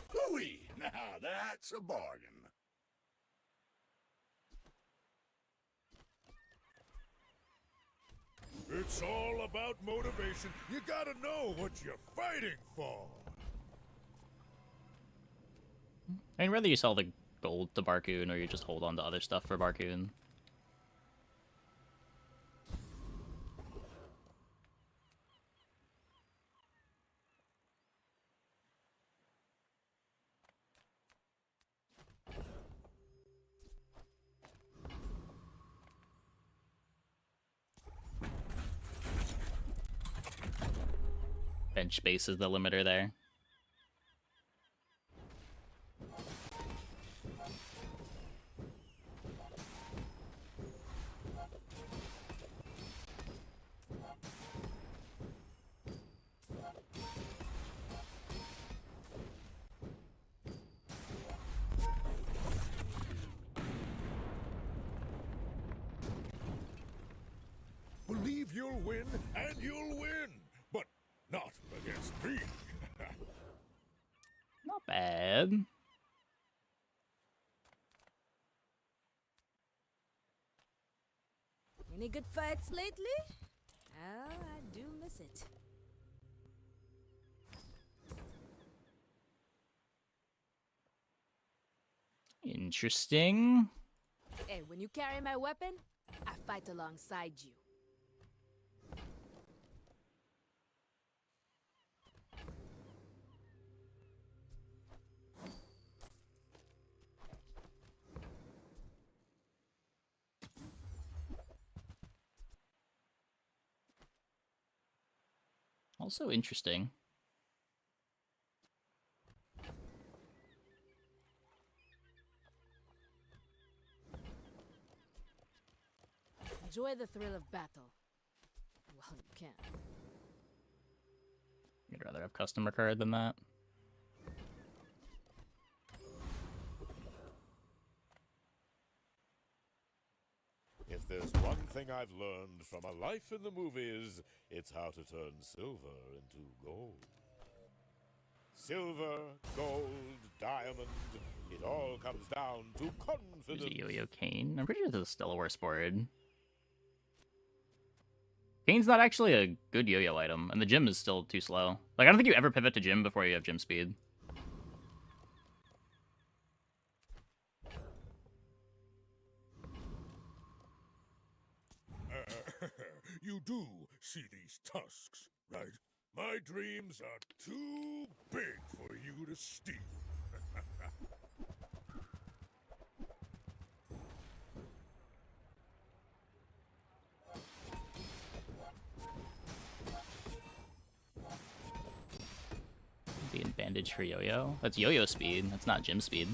Hooey! Now that's a bargain. It's all about motivation. You gotta know what you're fighting for. I mean, whether you sell the gold to Barcoon or you just hold on to other stuff for Barcoon. Bench space is the limiter there. Believe you'll win, and you'll win. But not against me. Not bad. Any good fights lately? Oh, I do miss it. Interesting. Hey, when you carry my weapon, I fight alongside you. Also interesting. Enjoy the thrill of battle. Well, you can. You'd rather have customer card than that. If If there's one thing I've learned from a life in the movies, it's how to turn silver into gold. Silver, gold, diamond, it all comes down to There's confidence. a Yo-Yo Cane. I'm pretty sure this is still a worse board. Cane's not actually a good yo-yo item, and the gym is still too slow. Like, I don't think you ever pivot to gym before you have gym speed. You do see these tusks, right? My dreams are too big for you to steal. Being bandage for yo-yo. That's yo-yo speed. That's not gym speed.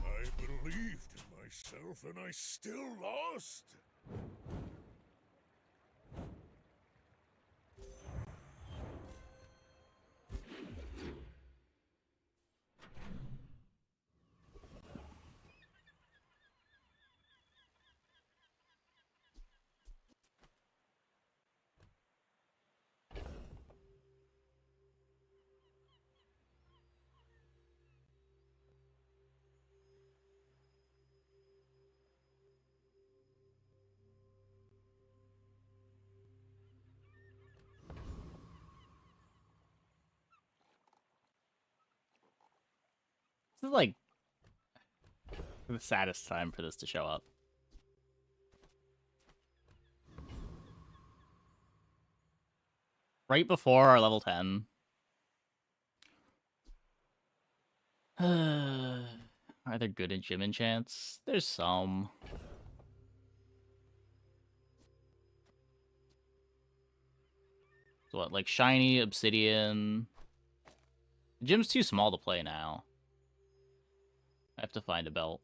I believed in myself and I still lost. This is like the saddest time for this to show up. Right before our level 10. Are there good in gym enchants? There's some. So what, like shiny, obsidian? The gym's too small to play now. I have to find a belt.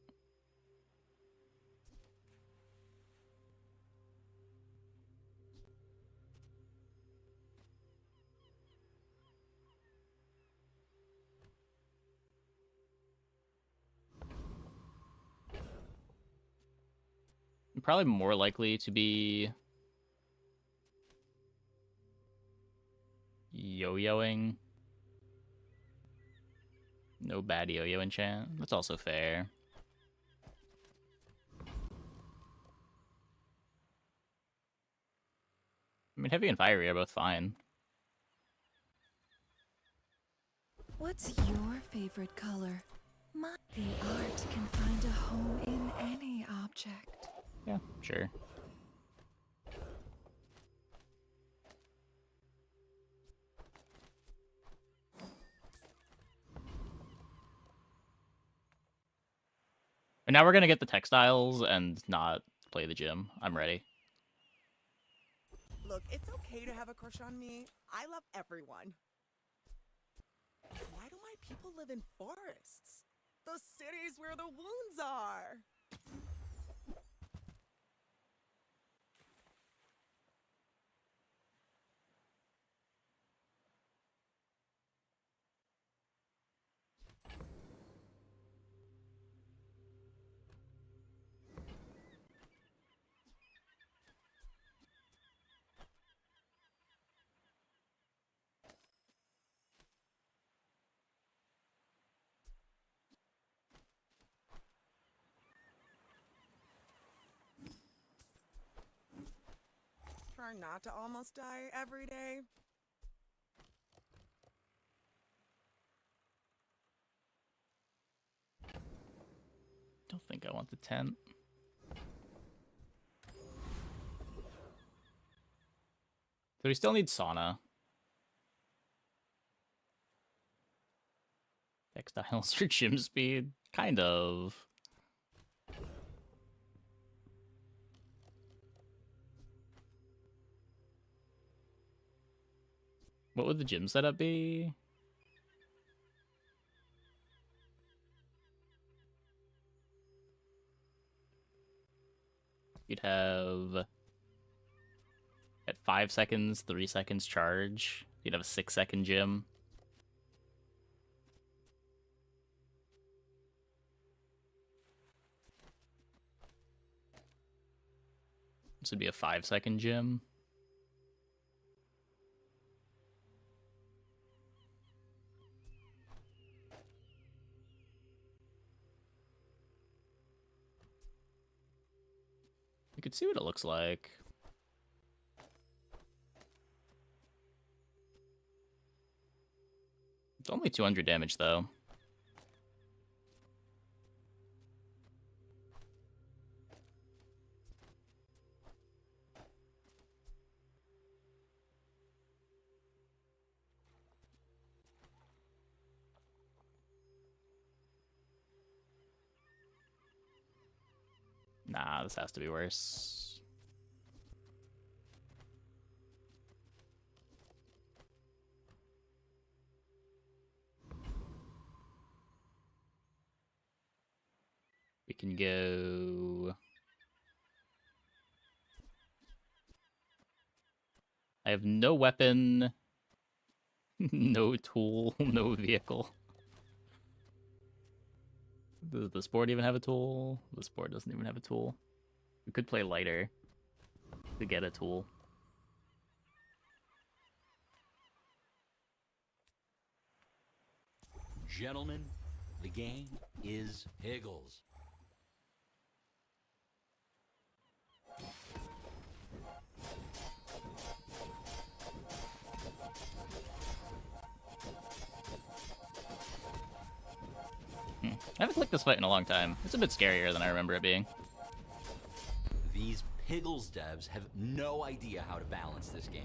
I'm probably more likely to be yo-yoing. No bad yo-yo enchant. That's also fair. I mean, heavy and fiery are both fine. What's your favorite color? The art can find a home in any object. Yeah, sure. And now we're gonna get the textiles and not play the gym. I'm ready. Look, it's okay to have a crush on me. I love everyone. Why do my people live in forests? The cities where the wounds are. Try not to almost die every day. Don't think I want the tent. So we still need sauna. Textiles for gym speed? Kind of. What would the gym setup be? you'd have at 5 seconds, 3 seconds charge. You'd have a 6-second gym. This would be a 5-second gym. You could see what it looks like. It's only 200 damage, though. Nah, this has to be worse. We can go... I have no weapon, no tool, no vehicle. Does this board even have a tool? This board doesn't even have a tool. We could play lighter to get a tool. Gentlemen, the game is Piggles. I haven't clicked this fight in a long time. It's a bit scarier than I remember it being. These Piggles devs have no idea how to balance this game.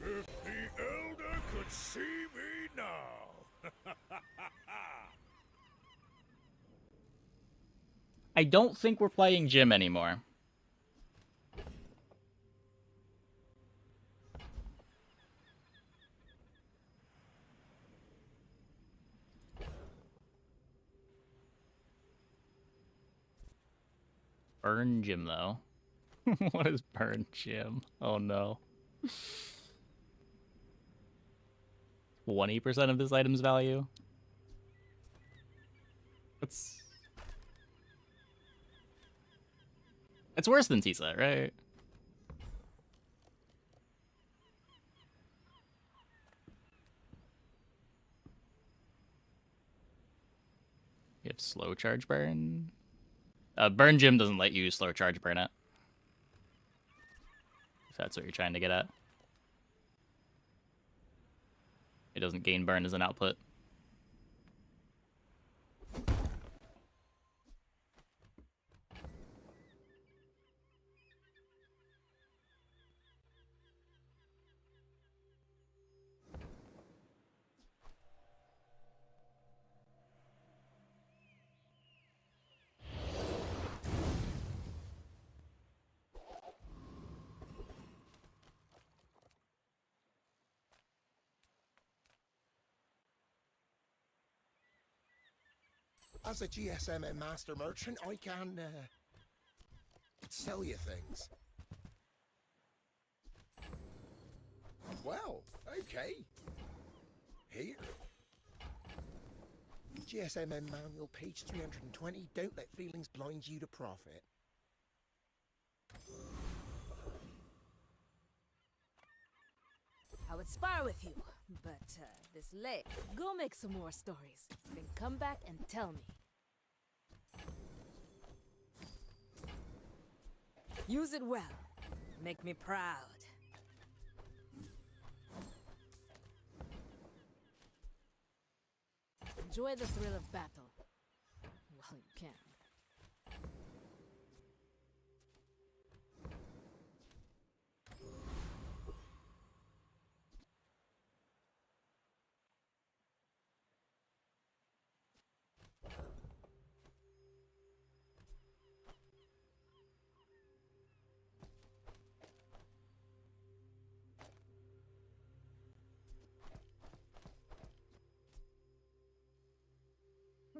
If the Elder could see me now. I don't think we're playing Jim anymore. Burn Jim, though. What is Burn Jim? Oh no. 20% of this item's value? It's worse than Tisa, right? You have slow charge burn. Burn Gym doesn't let you slow charge burn it. If that's what you're trying to get at. It doesn't gain burn as an output. As a GSM and master merchant, I can sell you things. Well, okay. Here. GSMM manual, page 320. Don't let feelings blind you to profit. I would spar with you, but this late. Go make some more stories, then come back and tell me. Use it well. Make me proud. Enjoy the thrill of battle. While you can.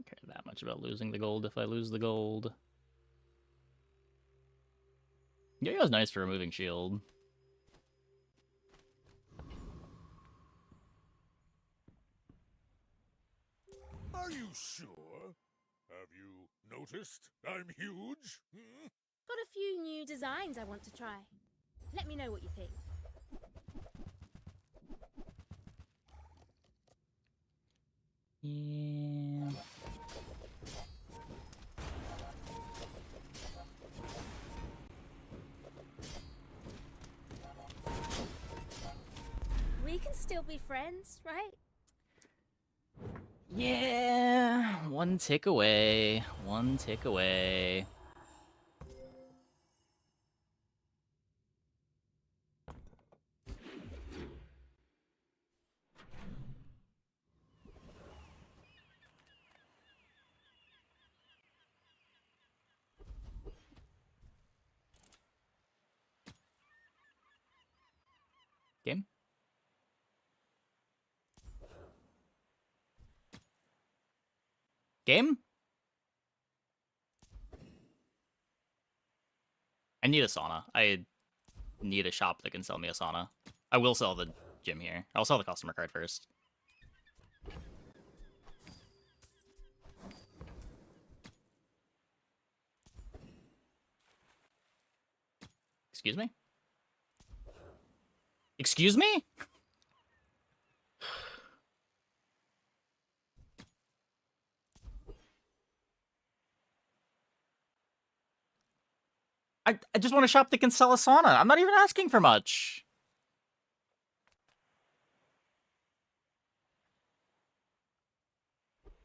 care that much about losing the gold if I lose the gold. Yo-Yo's nice for removing shield. Are you sure? Have you noticed I'm huge? Hmm? Got a few new designs I want to try. Let me know what you think. Yeah. We can still be friends, right? Yeah, one tick away. One tick away. Game? Game? I need a sauna. I need a shop that can sell me a sauna. I will sell the gym here. I'll sell the customer card first. Excuse me? Excuse me? I just want a shop that can sell a sauna. I'm not even asking for much.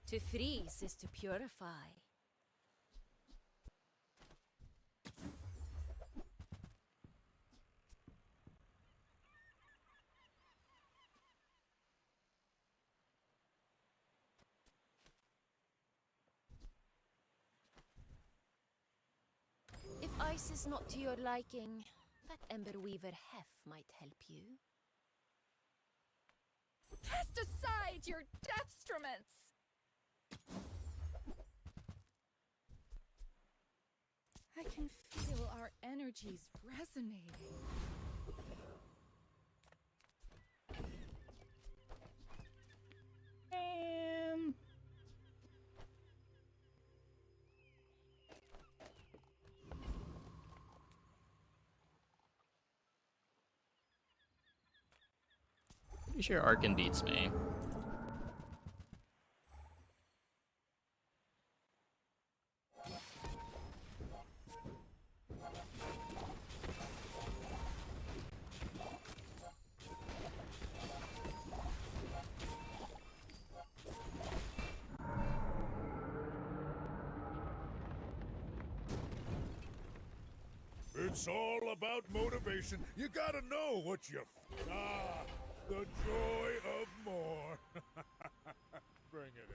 To freeze is to purify. If ice is not to your liking, that Ember Weaver Hef might help you. Cast aside your destruments! I can feel our energies resonating. Pretty sure Arkin beats me. It's all about motivation. You gotta know what you... Ah, the joy of more. Bring it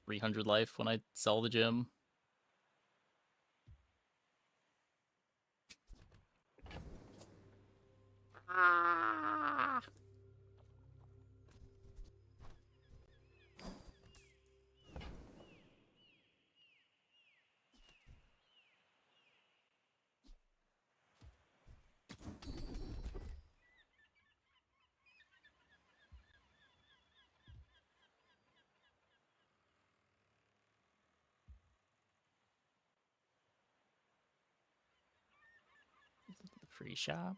in. $300 life when I sell the gym. The free shop.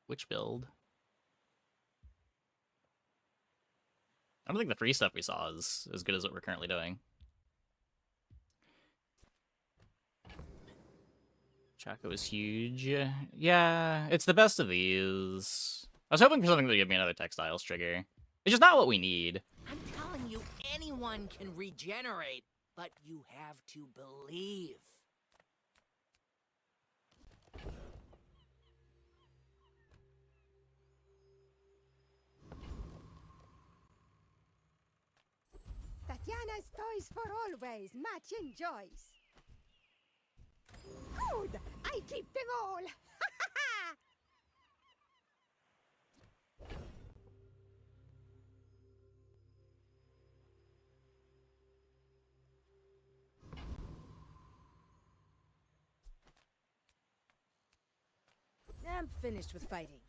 Which build? I don't think the free stuff we saw is as good as what we're currently doing. Chaco is huge. Yeah, it's the best of these. I was hoping for something that would give me another textiles trigger. It's just not what we need. I'm telling you, anyone can regenerate, but you have to believe. Tatiana's toys for always, matching joys. Good! I keep them all! I'm finished with fighting,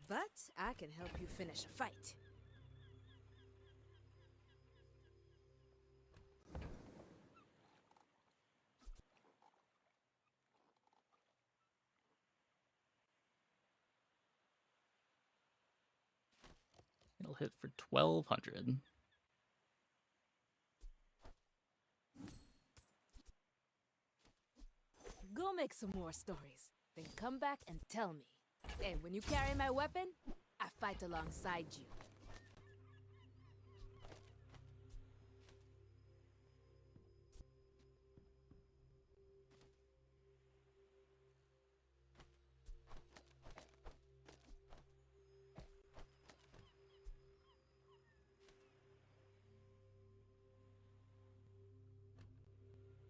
but I can help you finish a fight. It'll hit for 1,200. Go make some more stories, then come back and tell me. And when you carry my weapon, I fight alongside you.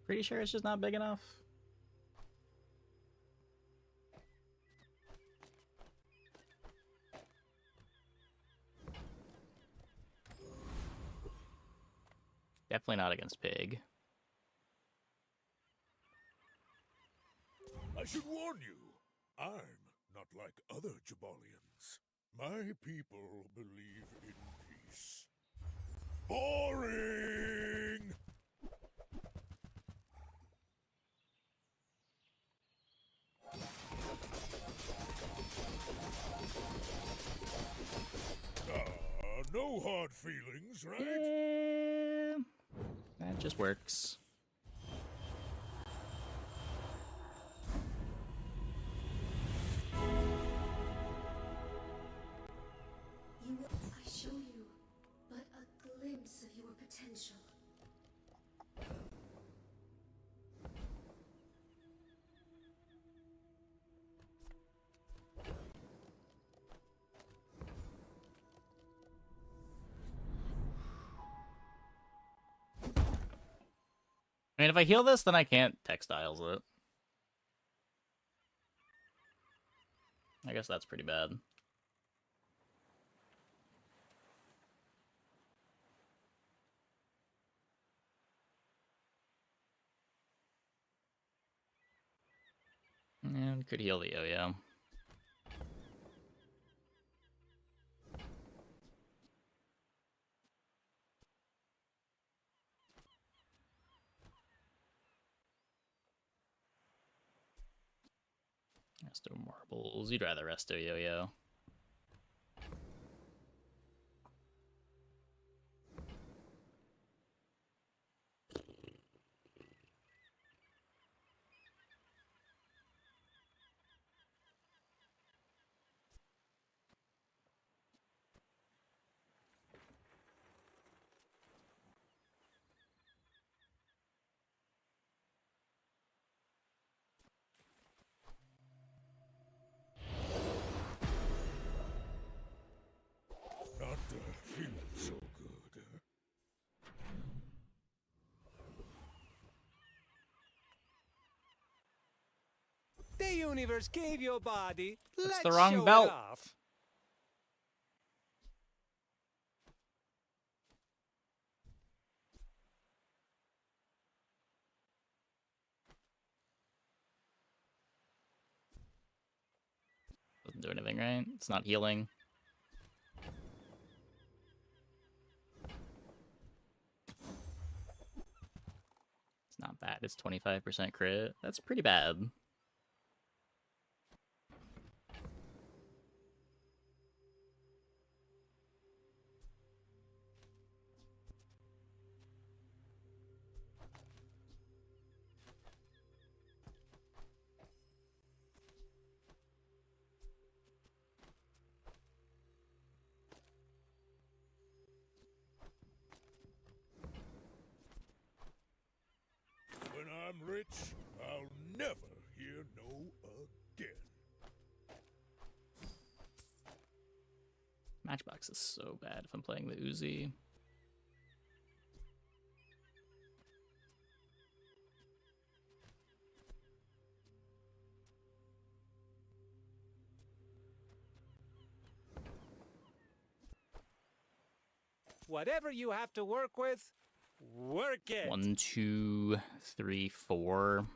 Pretty sure it's just not big enough. Definitely not against Pig. I should warn you, I'm not like other Jabalians. My people believe in peace. Boring! No hard feelings, right? Yeah, that just works. I show you but a glimpse of your potential. I mean, if I heal this, then I can't textiles it. I guess that's pretty bad. And could heal the yo-yo. Resto marbles. You'd rather resto yo-yo. Not feeling so good. The universe gave you a body. That's Let's the wrong show belt. It off. Doesn't do anything, right? It's not healing. It's not bad. It's 25% crit. That's pretty bad. When I'm rich, I'll never hear no again. Matchbox is so bad if I'm playing the Uzi. Whatever you have to work with, work it. 1, 2, 3, 4.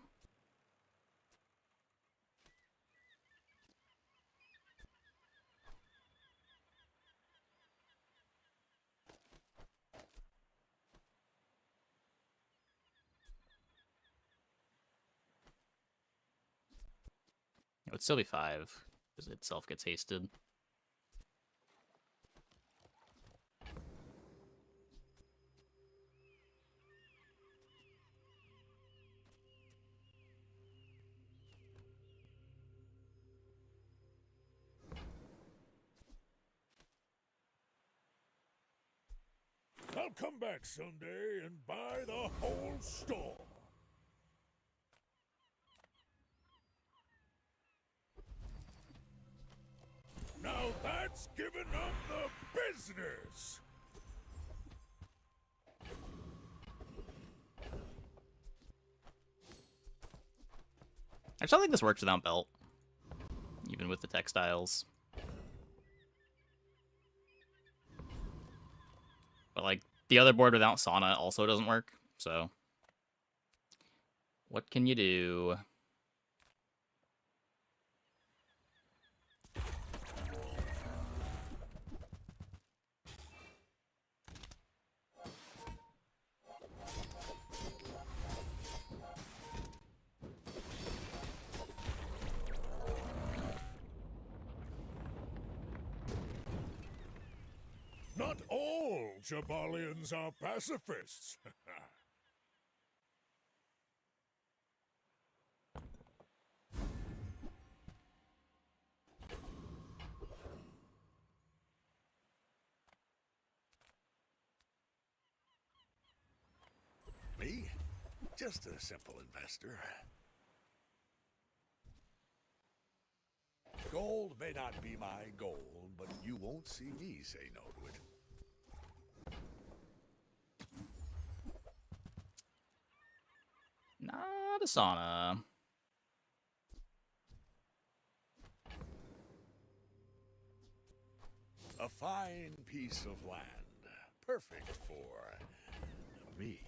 It would still be 5, because it itself gets hasted. I'll come back someday and buy the whole store. Now that's giving up the business! I still think this works without belt, even with the textiles. But like the other board without sauna also doesn't work, so what can you do? Not all Jabalians are pacifists. Me? Just a simple investor. Gold may not be my goal, but you won't see me say no to it. Not a sauna. A fine piece of land. Perfect for me.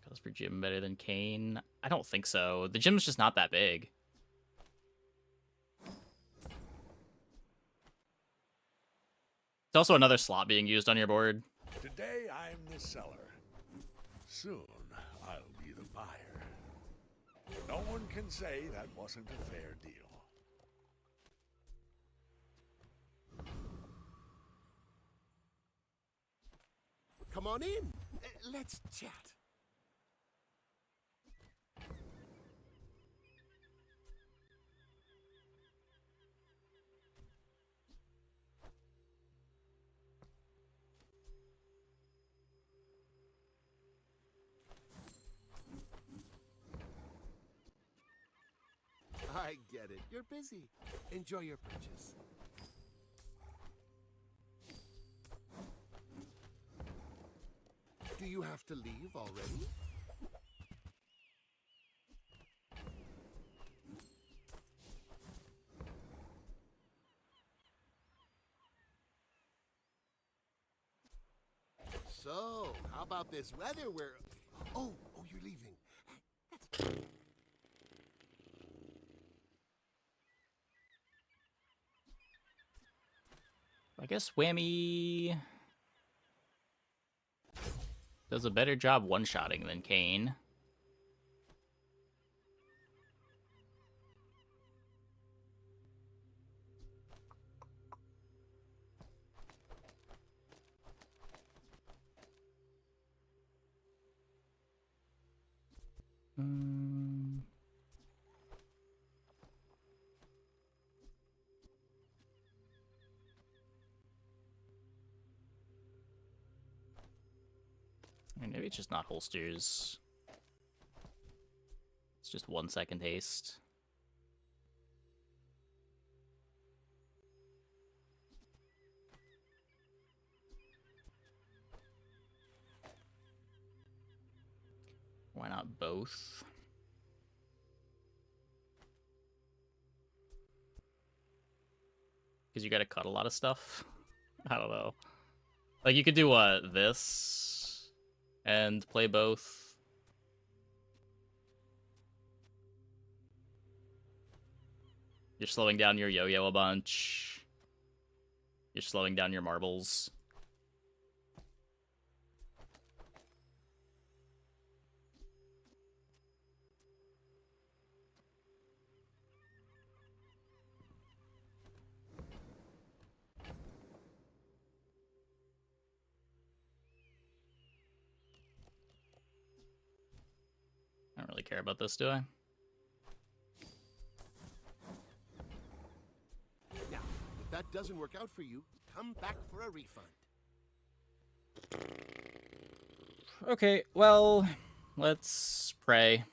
Goes for gym better than Kane? I don't think so. The gym's just not that big. It's also another slot being used on your board. Today I'm the seller. Soon I'll be the buyer. No one can say that wasn't a fair deal. Come on in. Let's chat. I get it. You're busy. Enjoy your purchase. Do you have to leave already? So, how about this weather where... Oh, you're leaving. I guess Whammy does a better job one-shotting than Kane. And maybe it's just not holsters. It's just 1 second haste. Why not both? Because you gotta cut a lot of stuff. I don't know. Like, you could do this and play both. You're slowing down your yo-yo a bunch. You're slowing down your marbles. I don't really care about this, do I? Now, if that doesn't work out for you, come back for a refund. Okay, well, let's pray.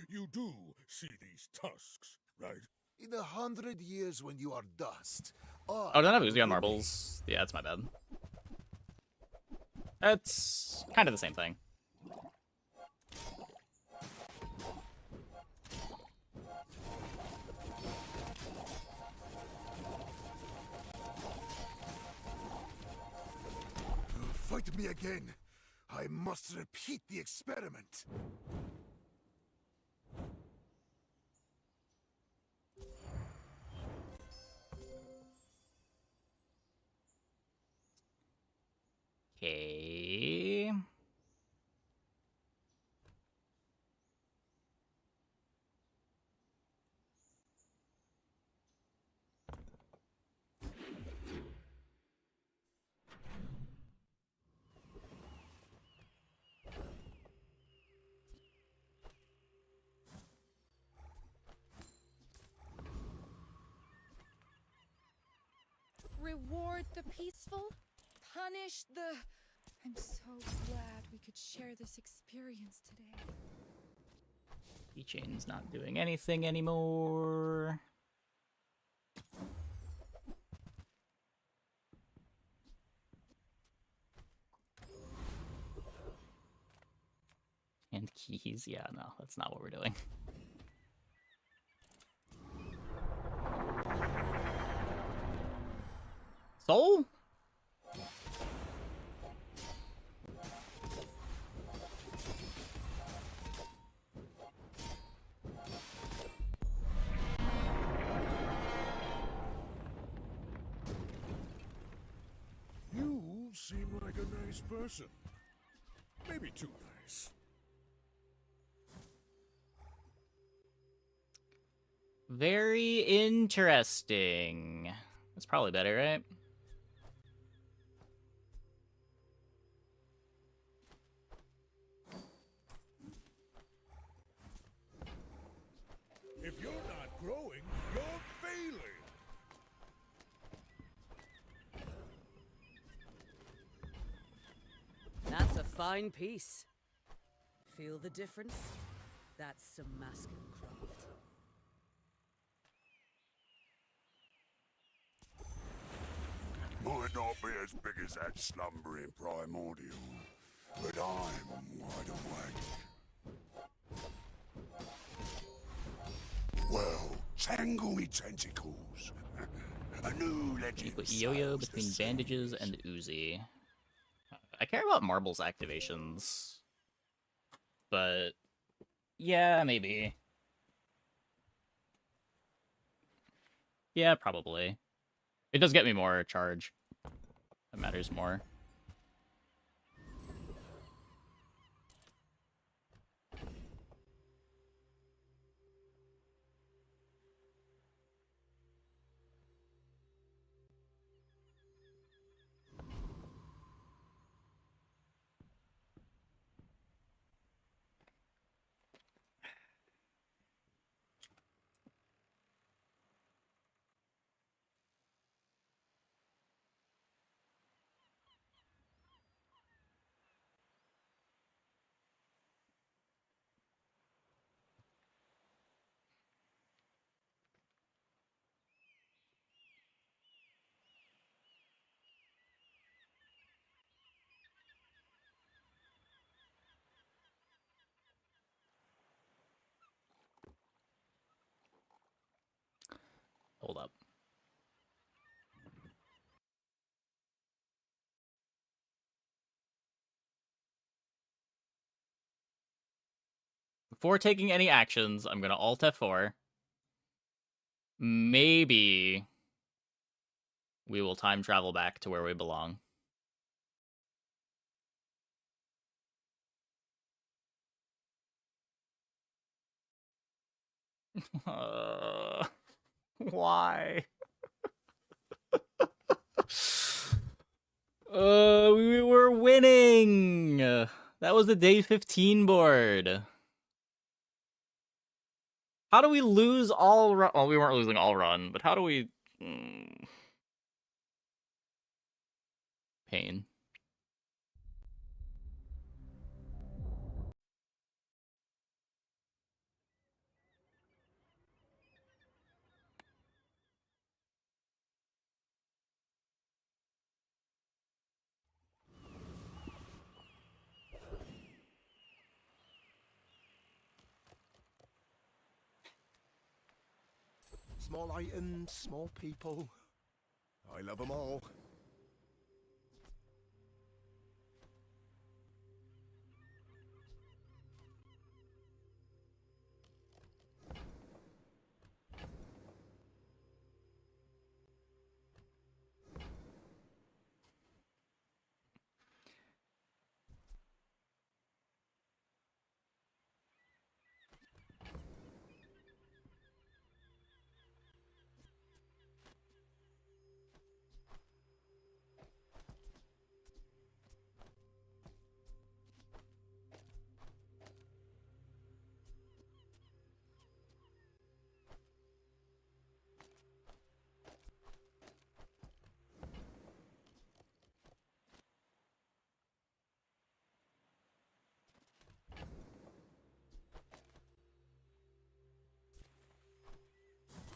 You do see these tusks, right? In 100 years when you are dust. Oh, don't have Uzi on marbles. Yeah, that's my bad. That's kind of the same thing. Fight me again. I must repeat the experiment. Okay. Reward the peaceful, punish the... I'm so glad we could share this experience today. Keychain's not doing anything anymore. And keys, yeah, no, that's not what we're doing. Soul? You seem like a nice person. Maybe too nice. Very interesting. That's probably better, right? If you're not growing, you're failing. That's a fine piece. Feel the difference? That's some masking craft. Might not be as big as that slumbering primordial, but I'm wide awake. Well, tangle me tentacles. A new legend. Put yo-yo between bandages and Uzi. I care about marbles activations. But yeah, maybe. Yeah, probably. It does get me more charge. That matters more. Hold up. Before taking any actions, I'm gonna Alt F4. Maybe we will time travel back to where we belong. Why? We were winning. That was the day 15 board. How do we lose all run? Well, we weren't losing all run, but how do we... Pain. Small items, small people. I love them all.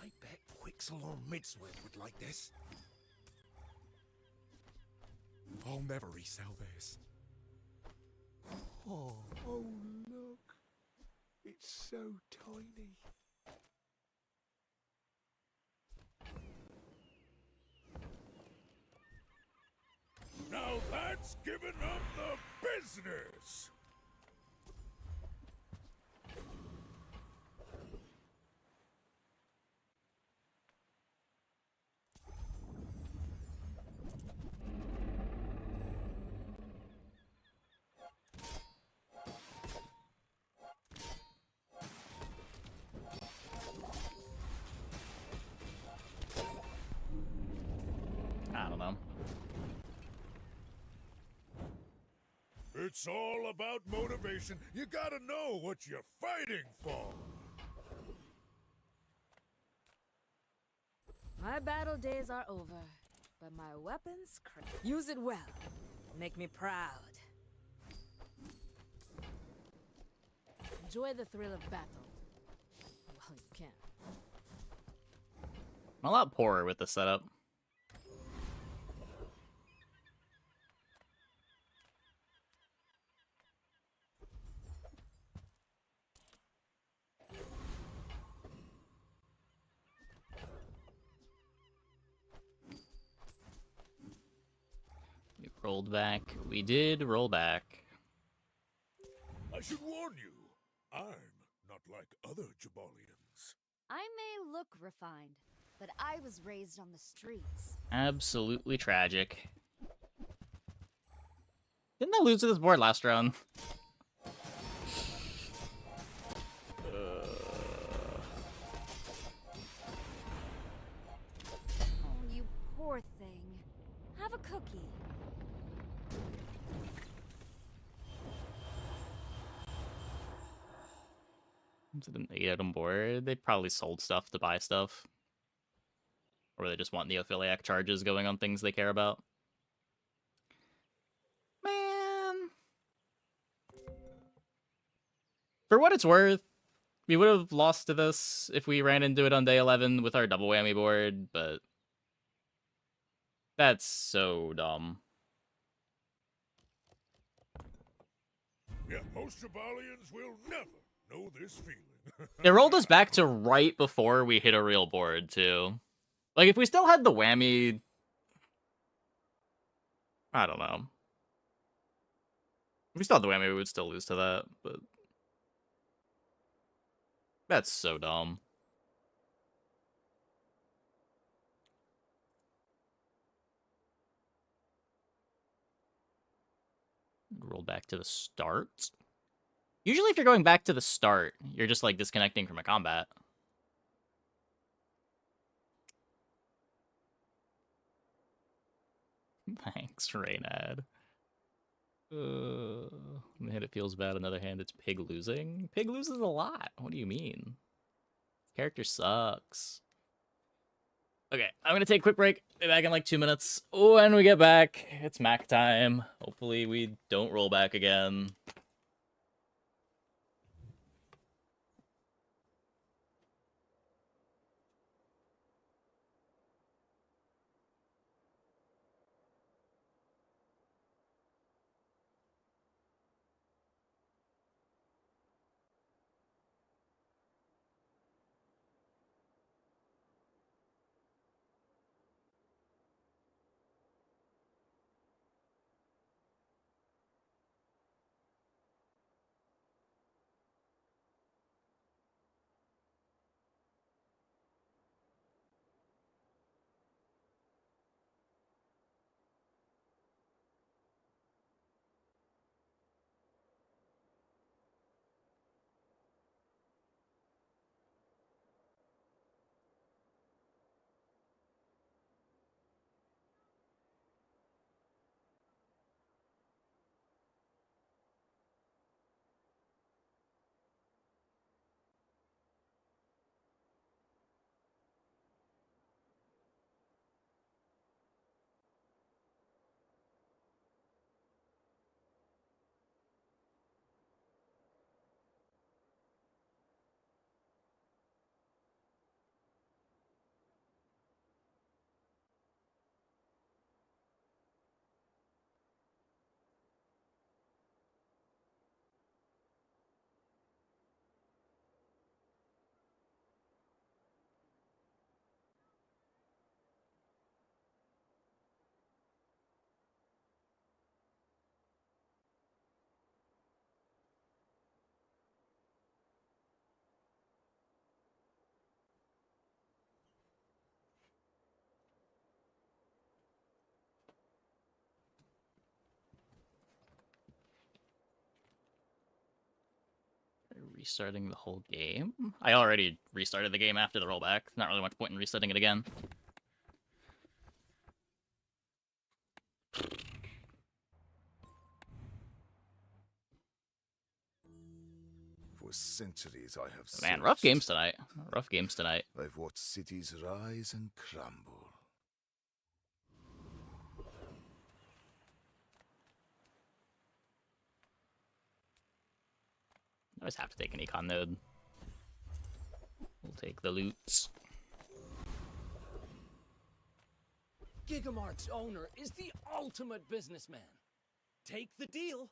I bet Quixel or Midsworth would like this. I'll never resell this. Oh, look. It's so tiny. Now that's giving up the business! I don't know. It's all about motivation. You gotta know what you're fighting for. My battle days are over, but my weapons, use it well. Make me proud. Enjoy the thrill of battle. Well, you can. I'm a lot poorer with the setup. We rolled back. We did roll back. I should warn you, I'm not like other Jabalians. I may look refined, but I was raised on the streets. Absolutely tragic. Didn't I lose to this board last round? Oh, you poor thing. Have a cookie. Is it an 8-item board? They probably sold stuff to buy stuff. Or they just want Neophiliac charges going on things they care about. Man. For what it's worth, we would have lost to this if we ran into it on day 11 with our double whammy board, but that's so dumb. Yeah, most Jabalians will never know this feeling. It rolled us back to right before we hit a real board, too. Like, if we still had the whammy... I don't know. If we still had the whammy, we would still lose to that, but... That's so dumb. Roll back to the start. Usually if you're going back to the start, you're just, like, disconnecting from a combat. Thanks, Reynad. One hand it feels bad, another hand it's Pig losing. Pig loses a lot. What do you mean? Character sucks. Okay, I'm gonna take a quick break. Be back in like 2 minutes. When we get back, it's Mac time. Hopefully we don't roll back again. Restarting the whole game? I already restarted the game after the rollback. Not really much point in resetting it again. For centuries I have Man, rough searched. games tonight. Rough games tonight. I've watched cities rise and crumble. I always have to take an econ node. We'll take the loots. Gigamart's owner is the ultimate businessman. Take the deal.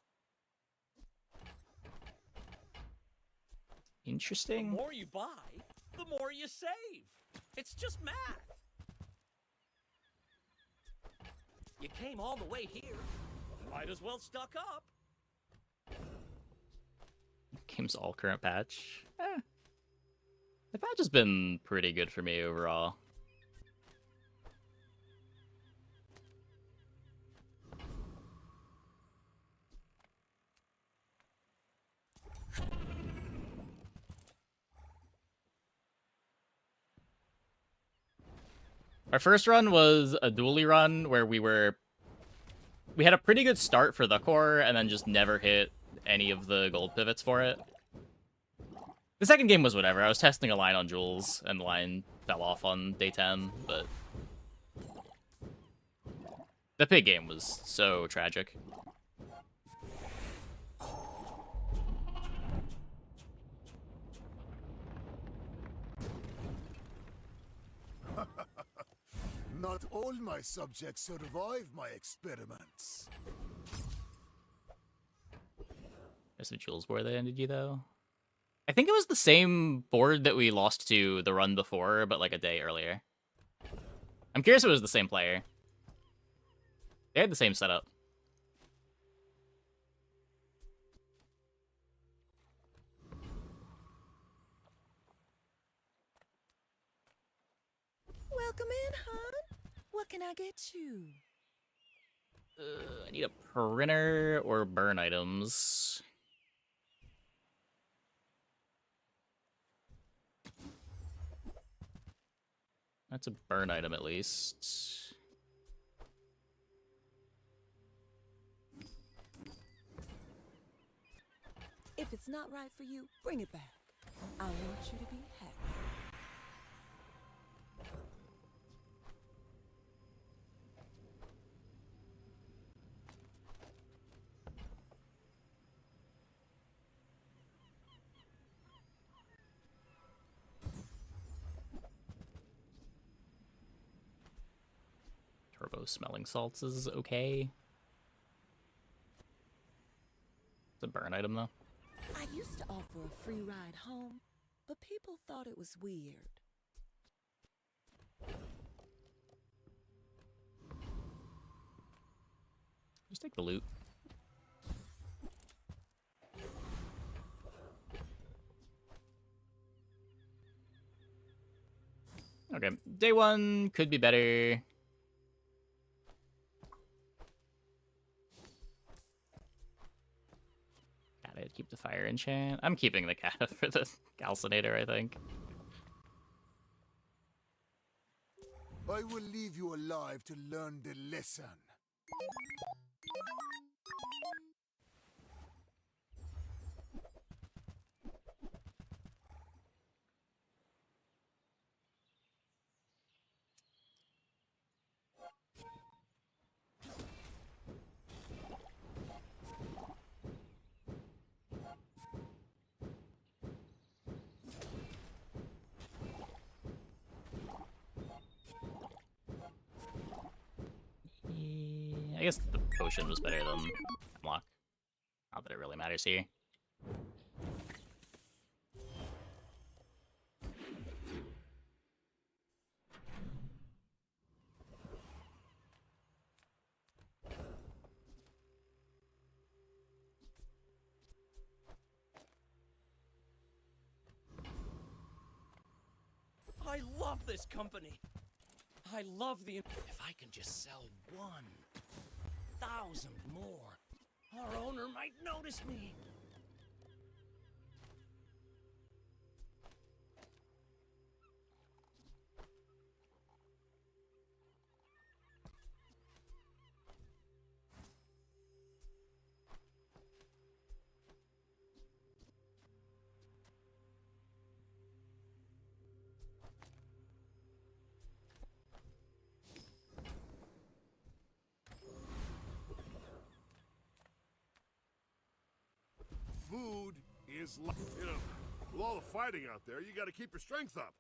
Interesting. The more you buy, the more you save. It's just math. You came all the way here. Might as well stock up. Game's all current patch. The patch has been pretty good for me overall. Our first run was a dually run where we had a pretty good start for the core and then just never hit any of the gold pivots for it. The second game was whatever. I was testing a line on Jules and the line fell off on day 10, but the pig game was so tragic. Not all my subjects survive my experiments. There's the Jules board that ended you, though. I think it was the same board that we lost to the run before, but like a day earlier. I'm curious if it was the same player. They had the same setup. Welcome in, hon. What can I get you? I need a printer or burn items. That's a burn item at least. If it's not right for you, bring it back. I want you to be happy. Turbo smelling salts is okay. It's a burn item though. I used to offer a free ride home, but people thought it was weird. Just take the loot. Okay, day one could be better. Gotta keep the fire enchant. I'm keeping the cat for the calcinator, I think. I will leave you alive to learn the lesson. I guess the potion was better than Hemlock. Not that it really matters here. I love this company. I love the... If I can just sell 1,000 more, our owner might notice me. Food is like, you know, with all the fighting out there, you gotta keep your strength up.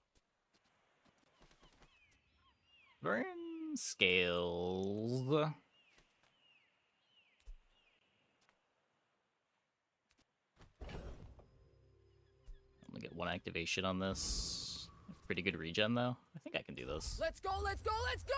Burn scales. Only get one activation on this. Pretty good regen though. I think I can do this. Let's go, let's go, let's go!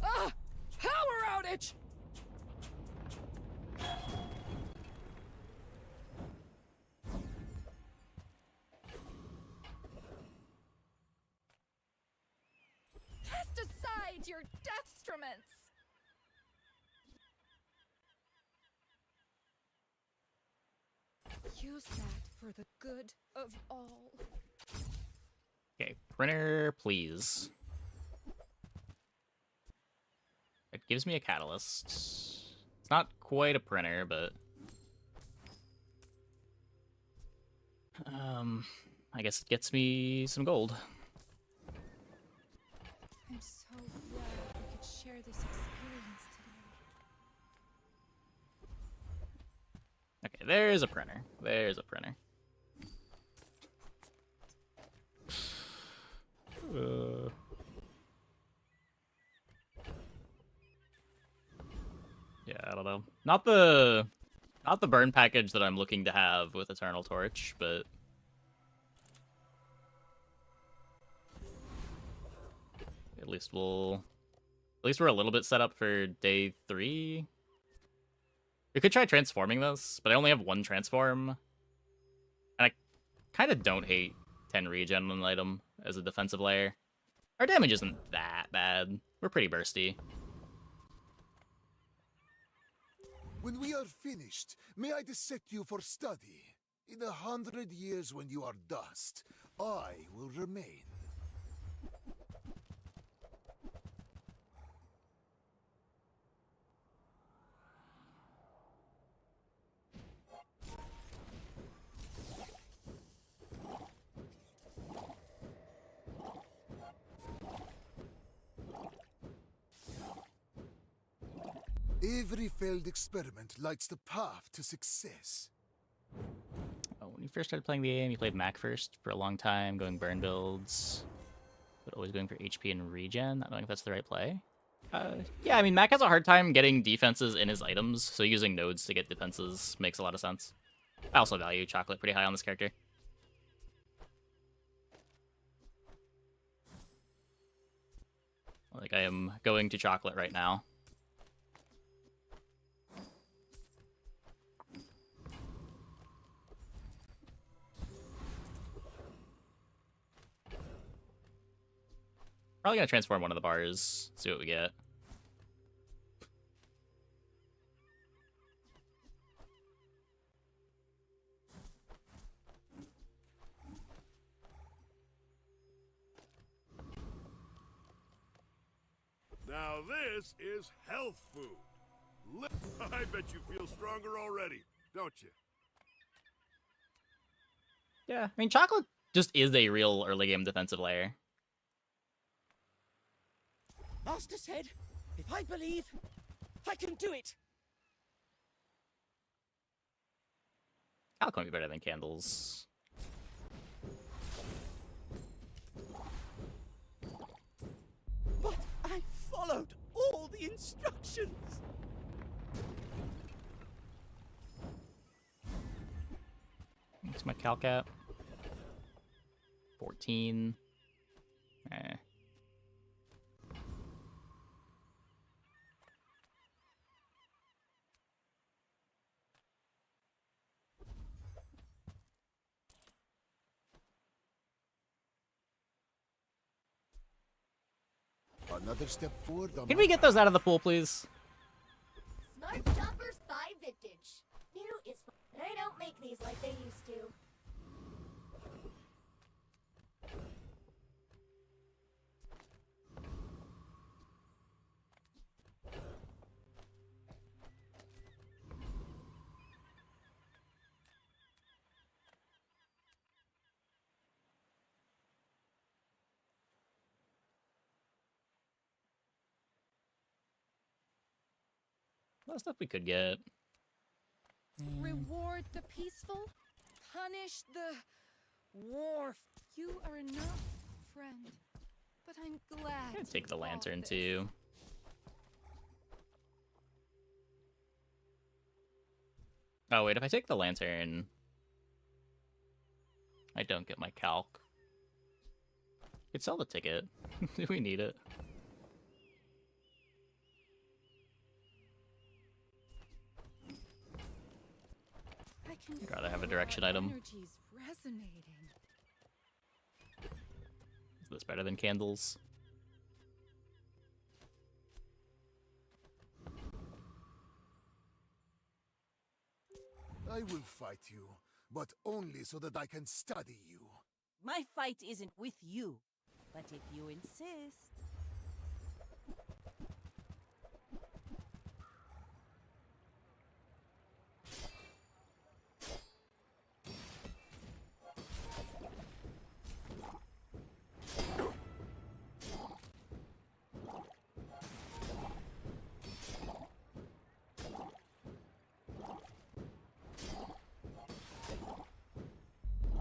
Ah! Power outage! Cast aside your deathstruments! Use that for the good of all. Okay, printer, please. It gives me a catalyst. It's not quite a printer, but I guess it gets me some gold. I'm so glad we could share this experience today. Okay, there's a printer. There's a printer. Yeah, I don't know. Not the burn package that I'm looking to have with Eternal Torch, but at least we're a little bit set up for day 3. We could try transforming this, but I only have 1 transform. And I kind of don't hate 10 regen on an item as a defensive layer. Our damage isn't that bad. We're pretty bursty. When we are finished, may I dissect you for study? In 100 years when you are dust, I will remain. Every failed experiment lights the path to success. Oh, when you first started playing the game, you played Mac first for a long time, going burn builds, but always going for HP and regen. I don't know if that's the right play. Yeah, I mean, Mac has a hard time getting defenses in his items, so using nodes to get defenses makes a lot of sense. I also value chocolate pretty high on this character. Like, I am going to chocolate right now. Probably gonna transform one of the bars, see what we get. Now this is health food. I bet you feel stronger already, don't you? Yeah, I mean, chocolate just is a real early game defensive layer. Master said, if I believe, I can do it. Alchemy might be better than candles. But I followed all the instructions. What's my calc at? 14. Eh. Another step forward on Can we get those out of the pool, please? Smart Shoppers buy vintage. New is they don't make these like they used to. A lot of stuff we could get. Reward the peaceful, punish the war. You are enough, friend. But I'm glad. I'd take the lantern too. Oh wait, if I take the lantern, I don't get my calc. Could sell the ticket. Do we need it? I'd rather have a direction item. Energy's resonating. Is this better than candles? I will fight you, but only so that I can study you. My fight isn't with you, but if you insist.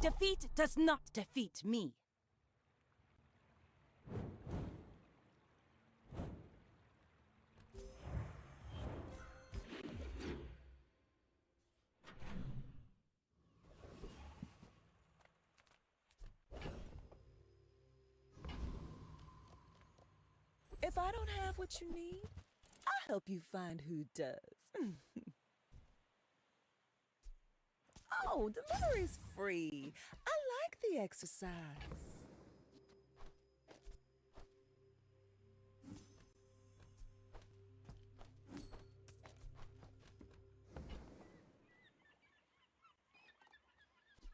Defeat does not defeat me. If I don't have what you need, I'll help you find who does. Oh, delivery's free. I like the exercise.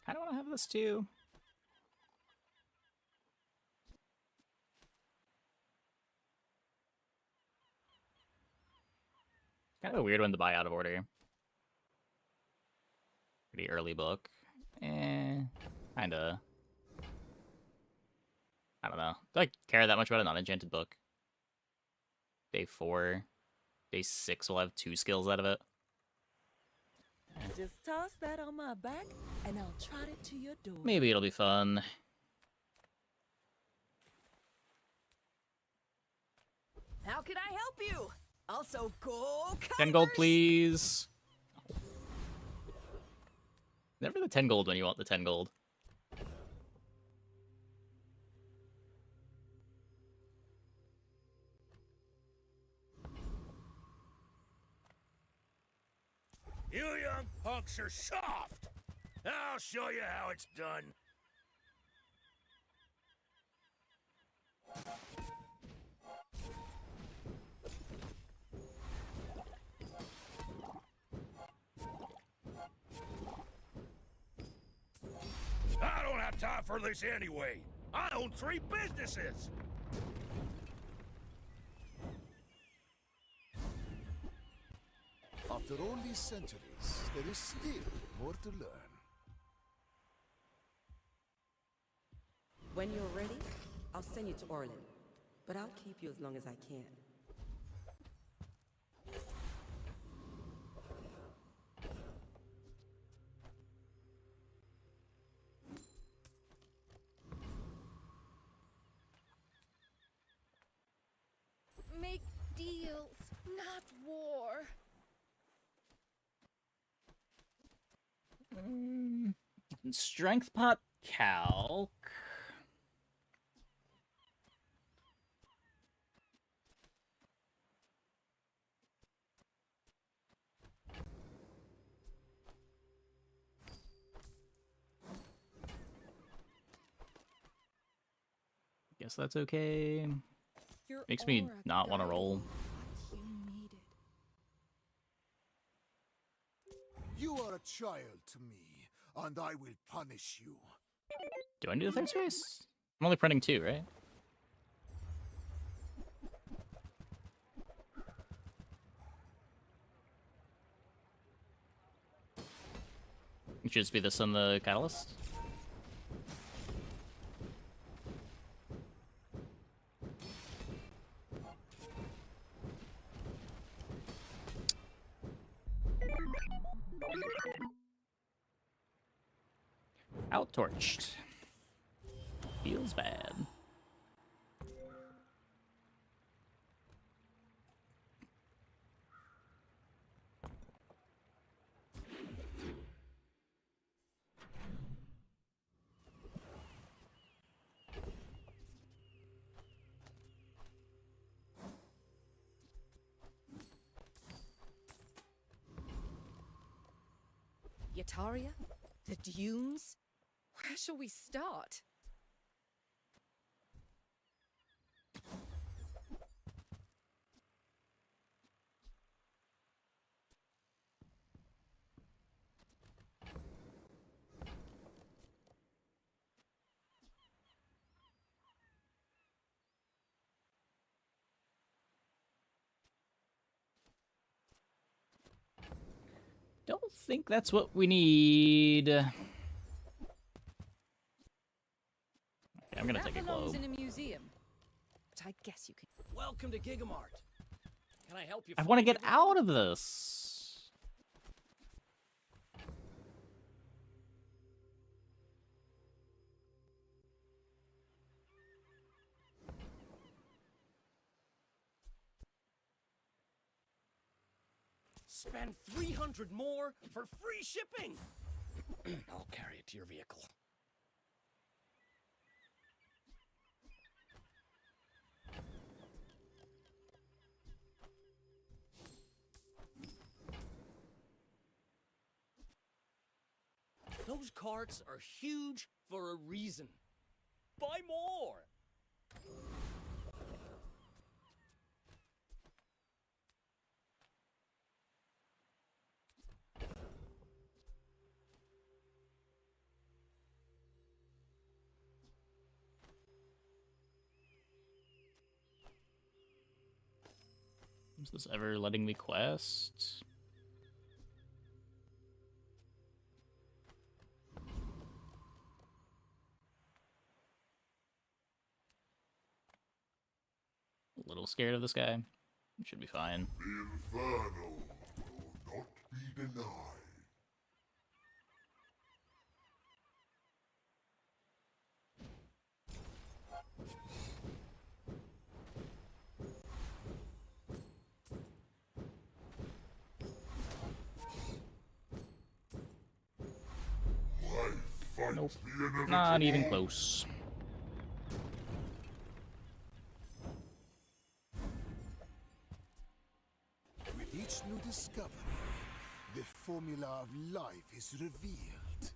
I don't want to have this too. Kind of a weird one to buy out of order. Pretty early book. Kinda. I don't know. Do I care that much about a non-enchanted book? Day 4. Day 6 will have 2 skills out of it. Just toss that on my back, and I'll trot it to your door. Maybe it'll be fun. How can I help you? Also, go 10 gold, please. Never the 10 gold when you want the 10 gold. You young punks are soft! I'll show you how it's done. I don't have time for this anyway. I own 3 businesses. After all these centuries, there is still more to learn. When you're ready, I'll send you to Orlin. But I'll keep you as long as I can. Make deals, not war. Strength pot calc. Guess that's okay. Your Makes me aura not want to guided roll. what you needed. You are a child to me, and I will punish you. Do I do the third space? I'm only printing 2, right? It should just be this on the catalyst. Outtorched. Feels bad. Yataria? The dunes? Where shall we start? Don't think that's what we need. Okay, I'm gonna take a belongs globe. in a museum. But I guess you can. Welcome to Gigamart. Can I help you? I want to get out of this. Spend 300 more for free shipping. I'll carry it to your vehicle. Those carts are huge for a reason. Buy more! Is this ever letting me quest? A little scared of this guy. Should be fine. The Inferno will not be denied. Nope. Not even close. With each new discovery, the formula of life is revealed.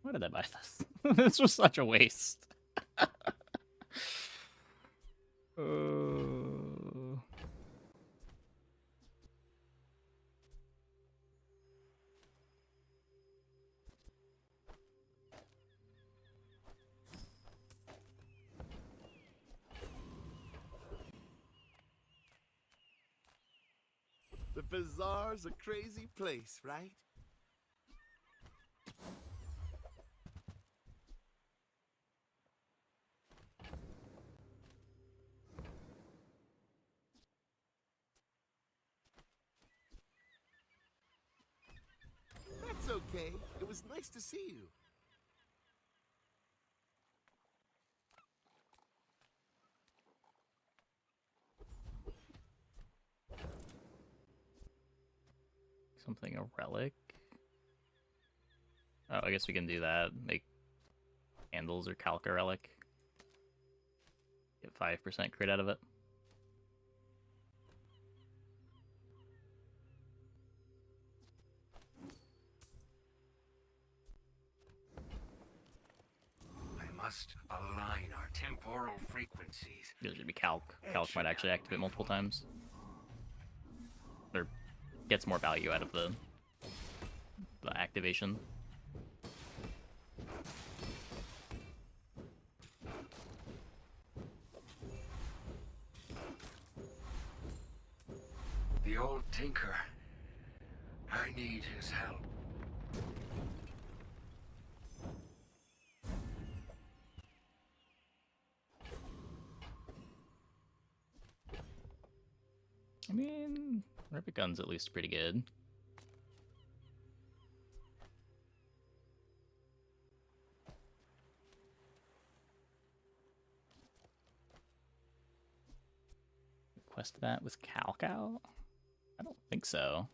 Why did I buy this? This was such a waste. The bazaar's a crazy place, right? That's okay. It was nice to see you. Something a relic. Oh, I guess we can do that. Make candles or calc a relic. Get 5% crit out of it. I must align our temporal frequencies. It should be calc. Calc might actually activate multiple times. Or gets more value out of the activation. The old tinker. I need his help. I mean, Rapid Gun's at least pretty good. Quest that with calc out? I don't think so.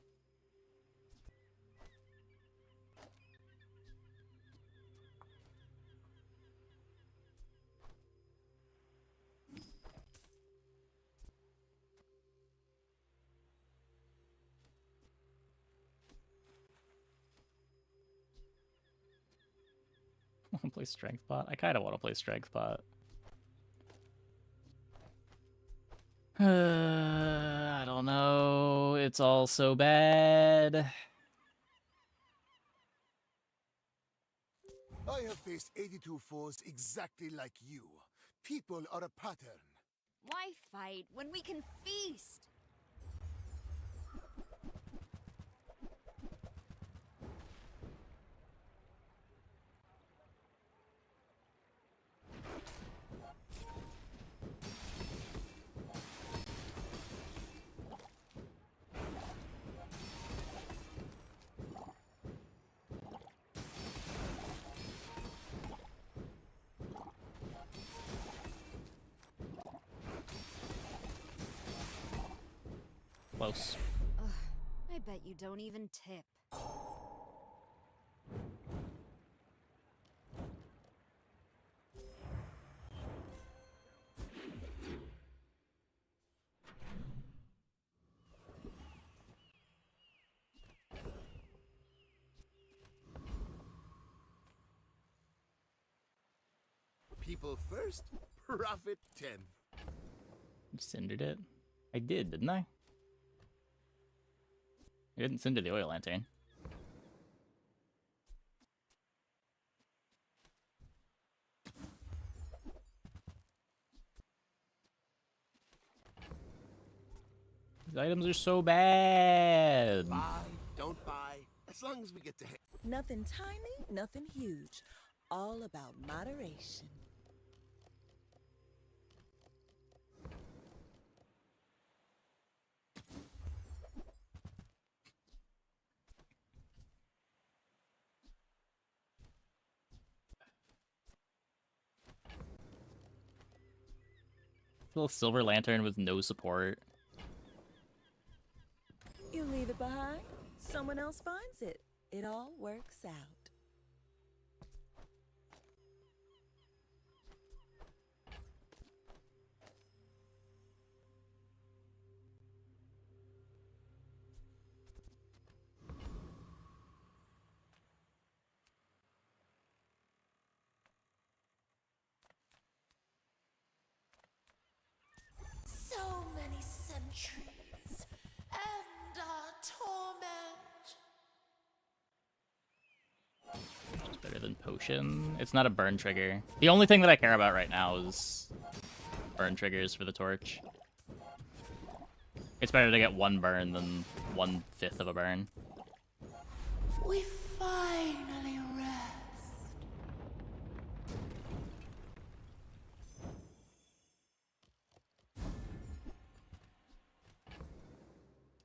Want to play Strength Bot? I kind of want to play Strength Bot. I don't know. It's all so bad. I have faced 82 foes exactly like you. People are a pattern. Why fight when we can feast? Close. Ugh, I bet you don't even tip. People first, profit 10. You cindered it? I did, didn't I? I didn't cinder the oil lantern. These items are so bad. Buy, don't buy, as long as we get to Nothing tiny, nothing huge. All about moderation. Little silver lantern with no support. You leave it behind, someone else finds it. It all works out. So many centuries and torment. It's better than potion. It's not a burn trigger. The only thing that I care about right now is burn triggers for the torch. It's better to get one burn than 1/5 of a burn. We finally rest.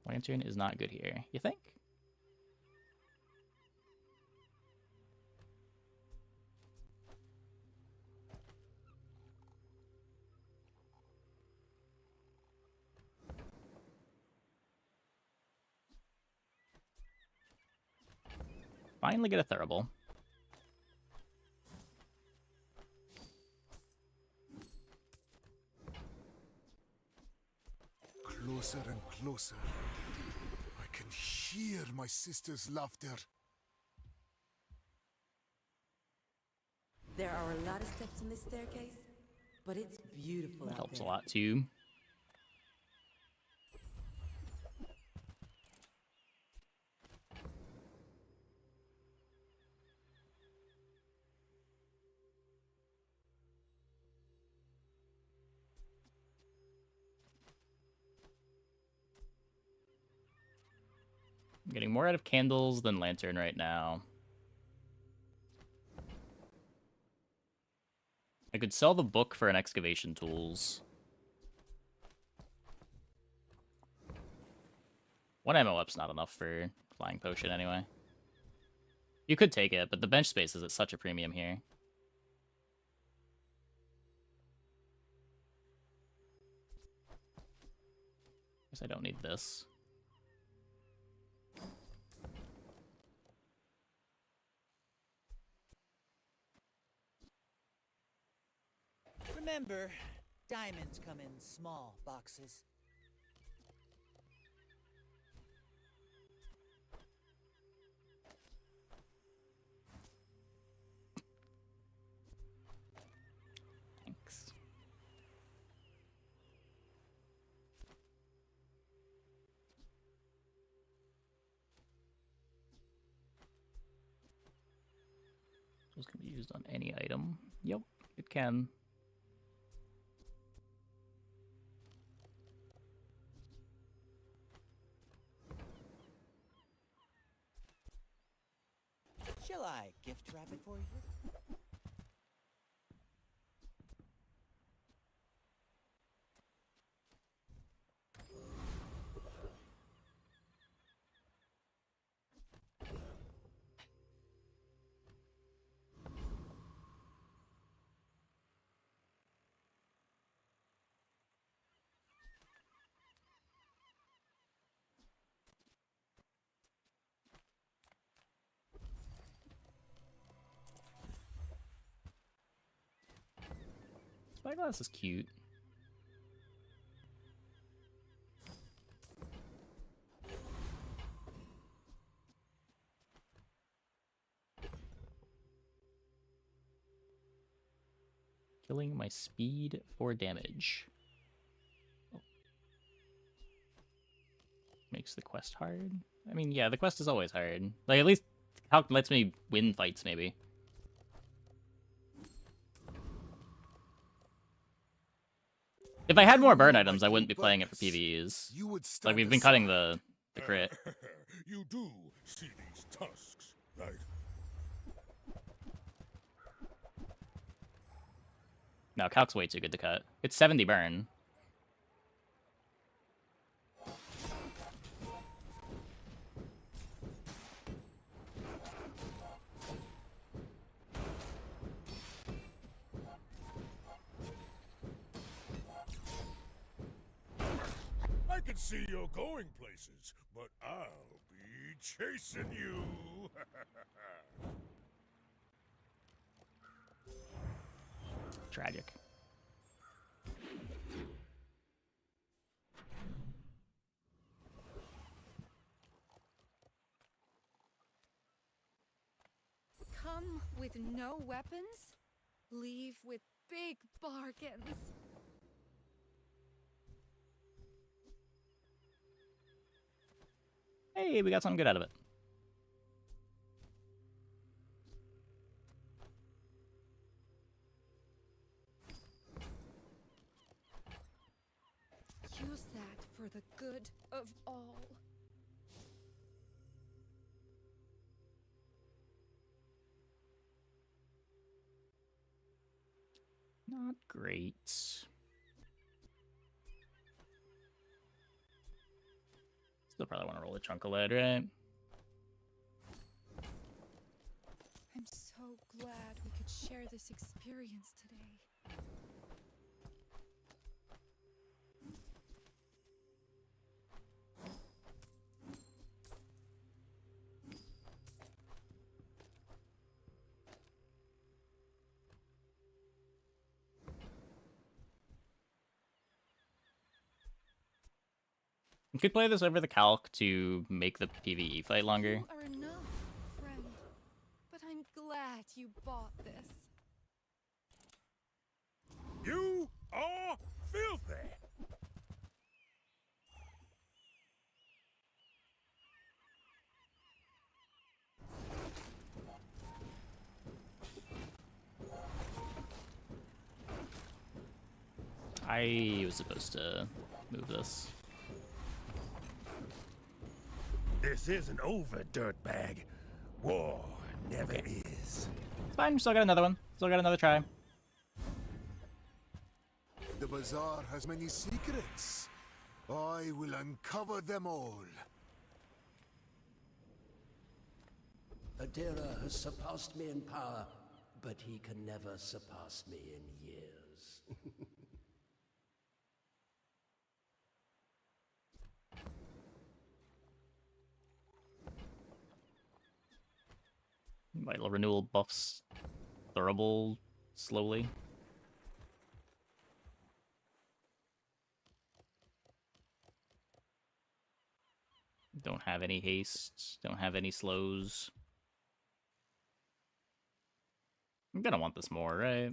Lantern is not good here. You think? Finally get a Thurible. Closer and closer. I can hear my sister's laughter. There are a lot of steps in this staircase, but it's beautiful That out helps a there. lot too. I'm getting more out of candles than lantern right now. I could sell the book for an excavation tools. One ammo up's not enough for flying potion anyway. You could take it, but the bench space is at such a premium here. Guess I don't need this. Remember, diamonds come in small boxes. Thanks. Those can be used on any item. Yep, it can. Shall I gift wrap it for you? Spyglass is cute. Killing my speed for damage. Oh. Makes the quest hard. I mean, yeah, the quest is always hard. Like, at least Calc lets me win fights, maybe. If I had more burn items, I wouldn't be playing it for PvEs. Like, we've been cutting the crit. You do see these tusks, right? No, Calc's way too good to cut. It's 70 burn. I can see you're going places, but I'll be chasing you. Tragic. Come with no weapons, leave with big bargains. Hey, we got something good out of it. Use that for the good of all. Not great. Still probably want to roll a chunk of lead, right? I'm so glad we could share this experience today. You could play this over the calc to make the PvE fight longer. You are enough, friend. But I'm glad you bought this. You are filthy. I was supposed to move this. This isn't over, dirtbag. War never is. It's fine, still got another one. Still got another try. The bazaar has many secrets. I will uncover them all. Adira has surpassed me in power, but he can never surpass me in years. Vital renewal buffs Thurible slowly. Don't have any haste, don't have any slows. I'm gonna want this more, right?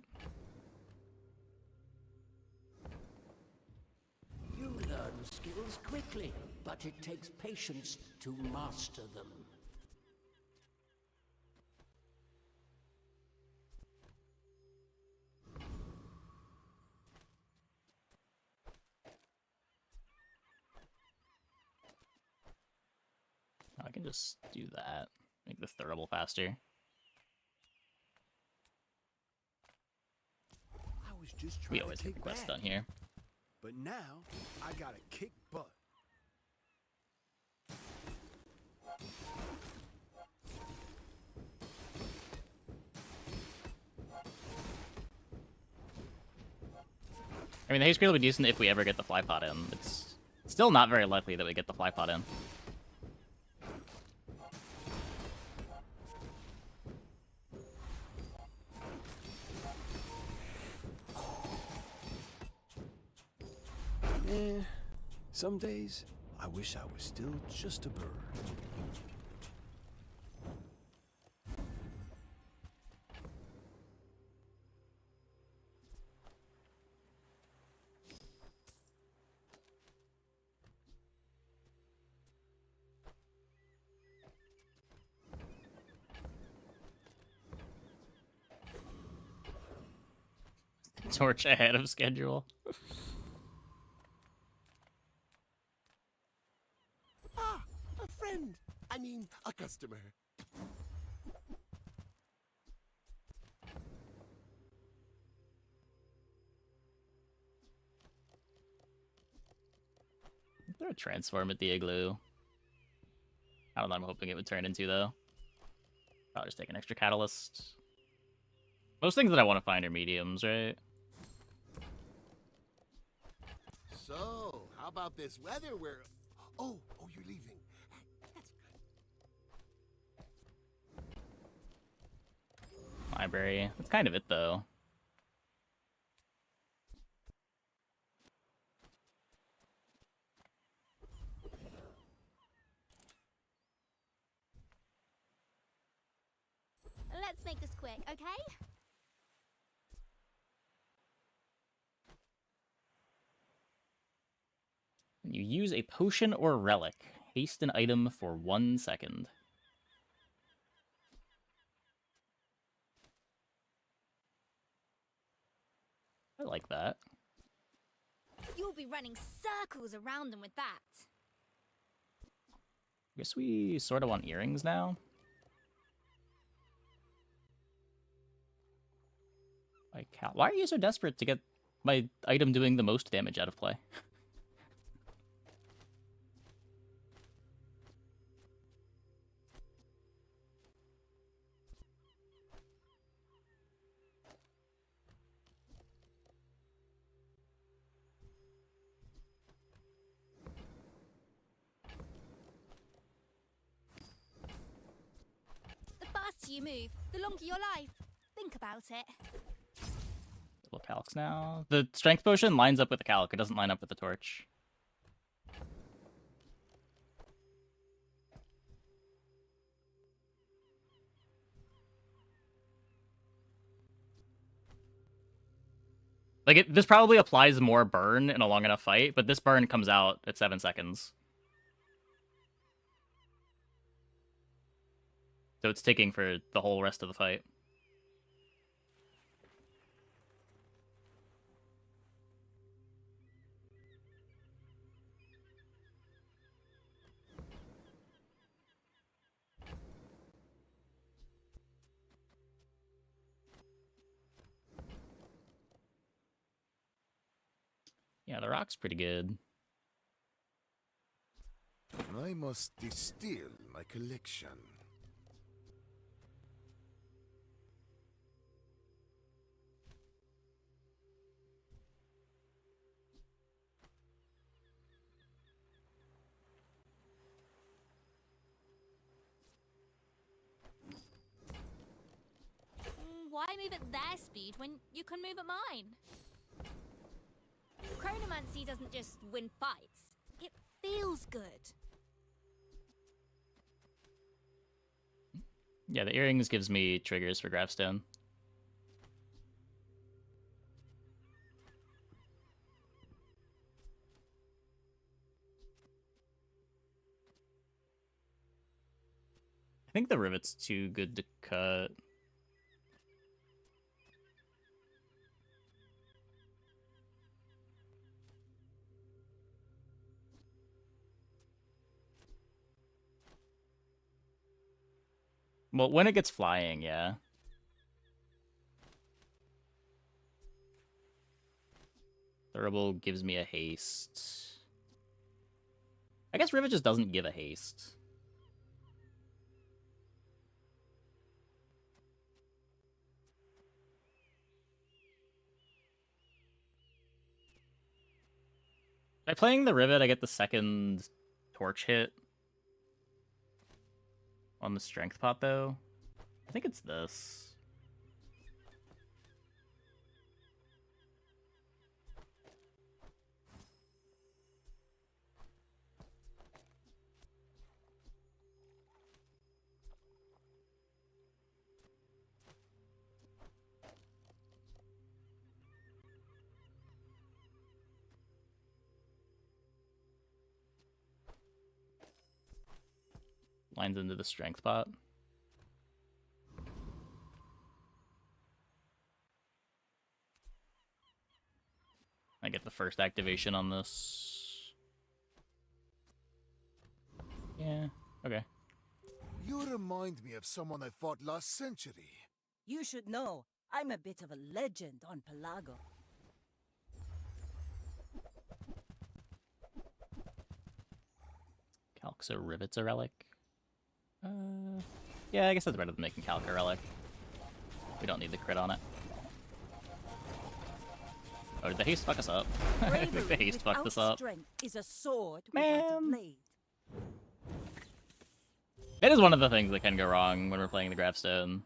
You learn skills quickly, but it takes patience to master them. I can just do that. Make the Thurible faster. I was just trying We to always get kick the quest back. done here. But now, I gotta kick butt. I mean, the haste crate will be decent if we ever get the fly pot in. It's still not very likely that we get the fly pot in. Some days, I wish I was still just a bird. Torch ahead of schedule. Ah, a friend. I mean, a customer. Throw a transform at the igloo. I don't know what I'm hoping it would turn into, though. Probably just take an extra catalyst. Most things that I want to find are mediums, right? So, how about this weather where... Oh, you're leaving. That's good. Library. That's kind of it, though. Let's make this quick, okay? You use a potion or relic. Haste an item for 1 second. I like that. You'll be running circles around them with that. I guess we sort of want earrings now. Why are you so desperate to get my item doing the most damage out of play? The faster you move, the longer your life. Think about it. Little Calyx now. The strength potion lines up with the Calyx. It doesn't line up with the torch. Like, this probably applies more burn in a long enough fight, but this burn comes out at 7 seconds. So it's ticking for the whole rest of the fight. Yeah, the rock's pretty good. I must distill my collection. Why move at their speed when you can move at mine? Chronomancy doesn't just win fights. It feels good. Yeah, the earrings gives me triggers for Gravestone. I think the rivet's too good to cut. Well, when it gets flying, yeah. Thurible gives me a haste. I guess Rivet just doesn't give a haste. By playing the Rivet, I get the second torch hit. On the strength pot, though, I think it's this. lines into the strength pot. I get the first activation on this. Yeah, okay. You remind me of someone I fought last century. You should know, I'm a bit of a legend on Pelago. Calxa Rivet's a relic. Yeah, I guess that's better than making Calc a relic. We don't need the crit on it. Oh, did the haste fuck us up? I think the haste fucked us up. Strength is a sword without a blade. It is one of the things that can go wrong when we're playing the Gravestone.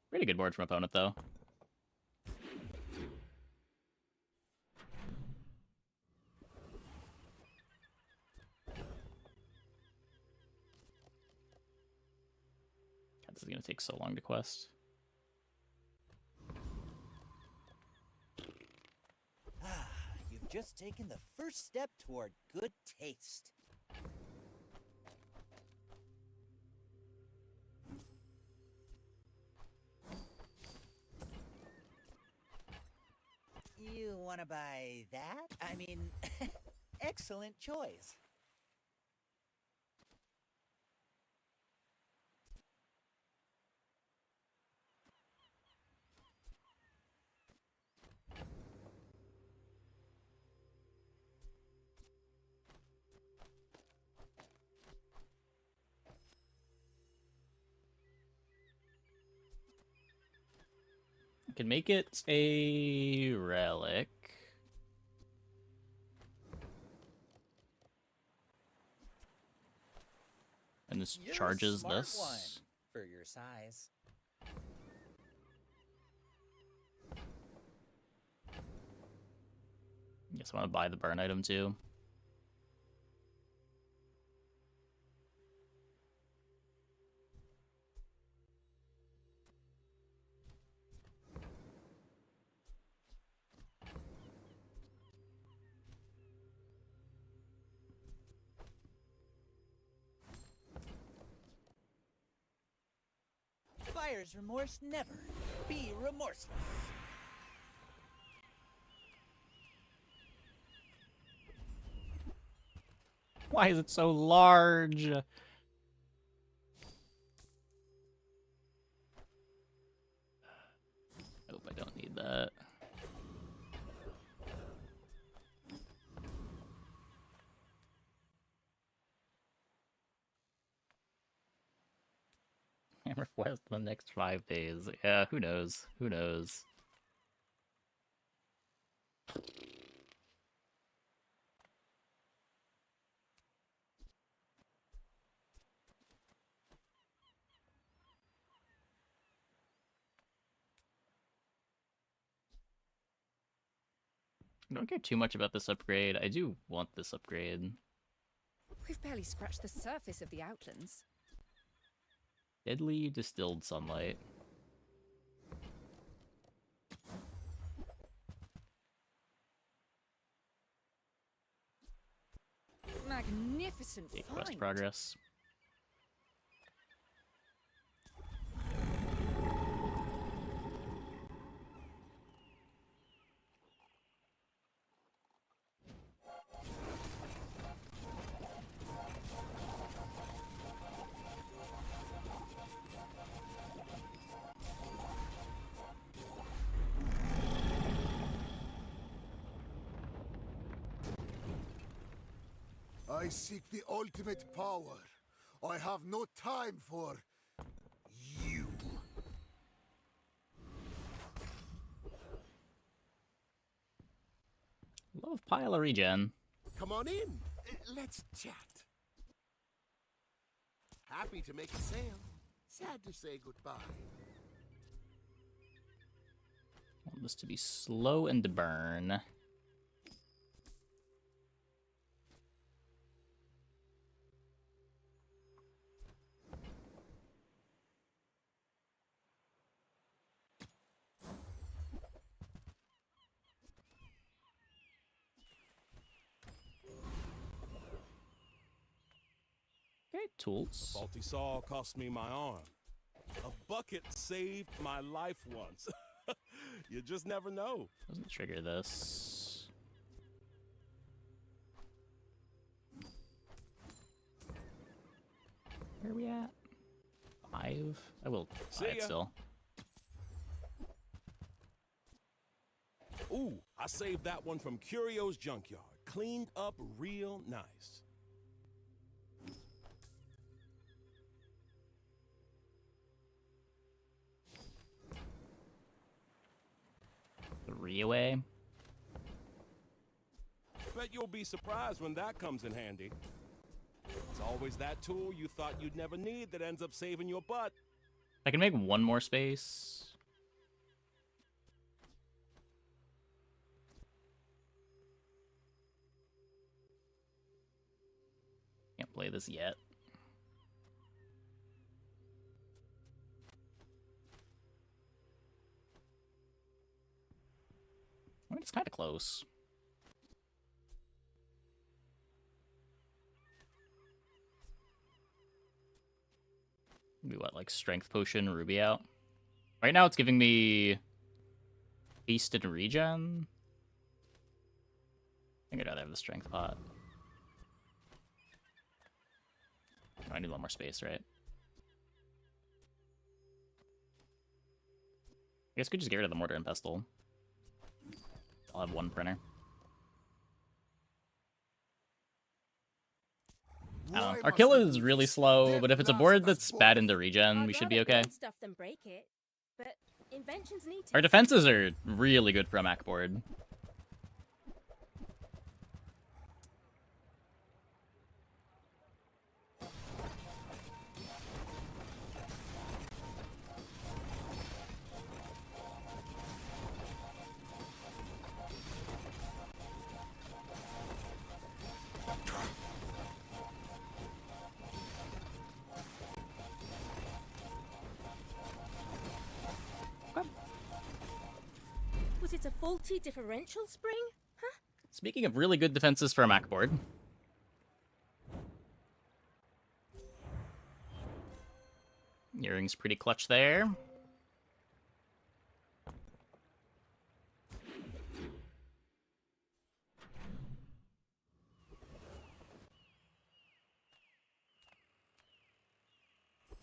Pretty good board from opponent, though. God, this is gonna take so long to quest. You've just taken the first step toward good taste. You want to buy that? I mean, excellent choice. I can make it a relic. And this You're charges a smart this. one for your size. Guess I want to buy the burn item too. Buyer's remorse never. Be remorseless. Why is it so large? I hope I don't need that. Hammer Quest the next 5 days. Yeah, who knows? Who knows? I don't care too much about this upgrade. I do want this upgrade. We've barely scratched the surface of the Outlands. Deadly Distilled Sunlight. Magnificent Take find. quest progress. I seek the ultimate power. I have no time for you. Love pile of regen. Come on in. Let's chat. Happy to make a sale. Sad to say goodbye. Want this to be slow and to burn. Alright, tools. Faulty saw cost me my arm. A bucket saved my life once. You just never know. Doesn't trigger this. Where are we at? 5? I will buy it still. Ooh, I saved that one from Curio's Junkyard. Cleaned up real nice. 3 away. Bet you'll be surprised when that comes in handy. It's always that tool you thought you'd never need that ends up saving your butt. I can make one more space. Can't play this yet. I mean, it's kind of close. Maybe what, like strength potion, ruby out? Right now it's giving me feast and regen. I think I'd rather have the strength pot. Oh, I need one more space, right? I guess we could just get rid of the mortar and pestle. I'll have one printer. I don't know. Our kill is really slow, but if it's a board that's bad into regen, we should be okay. Stuff than break it, but inventions need Our defenses are really good for a Mac board. Was it a faulty differential spring? Huh? Speaking of really good defenses for a Mac board. Earring's pretty clutch there.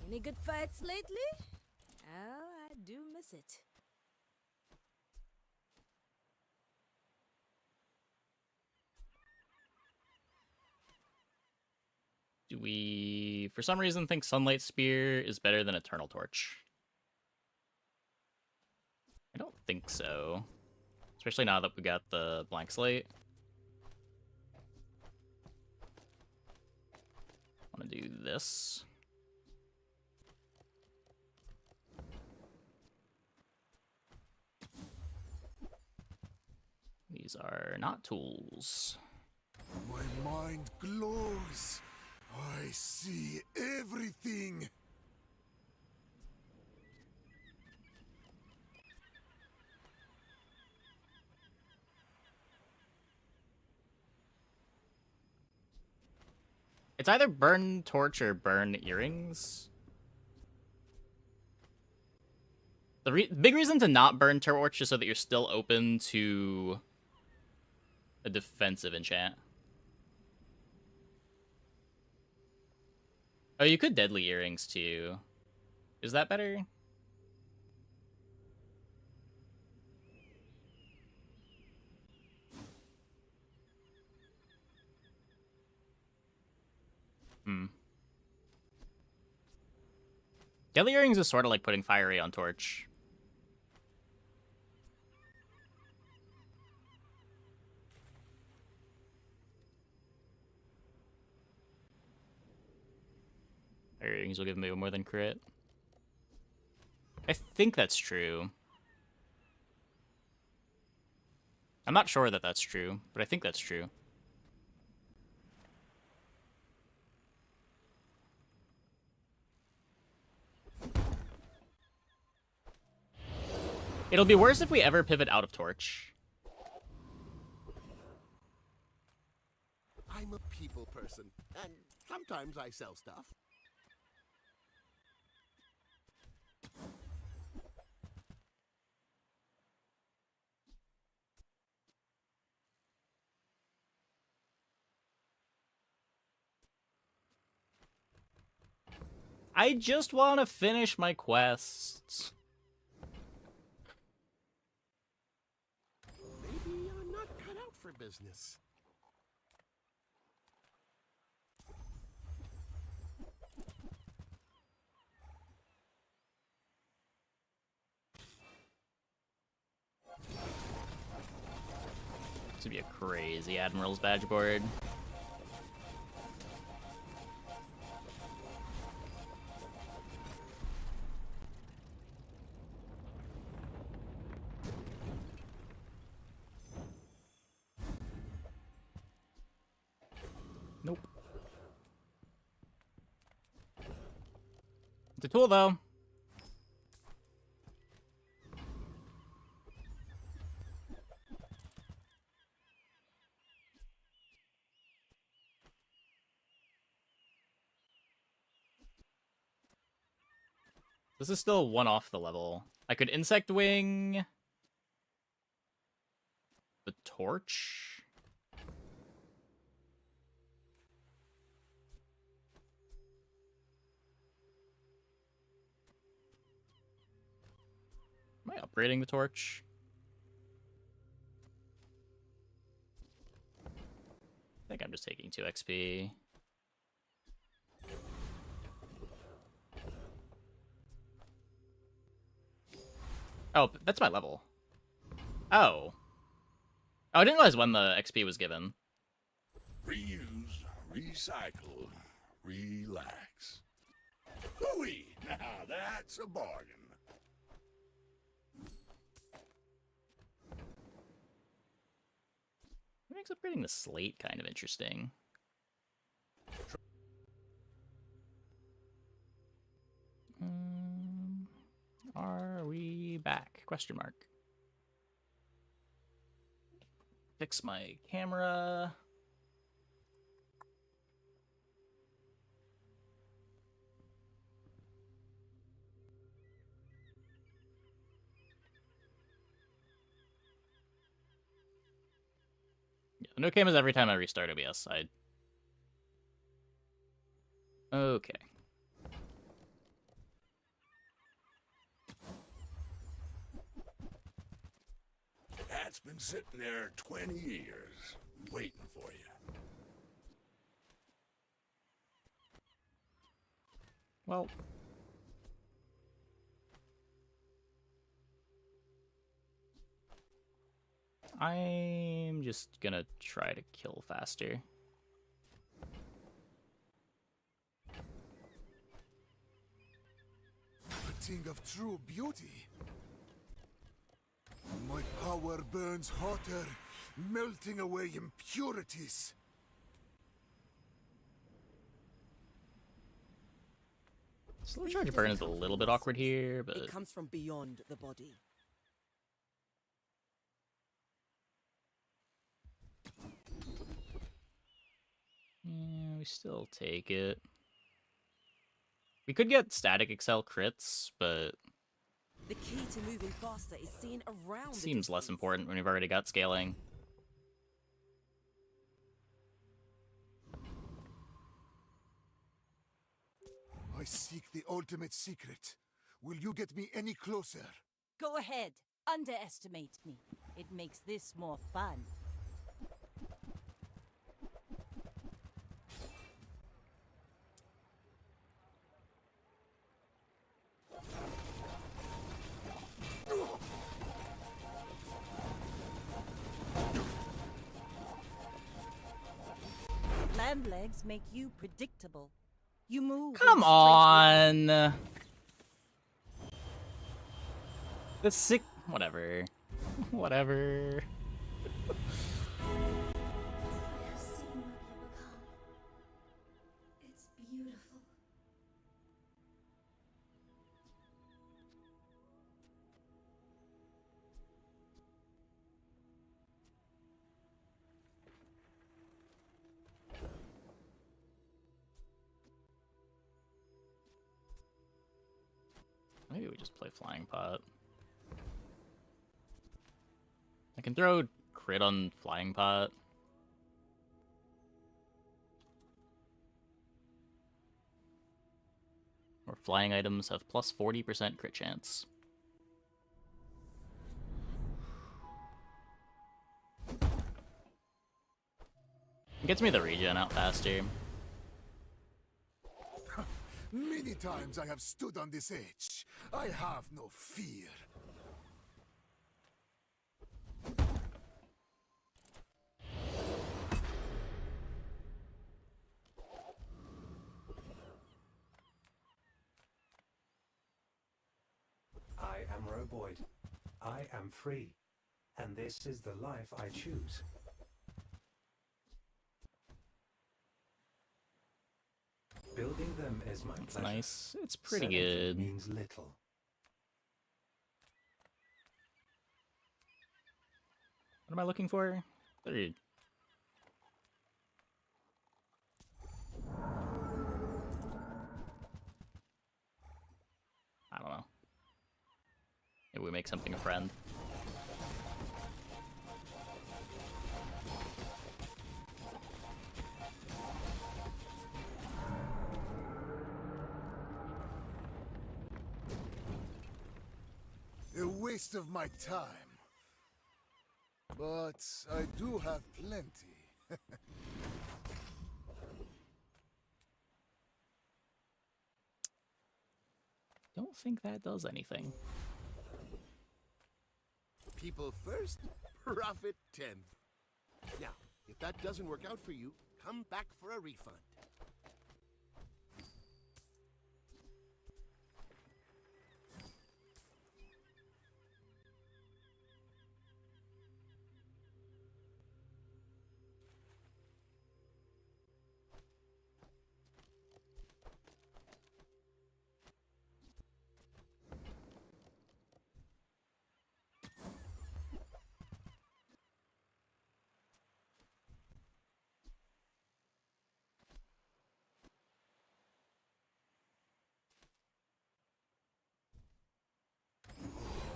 Any good fights lately? Oh, I do miss it. Do we, for some reason, think Sunlight Spear is better than Eternal Torch? I don't think so. Especially now that we got the blank slate. I want to do this. These are not tools. My mind glows. I see everything. It's either burn torch or burn earrings. The big reason to not burn torch is so that you're still open to a defensive enchant. Oh, you could deadly earrings too. Is that better? Deadly earrings is sort of like putting fiery on torch. Earrings will give me more than crit. I think that's true. I'm not sure that that's true, but I think that's true. It'll be worse if we ever pivot out of torch. I I'm a people person, and sometimes I sell stuff. I just want to finish my quests. Maybe I'm not cut out for business. This would be a crazy Admiral's badge board. Nope. It's a tool, though. This is still one off the level. I could Insect Wing the torch. Am I upgrading the torch? I think I'm just taking 2 XP. Oh, that's my level. Oh. Oh, I didn't realize when the XP was given. Reuse, recycle, relax. Hooey! Now that's a bargain. What makes upgrading the slate kind of interesting? Are we back? Question mark. Fix my camera. Yeah, no cameras every time I restart OBS. Okay. That's been sitting there 20 years, waiting for you. Well. I'm just gonna try to kill faster. A thing of true beauty. My power burns hotter, melting away impurities. Slow charge burn is a little bit awkward here, but It comes from beyond the body. yeah, we still take it. We could get static excel crits, but The key to moving faster is seeing around. it seems less important when we've already got scaling. I seek the ultimate secret. Will you get me any closer? Go ahead. Underestimate me. It makes this more fun. Land legs make you predictable. You move. Come in straight lines. on! The sick... Whatever. Whatever. It's beautiful. just play Flying Pot. I can throw crit on Flying Pot. Or flying items have plus 40% crit chance. It gets me the regen out faster. Many times I have stood on this edge. I have no fear. I am Roboid. I am free. And this is the life I choose. Building them is my It's pleasure. nice. It's pretty Selling them good. means little. What am I looking for? 30. I don't know. Maybe we make something a friend. A waste of my time. But I do have plenty. Don't think that does anything. People first, profit 10th. Now, if that doesn't work out for you, come back for a refund.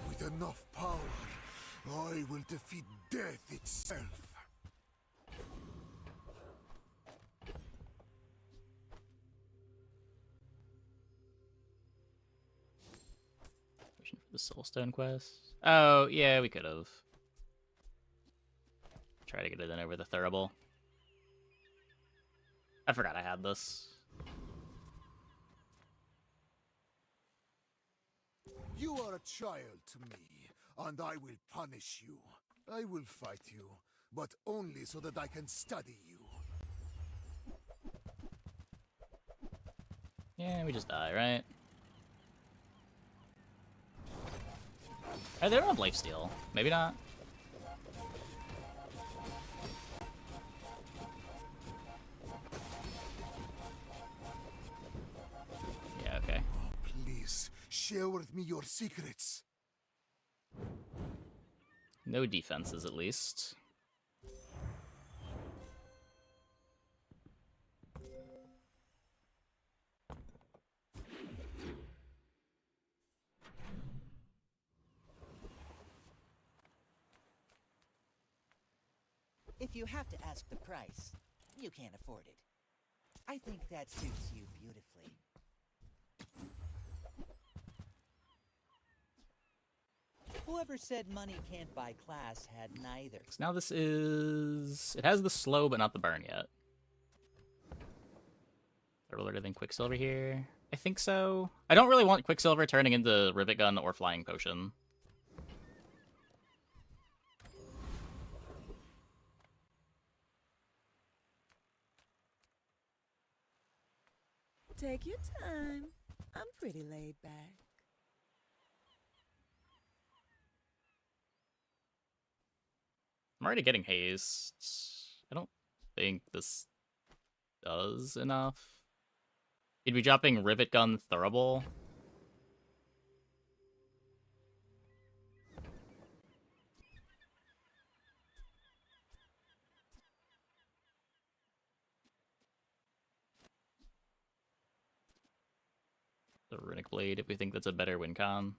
With enough power, I will defeat death itself. Wishing for the Soulstone quest. Oh, yeah, we could have. Try to get it in over the Thurible. I forgot I had this. You are a child to me, and I will punish you. I will fight you, but only so that I can study you. Yeah, we just die, right? They don't have lifesteal. Maybe not. Yeah, okay. Please, share with me your secrets. No defenses, at least. If you have to ask the price, you can't afford it. I think that suits you beautifully. Whoever said money can't buy class had neither. So now this is... It has the slow, but not the burn yet. Earlier than Quicksilver here? I think so. I don't really want Quicksilver turning into Rivet Gun or Flying Potion. Take your time. I'm pretty laid back. I'm already getting haste. I don't think this does enough. You'd be dropping Rivet Gun Thurible. The Runic Blade, if we think that's a better win con.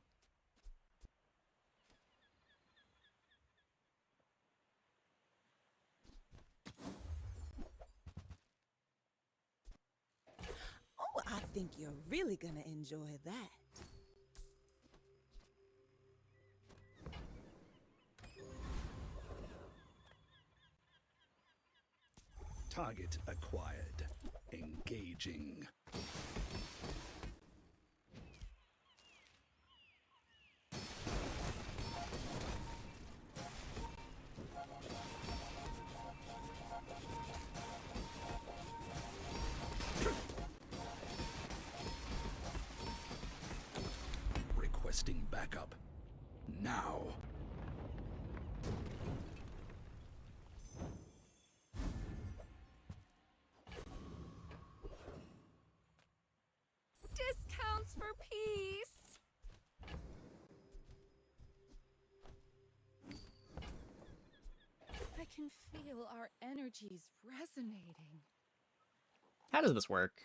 Oh, I think you're really gonna enjoy that. Target acquired. Engaging. Requesting backup. Now. Discounts for peace. I can feel our energies resonating. How does this work?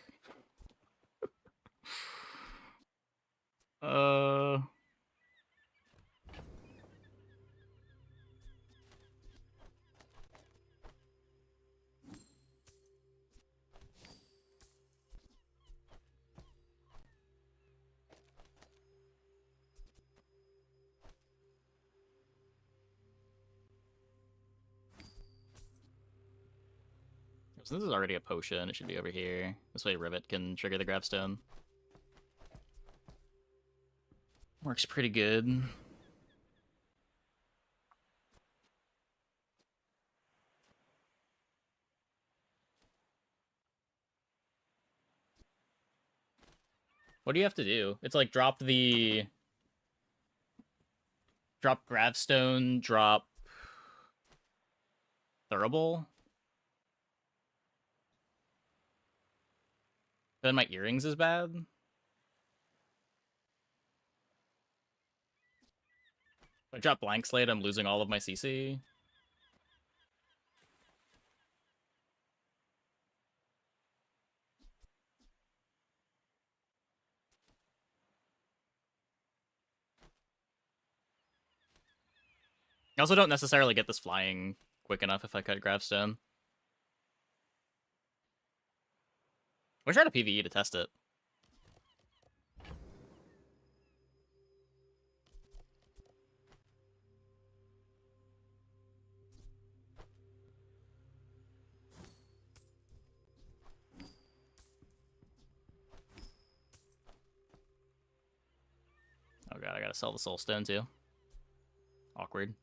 So this is already a potion, it should be over here. This way Rivet can trigger the Gravestone. Works pretty good. What do you have to do? It's like drop Gravestone, drop Thurible. Then my earrings is bad. If I drop Blank Slate, I'm losing all of my CC. I also don't necessarily get this flying quick enough if I cut Gravestone. Wish I had a PvE to test it. Oh god, I gotta sell the Soul Stone too. Awkward.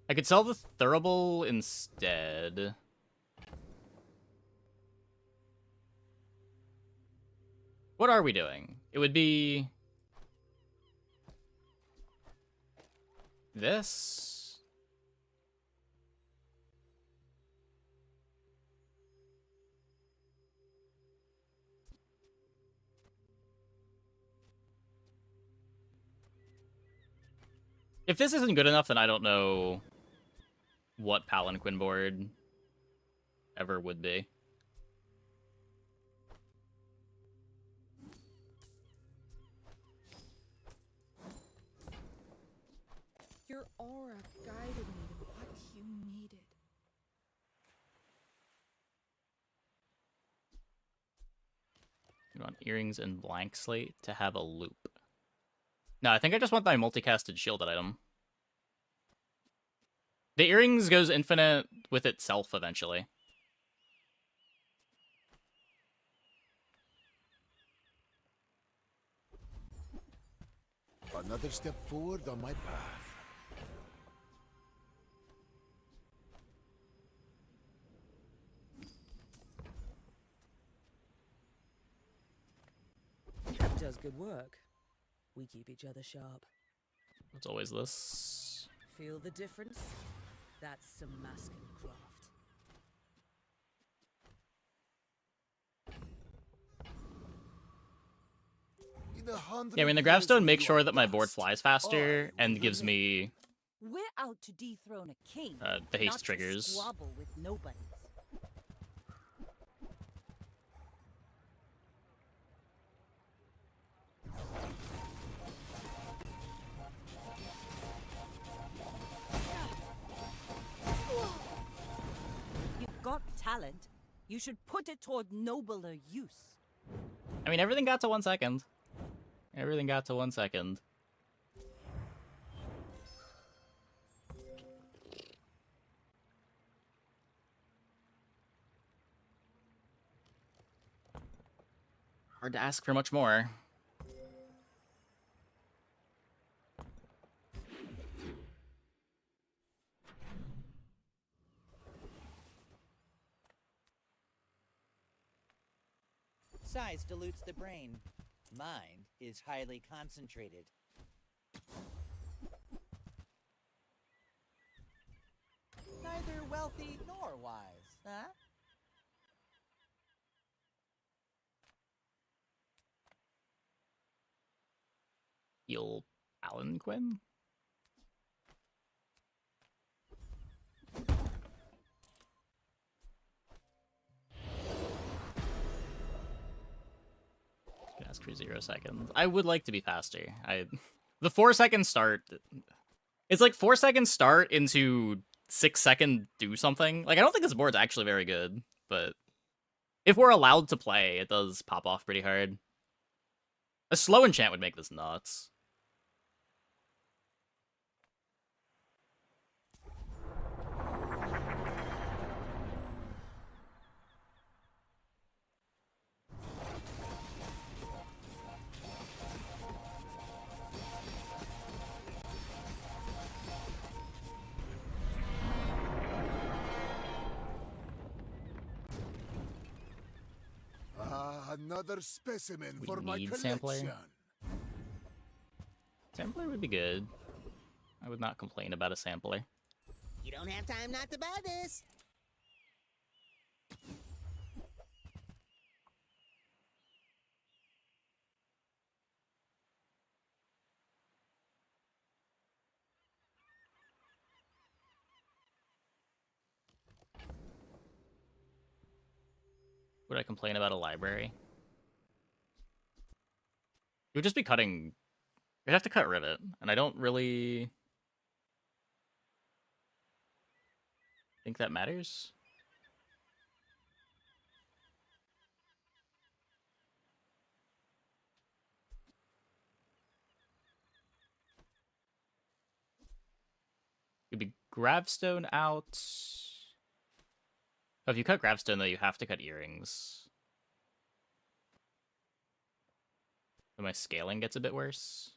I could sell the Thurible instead. What are we doing? It would be this. If this isn't good enough, then I don't know what Palanquin board ever would be. Your aura guided me to what you needed. You want earrings and Blank Slate to have a loop. No, I think I just want my multicasted shielded item. The earrings goes infinite with itself eventually. Another step forward on my path. Cap does good work. We keep each other sharp. It's always this. Feel the difference? That's some masking craft. Yeah, I mean, the Gravestone makes sure that my board flies faster and gives me We're out to dethrone a king, The haste not triggers. to squabble with nobodies. You've got talent. You should put it toward nobler use. I mean, everything got to 1 second. Everything got to 1 second. Hard to ask for much more. Size dilutes the brain. Mind is highly concentrated. Neither wealthy nor wise, huh? Heal Palanquin? Ask for 0 seconds. I would like to be faster. The 4 second start. It's like 4 second start into 6 second do something. Like, I don't think this board's actually very good, but if we're allowed to play, it does pop off pretty hard. A slow enchant would make this nuts. Another specimen We for my need collection. sampler. Sampler would be good. I would not complain about a sampler. You don't have time not to buy this. Would I complain about a library? It would just be cutting... You'd have to cut Rivet, and I don't really... think that matters. It'd be Gravestone out... Oh, if you cut Gravestone, though, you have to cut Earrings. So my scaling gets a bit worse.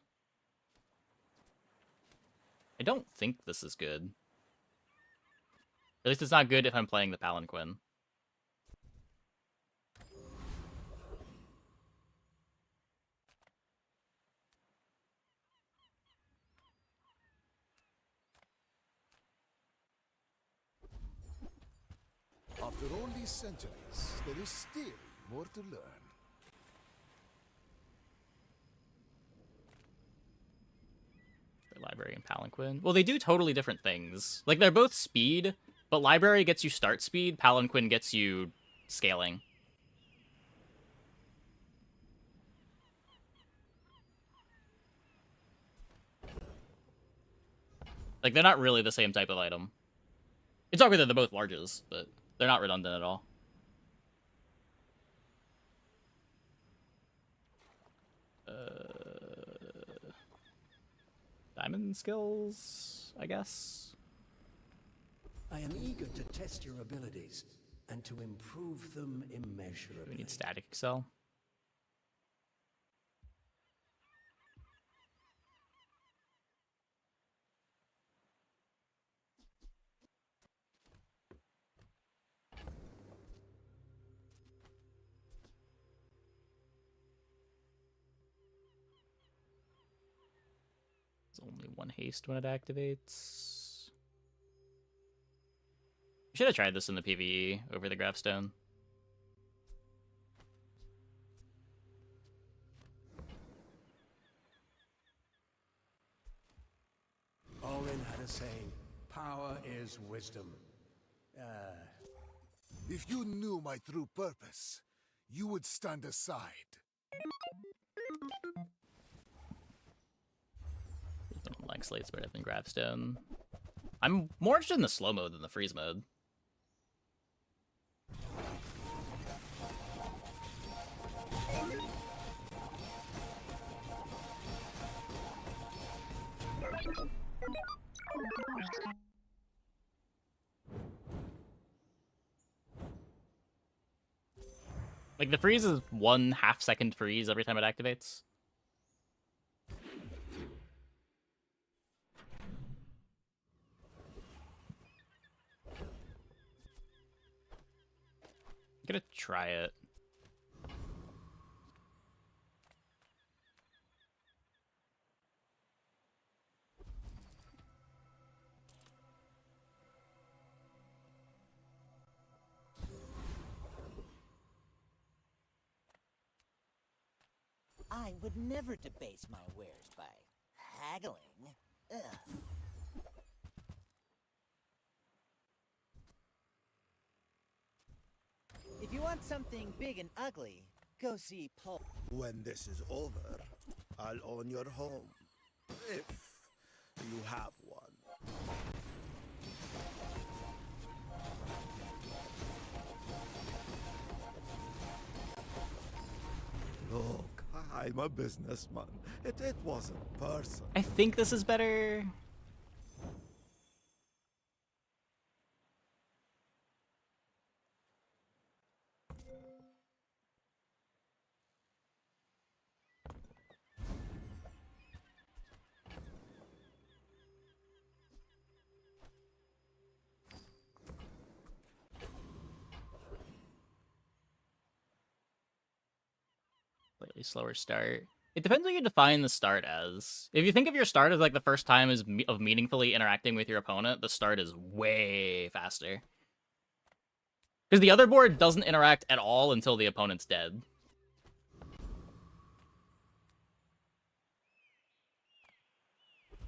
I don't think this is good. At least it's not good if I'm playing the Palanquin. After all these centuries, there is still more to learn. Library and Palanquin. Well, they do totally different things. Like, they're both speed, but Library gets you start speed, Palanquin gets you scaling. Like, they're not really the same type of item. It's not that they're both larges, but they're not redundant at all. Diamond skills, I guess? I am eager to test your abilities and to improve them immeasurably. We need Static Excel. There's only one haste when it activates. Should have tried this in the PvE over the Gravestone. Orin had the saying, power is wisdom. If you knew my true purpose, you would stand aside. Like Slate's better than Gravestone. I'm more interested in the slow mode than the freeze mode. Like, the freeze is 1/2 second freeze every time it activates. I'm gonna try it. I would never debase my wares by haggling. Ugh. If you want something big and ugly, go see Paul. When this is over, I'll own your home. If you have one. Look, I'm a businessman. It wasn't personal. I think this is better. Slightly slower start. It depends what you define the start as. If you think of your start as like the first time of meaningfully interacting with your opponent, the start is way faster. Because the other board doesn't interact at all until the opponent's dead.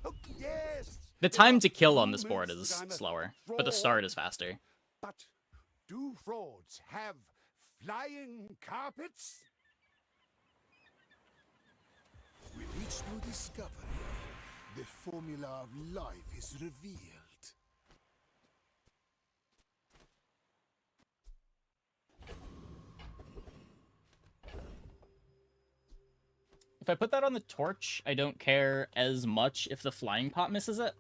Oh, yes. The time to kill on this board is slower, but the start is faster. But do frauds have flying carpets? With each new discovery, the formula of life is revealed. If I put that on the torch, I don't care as much if the flying pot misses it.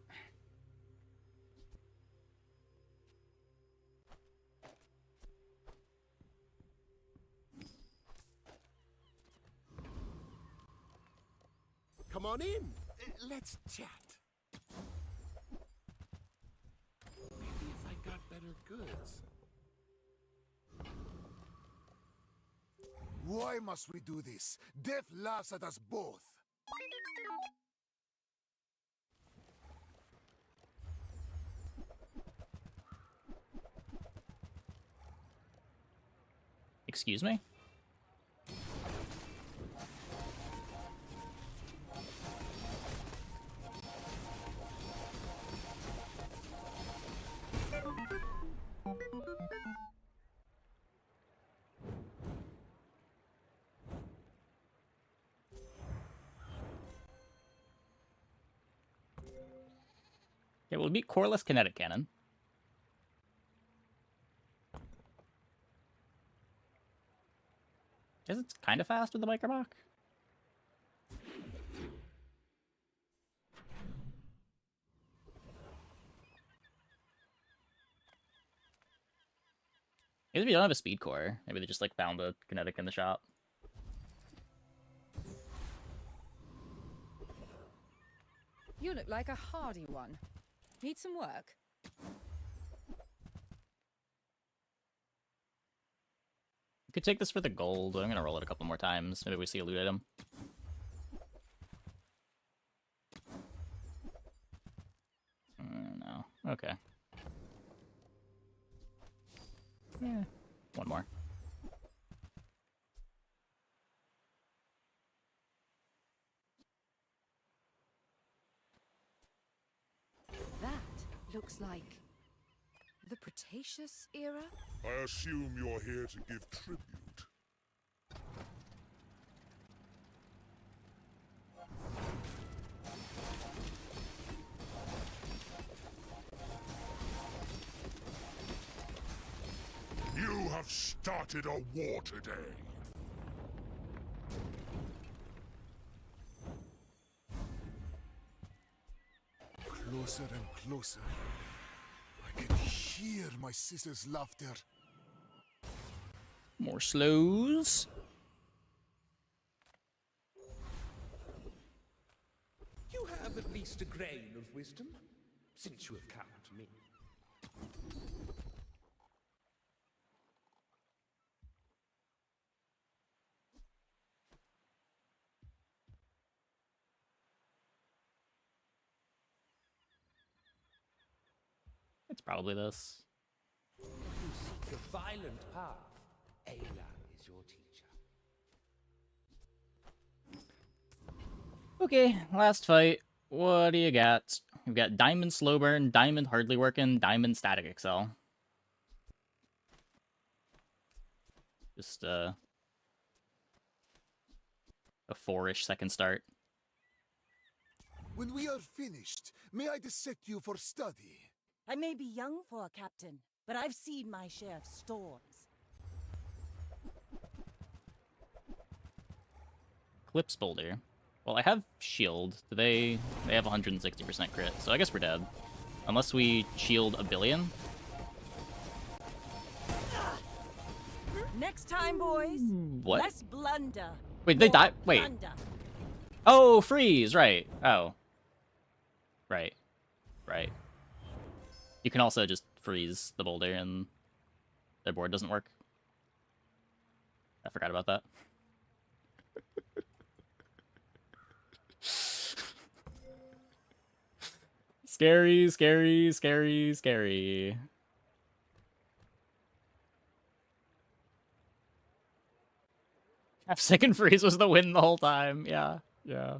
Come on in. Let's chat. Maybe if I got better goods. Why must we do this? Death laughs at us both. Excuse me? Okay, we'll beat Coreless Kinetic Cannon. Guess it's kind of fast with the Microbach. Maybe we don't have a speed core. Maybe they just like found a kinetic in the shop. You look like a hardy one. Need some work? You could take this for the gold. I'm gonna roll it a couple more times. Maybe we see a loot item. No. Okay. Yeah. One more. That looks like the Cretaceous era? I assume you're here to give tribute. You have started a war today. Closer and closer. I can hear my sister's laughter. More slows. You have at least a grain of wisdom, since you have come to me. It's probably this. If you seek a violent path, Ayla is your teacher. Okay, last fight. What do you got? We've got Diamond Slow Burn, Diamond Hardly Working, Diamond Static Excel. Just a 4-ish second start. When we are finished, may I dissect you for study? I may be young for a captain, but I've seen my share of storms. Clips Boulder. Well, I have Shield. They have 160% crit, so I guess we're dead. Unless we shield a billion. Next time, boys. What? Less blunder. Wait, they die? Wait. Blunder. Oh, freeze, right. Oh. Right. Right. You can also just freeze the boulder and their board doesn't work. I forgot about that. Scary, scary, scary, scary. Half-second freeze was the win the whole time. Yeah, yeah.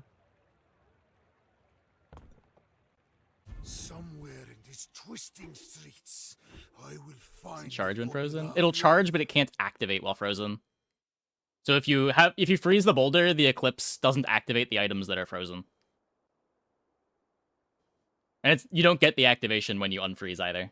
Somewhere in these twisting streets, I will find. Charge when frozen. It'll charge, but it can't activate while frozen. So if you freeze the boulder, the eclipse doesn't activate the items that are frozen. And you don't get the activation when you unfreeze either.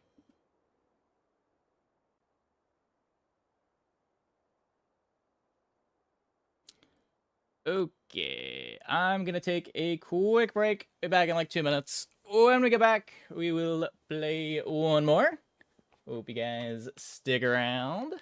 Okay, I'm gonna take a quick break. Be back in like 2 minutes. When we get back, we will play one more. Hope you guys stick around.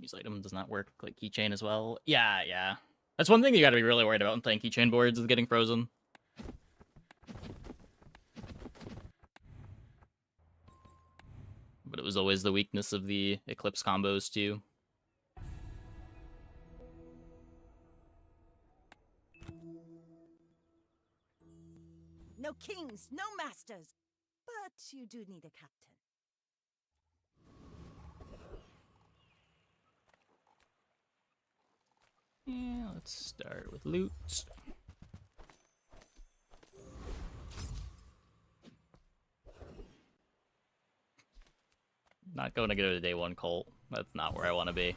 Use item does not work like keychain as well. Yeah, yeah. That's one thing you gotta be really worried about when playing keychain boards is getting frozen. But it was always the weakness of the Eclipse combos too. no kings, no masters. But you do need a captain. Yeah, let's start with loot. Not going to go to day one cult. That's not where I want to be.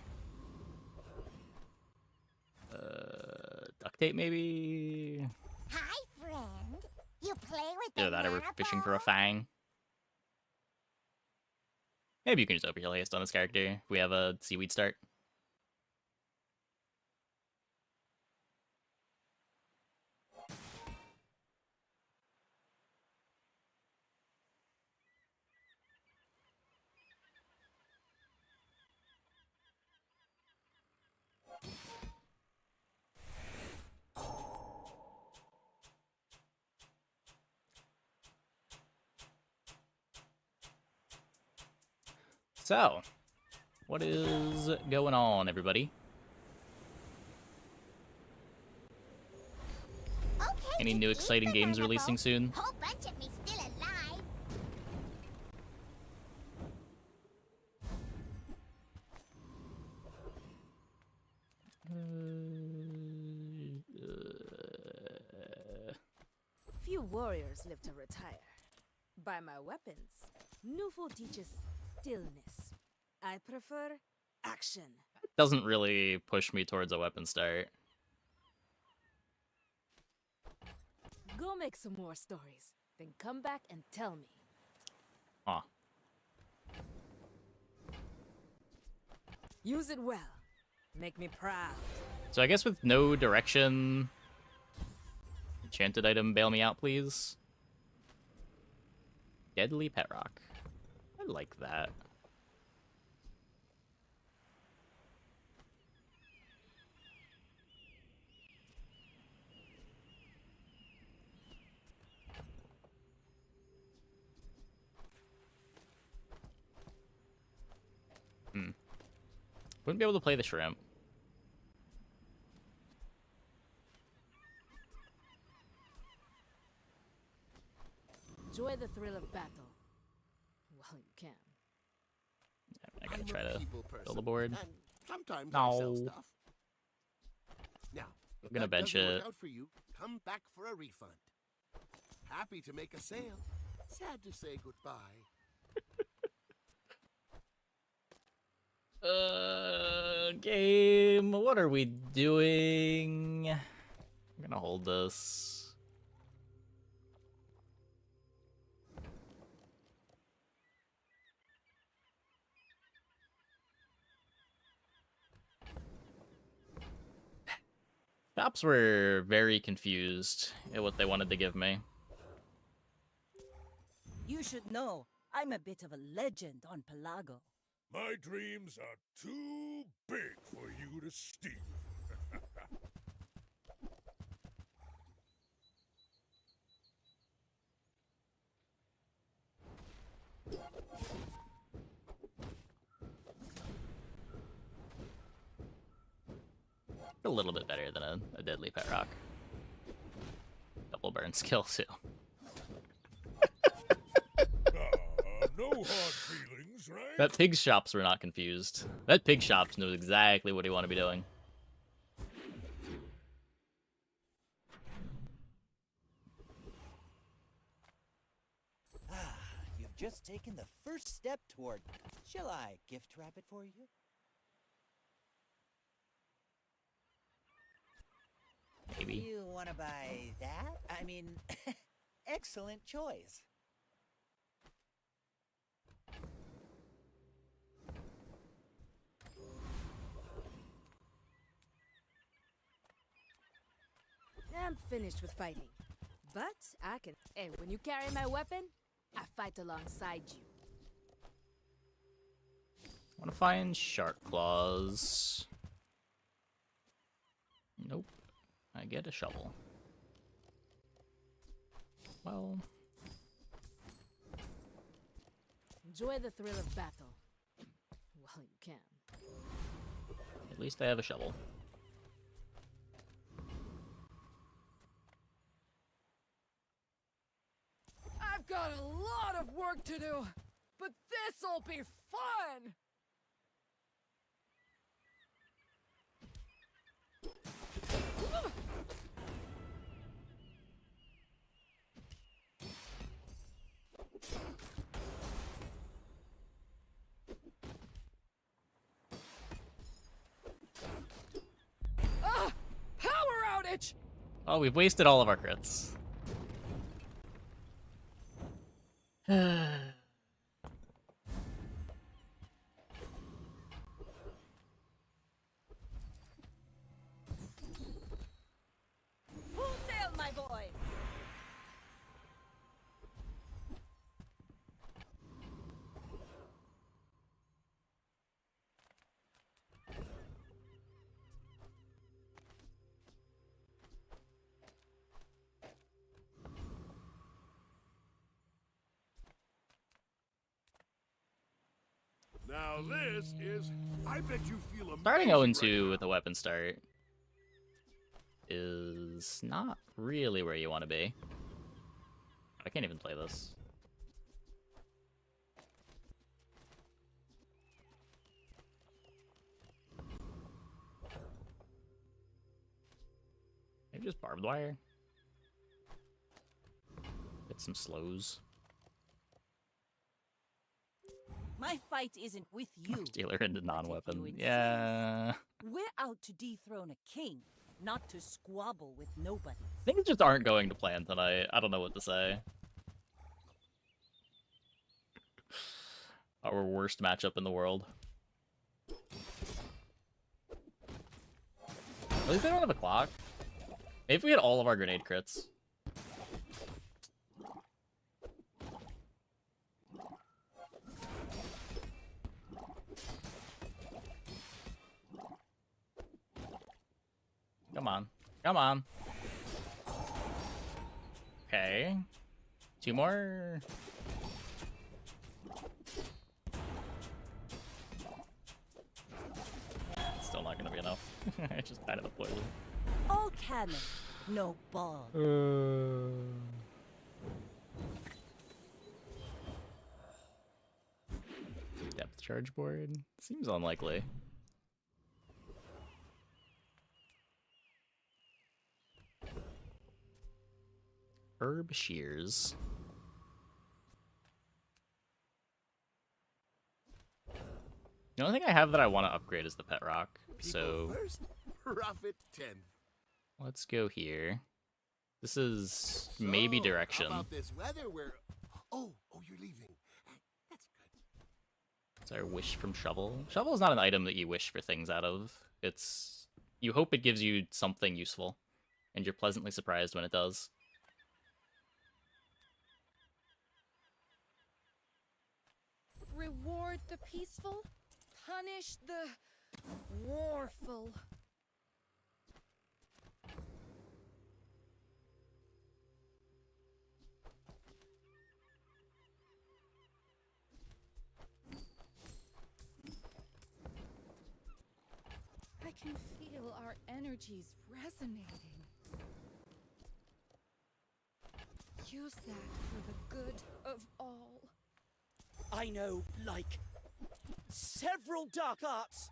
Duct tape maybe? Hi, friend. You play with Either that or we're fishing for a fang. Maybe you can just overheal haste on this character if we have a seaweed start. So, what is going on, everybody? Any new exciting games releasing soon? Whole bunch of me still alive. Few warriors live to retire. By my weapons, Newfo teaches stillness. I prefer action. Doesn't really push me towards a weapon start. Go make some more stories, then come back and tell me. Huh. Use it well. Make me proud. So I guess with no direction... Enchanted item, bail me out, please. Deadly pet rock. I like that. Wouldn't be able to play the shrimp. Enjoy the thrill of battle. While you can. I gotta try to People fill person, the board. and sometimes I sell No. stuff. Now, if I'm gonna that bench doesn't work it. out for you, come back for a refund. Happy to make a sale. Sad to say goodbye. Game, what are we doing? I'm gonna hold this. Shops were very confused at what they wanted to give me. You should know, I'm a bit of a legend on Pelago. My dreams are too big for you to steal. A little bit better than a deadly pet rock. Double burn skill too. No hard feelings, right? That pig shops were not confused. That pig shops knows exactly what he want to be doing. Ah, you've just taken the first step toward... Shall I gift wrap it for you? Maybe. You want to buy that? I mean, excellent choice. I'm finished with fighting. But I can... Hey, when you carry my weapon, I fight alongside you. I want to find shark claws. Nope. I get a shovel. Well... Enjoy the thrill of battle. While you can. At least I have a shovel. got a lot of work to do, but this'll be fun! Ah! Power outage! Oh, we've wasted all of our crits. Full sail, my boy! Now this is. I bet you feel amazing. Starting right 0-2 now. with a weapon start is not really where you want to be. I can't even play this. Maybe just barbed wire. Get some slows. My fight isn't with you. Dealer into non-weapon. insist. Yeah. We're out to dethrone a king, not to squabble with nobody. Things just aren't going to plan tonight. I don't know what to say. Our worst matchup in the world. At least they don't have a clock. Maybe if we had all of our grenade crits. Come on. Come on. Okay. 2 more. Still not gonna be enough. I just died of the poison. All cannon, no ball. Depth charge board? Seems unlikely. Herb shears. The only thing I have that I want to upgrade is the pet rock. So First, Prophet 10. let's go here. This is maybe So, direction. How about this weather where. Oh, you're leaving. That's good. It's our wish from shovel. Shovel is not an item that you wish for things out of. It's you hope it gives you something useful, and you're pleasantly surprised when it does. Reward the peaceful, punish the warful. I can feel our energies resonating. Use that for the good of all. I know, like, several dark arts.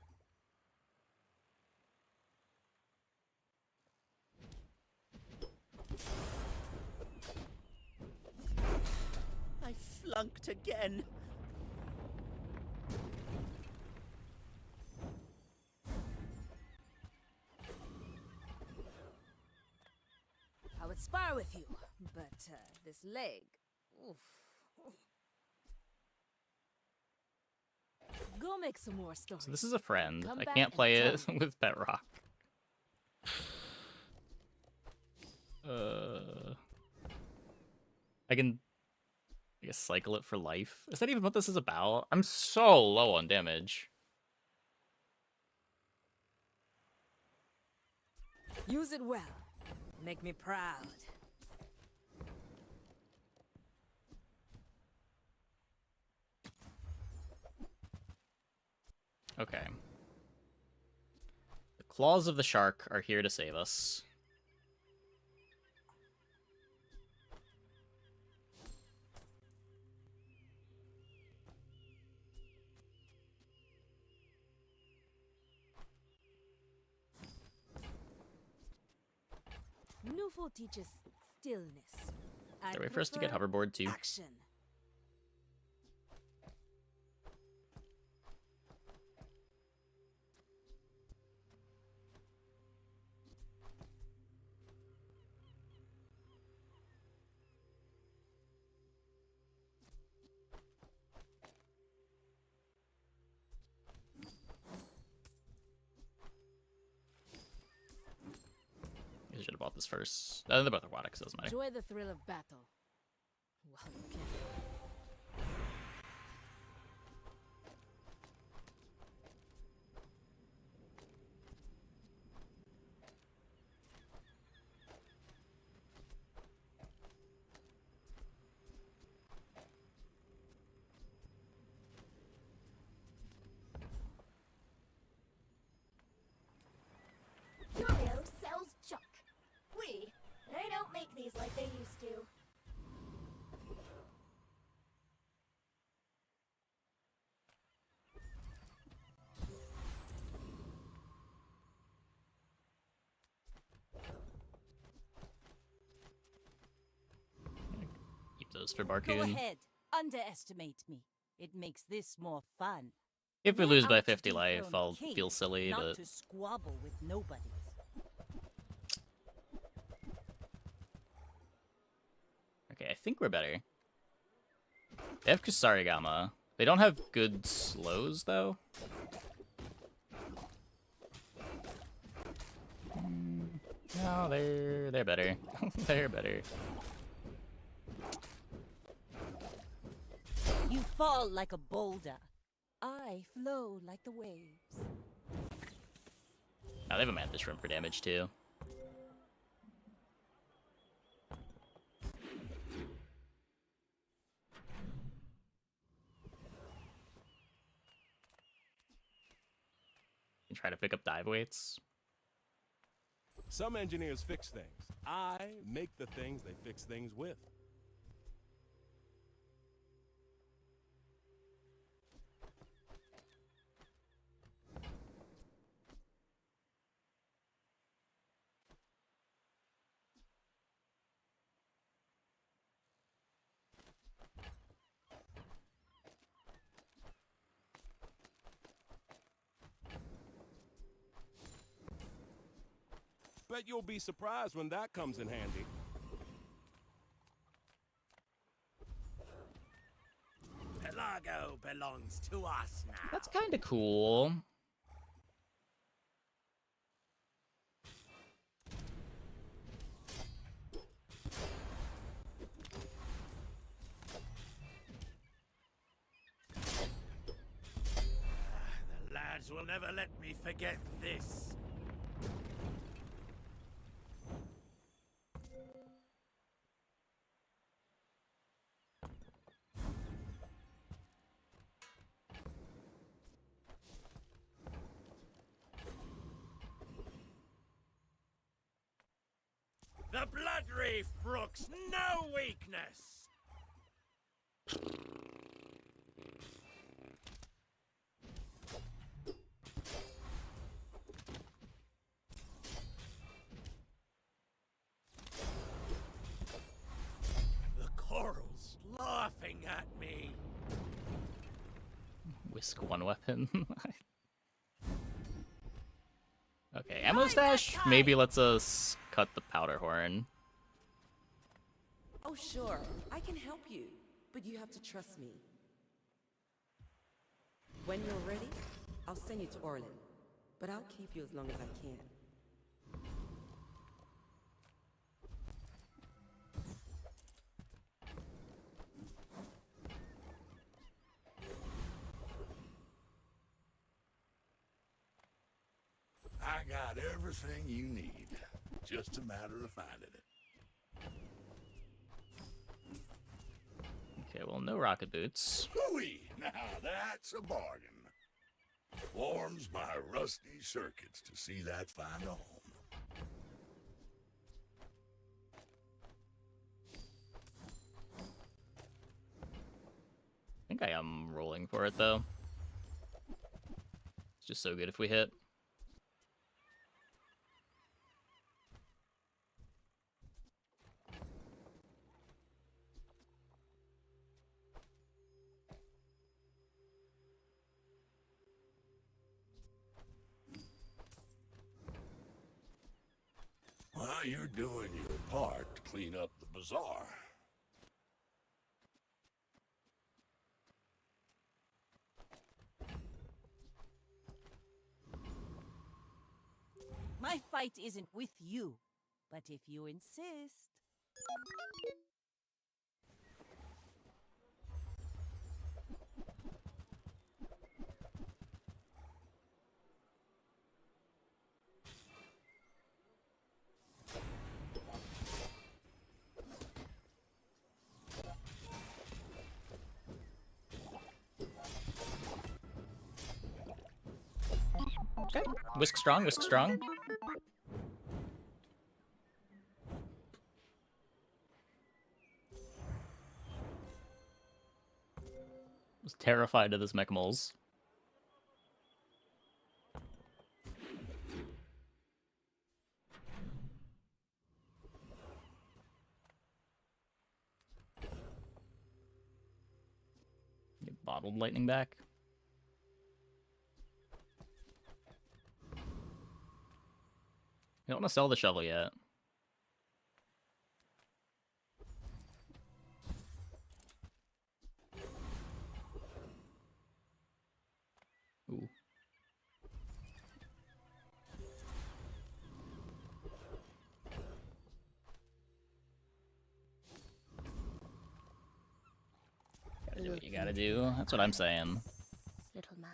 I flunked again. I would spar with you, but this leg. Oof. Go make some more stories. So this is a friend. Come I back can't and play tell it me. with pet rock. I can, I guess, cycle it for life. Is that even what this is about? I'm so low on damage. Use it well. Make me proud. Okay. The claws of the shark are here to save us. Newful teaches stillness. Is there a way for us to get prefer hoverboard too? Action. I should have bought this first. They're both aquatics, doesn't matter. Enjoy the thrill of battle. While you can. Curio sells junk. They don't make these like they used to. Keep those for Go Barcoon. ahead. Underestimate me. It makes this more fun. If we We're lose by out to 50 life, dethrone I'll the king, feel silly, not but to squabble with nobody. okay, I think we're better. They have Kusarigama. They don't have good slows though. No, they're better. They're better. You fall like a boulder. I flow like the waves. Now they have a Mantis Shrimp for damage too. And try to pick up dive weights. Some engineers fix things. I make the things they fix things with. Bet you'll be surprised when that comes in handy. Pelago belongs to us now. That's kind of cool. The lads will never let me forget this. The Blood Reef brooks no weakness. The coral's laughing at me. Whisk one weapon. Okay, ammo stash maybe lets us cut the powder horn. Oh, sure. I can help you, but you have to trust me. When you're ready, I'll send you to Orlin, but I'll keep you as long as I can. I got everything you need. Just a matter of finding it. Okay, well, no rocket boots. Hooey! Now that's a bargain. Warms my rusty circuits to see that find a home. I think I am rolling for it though. It's just so good if we hit. you're doing your part to clean up the bazaar. My fight isn't with you, but if you insist. Okay. Whisk strong, whisk strong. Was terrified of this mech moles. Get bottled lightning back. You don't want to sell the shovel yet. Ooh. Gotta do what you gotta do. That's what I'm saying. Little mouse.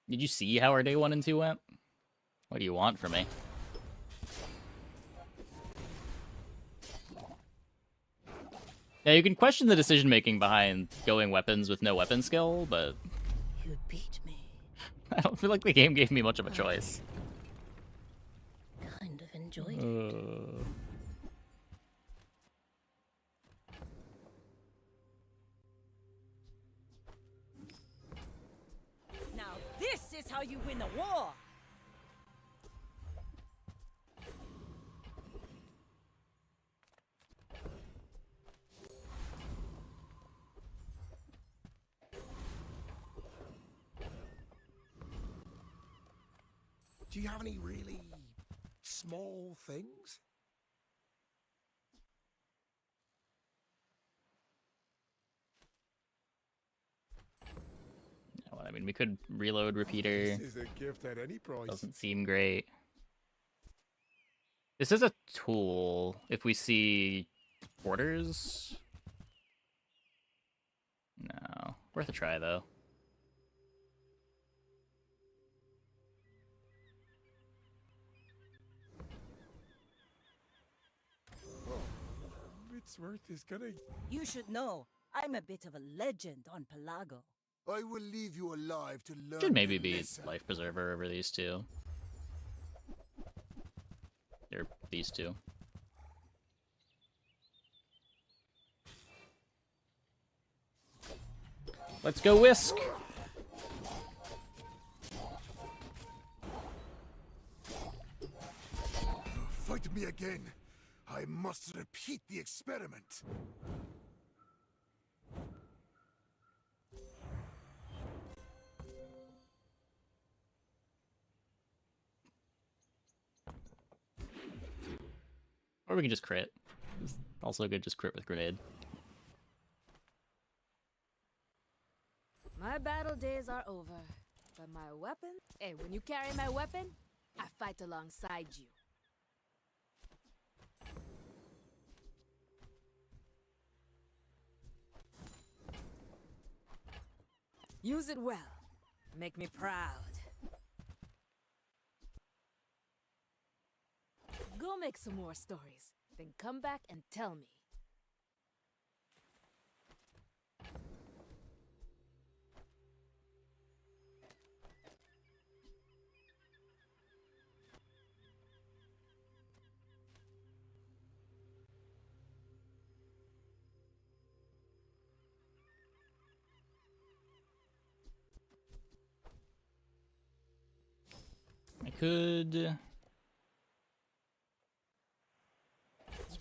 Did you see how our day 1 and 2 went? What do you want from me? Now you can question the decision making behind going weapons with no weapon skill, but You beat me. I don't feel like the game gave me much of a choice. Kind of enjoyed it. Now this is how you win a war! Do you have any really small things? Well, I mean, we could reload repeater. This is a gift at any price. Doesn't seem great. This is a tool. If we see orders, no, worth a try though. Witsworth is gonna... You should know, I'm a bit of a legend on Pelago. I will leave you alive to learn. Should maybe your be lesson. life preserver over these two. Or these two. Let's go whisk. Fight me again. I must repeat the experiment. Or we can just crit. It's also good just crit with grenade. My battle days are over. But my weapon? Hey, when you carry my weapon, I fight alongside you. Use it well. Make me proud. Go make some more stories, then come back and tell me. I could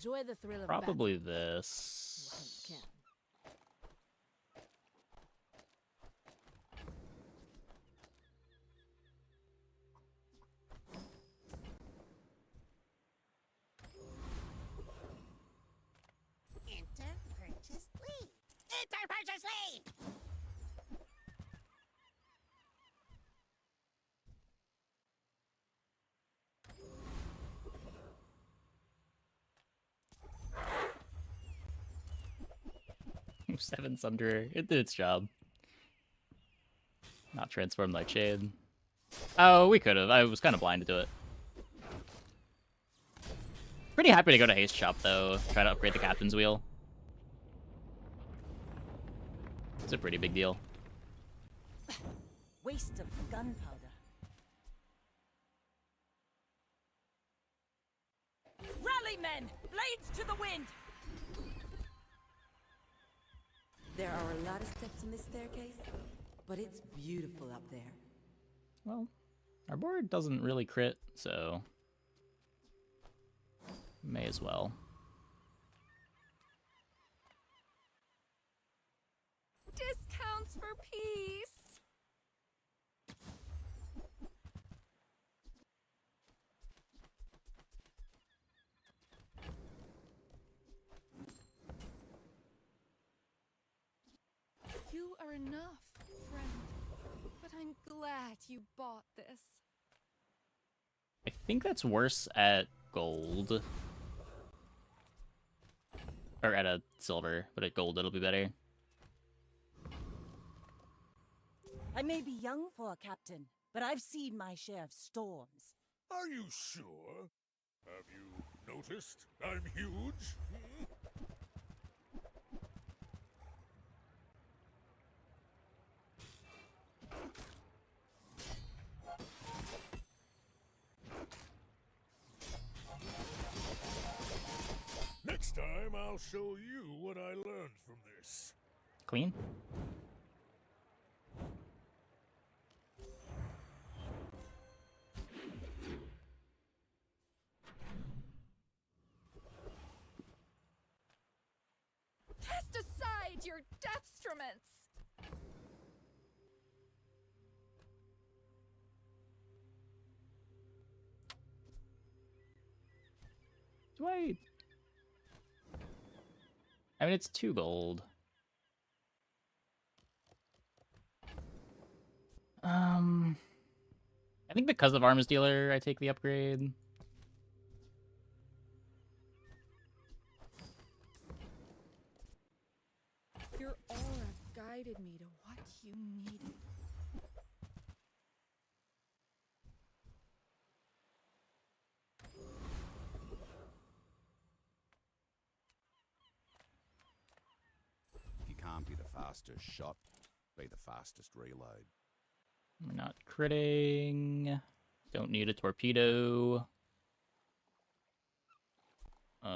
Enjoy the thrill of probably battle. this. While you can. 7 Sunderer. It did its job. Not transform like Shade. Oh, we could have. I was kind of blinded to it. Pretty happy to go to Haste Shop, though. Try to upgrade the Captain's Wheel. It's a pretty big deal. Waste of gunpowder. Rally, men! Blades to the wind! There are a lot of steps in this staircase, but it's beautiful up there. Well, our board doesn't really crit, so may as well. Discounts for peace. You are enough, friend. But I'm glad you bought this. I think that's worse at gold. Or at a silver, but at gold it'll be better. I may be young for a captain, but I've seen my share of storms. Are you sure? Have you noticed I'm huge? Next time, I'll show you what I learned from this. Clean? Cast aside your destruments. Do I mean, it's 2 gold. I think because of Arms Dealer, I take the upgrade. Your aura guided me to what you needed. If you can't be the fastest shot, be the fastest reload. We're not critting. Don't need a torpedo.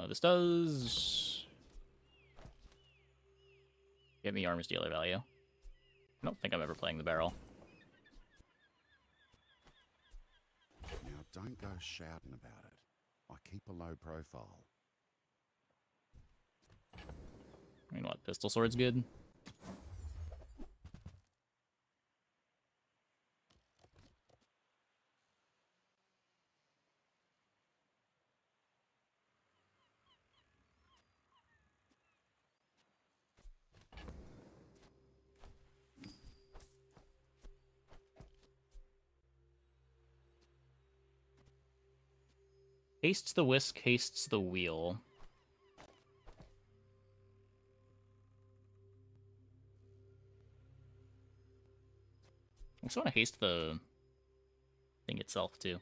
This does get me Arms Dealer value. I don't think I'm ever playing the barrel. Now, don't go shouting about it. I keep a low profile. I mean, what, pistol sword's good? Hastes the whisk, hastes the wheel. I just want to haste the thing itself, too.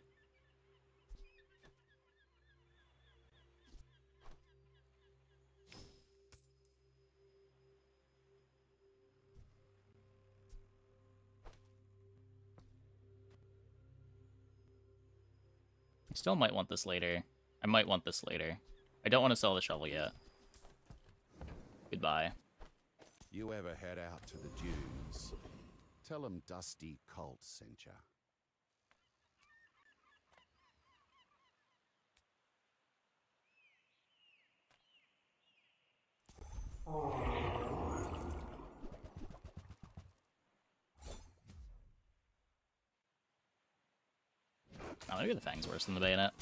I still might want this later. I might want this later. I don't want to sell the shovel yet. Goodbye. You ever head out to the dunes? Tell them Dusty Colt sent ya. Oh, maybe the Fang's worse than the Bayonet.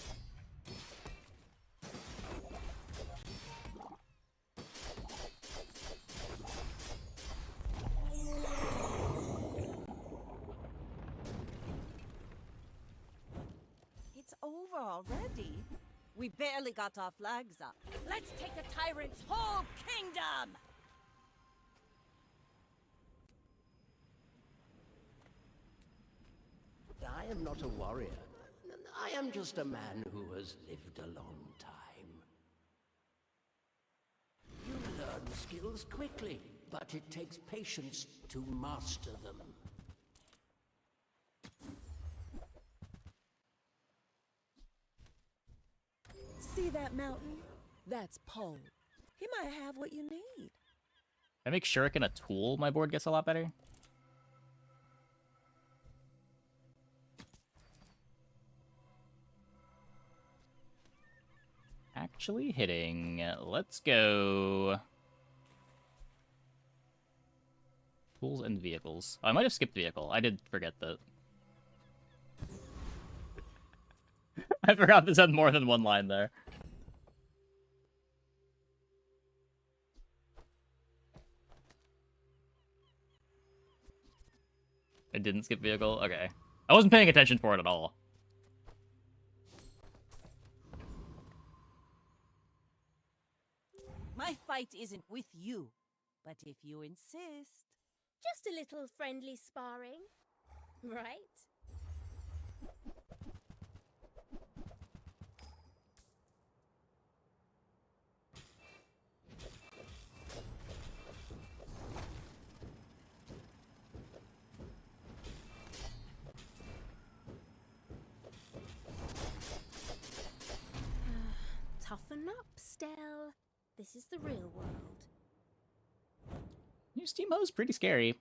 It's over already. We barely got our flags up. Let's take the tyrant's whole kingdom! I am not a warrior. I am just a man who has lived a long time. You learn skills quickly, but it takes patience to master them. See that mountain? That's Poe. He might have what you need. If I make Shuriken a tool, my board gets a lot better. Actually hitting. Let's go. Tools and vehicles. Oh, I might have skipped vehicle. I did forget that. I forgot this had more than one line there. I didn't skip vehicle? Okay. I wasn't paying attention for it at all. My fight isn't with you, but if you insist. Just a little friendly sparring, right? Toughen up, Stell. This is the real world. New Steamho's pretty scary.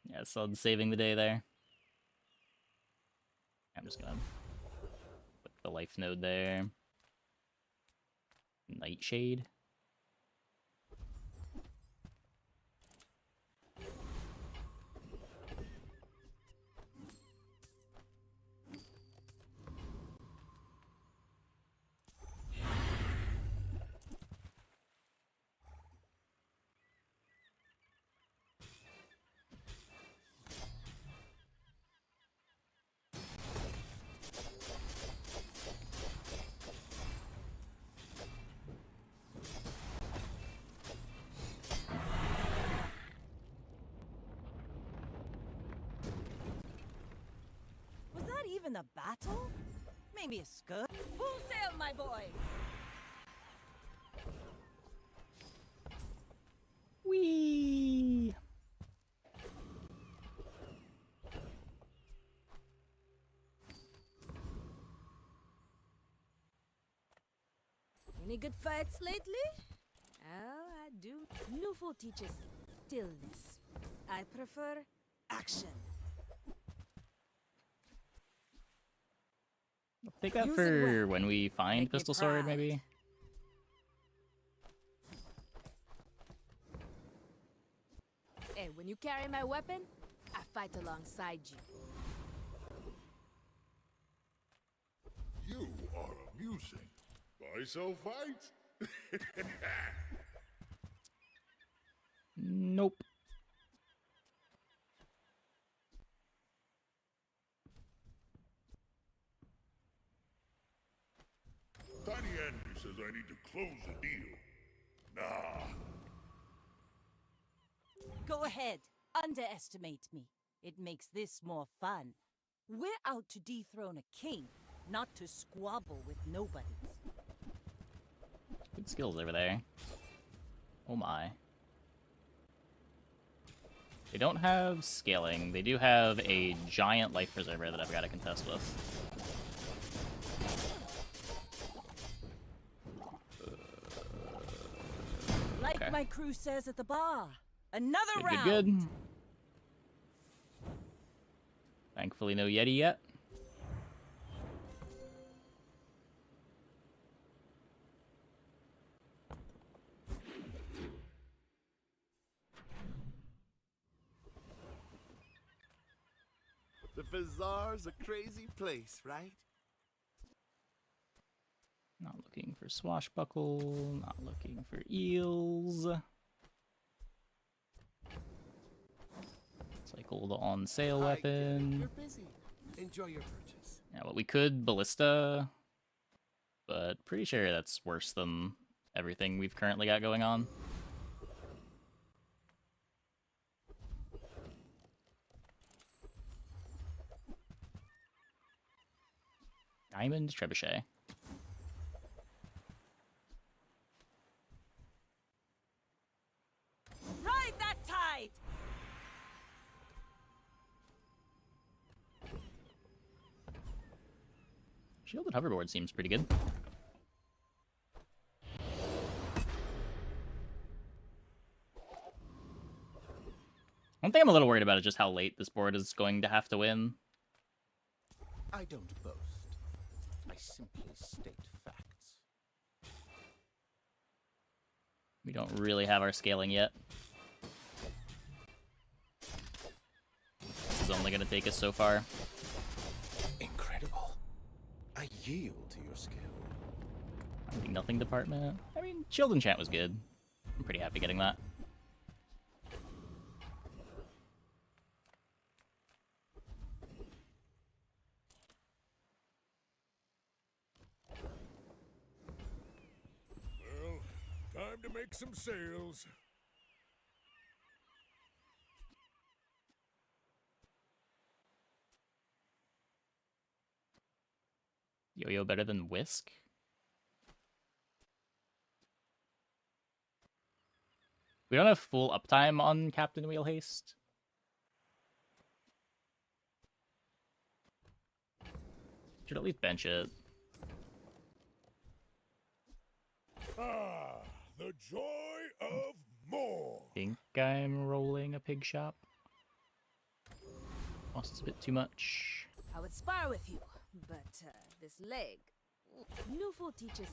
Yeah, Sun's saving the day there. I'm just gonna put the life node there. Nightshade. Was that even a battle? Maybe a skirt? Full sail, my boy! Whee! Any good fights lately? Oh, I do. Nufo teaches stillness. I prefer action. I'll take that Use it for well. when we find Make me Pistol Sword, proud. maybe. Hey, when you carry my weapon, I fight alongside you. You are amusing. Why so fight? Nope. Tiny Andy says I need to close the deal. Nah. Go ahead. Underestimate me. It makes this more fun. We're out to dethrone a king, not to squabble with nobody. Good skills over there. Oh my. They don't have scaling. They do have a giant life preserver that I've got to contest with. Like Okay. my crew says at the bar. Another Good, round. good, good. Thankfully no Yeti yet. The bazaar's a crazy place, right? Not looking for swashbuckle, not looking for eels. Cycle the on sale I get it. weapon. You're busy. Enjoy your purchase. Yeah, well, we could Ballista, but pretty sure that's worse than everything we've currently got going on. Diamond Trebuchet. Ride that tide! Shielded hoverboard seems pretty good. One thing I'm a little worried about is just how late this board is going to have to win. I don't boast. I simply state facts. We don't really have our scaling yet. This is only going to take us so far. Incredible. I yield to your skill. Nothing department. I mean, Shield Enchant was good. I'm pretty happy getting that. Well, time to make some sales. Yo-Yo better than Whisk? We don't have full uptime on Captain Wheel Haste. Should at least bench it. Ah, the joy of more. Think I'm rolling a pig shop. Costs a bit too much. I would spar with you, but this leg. Newful teaches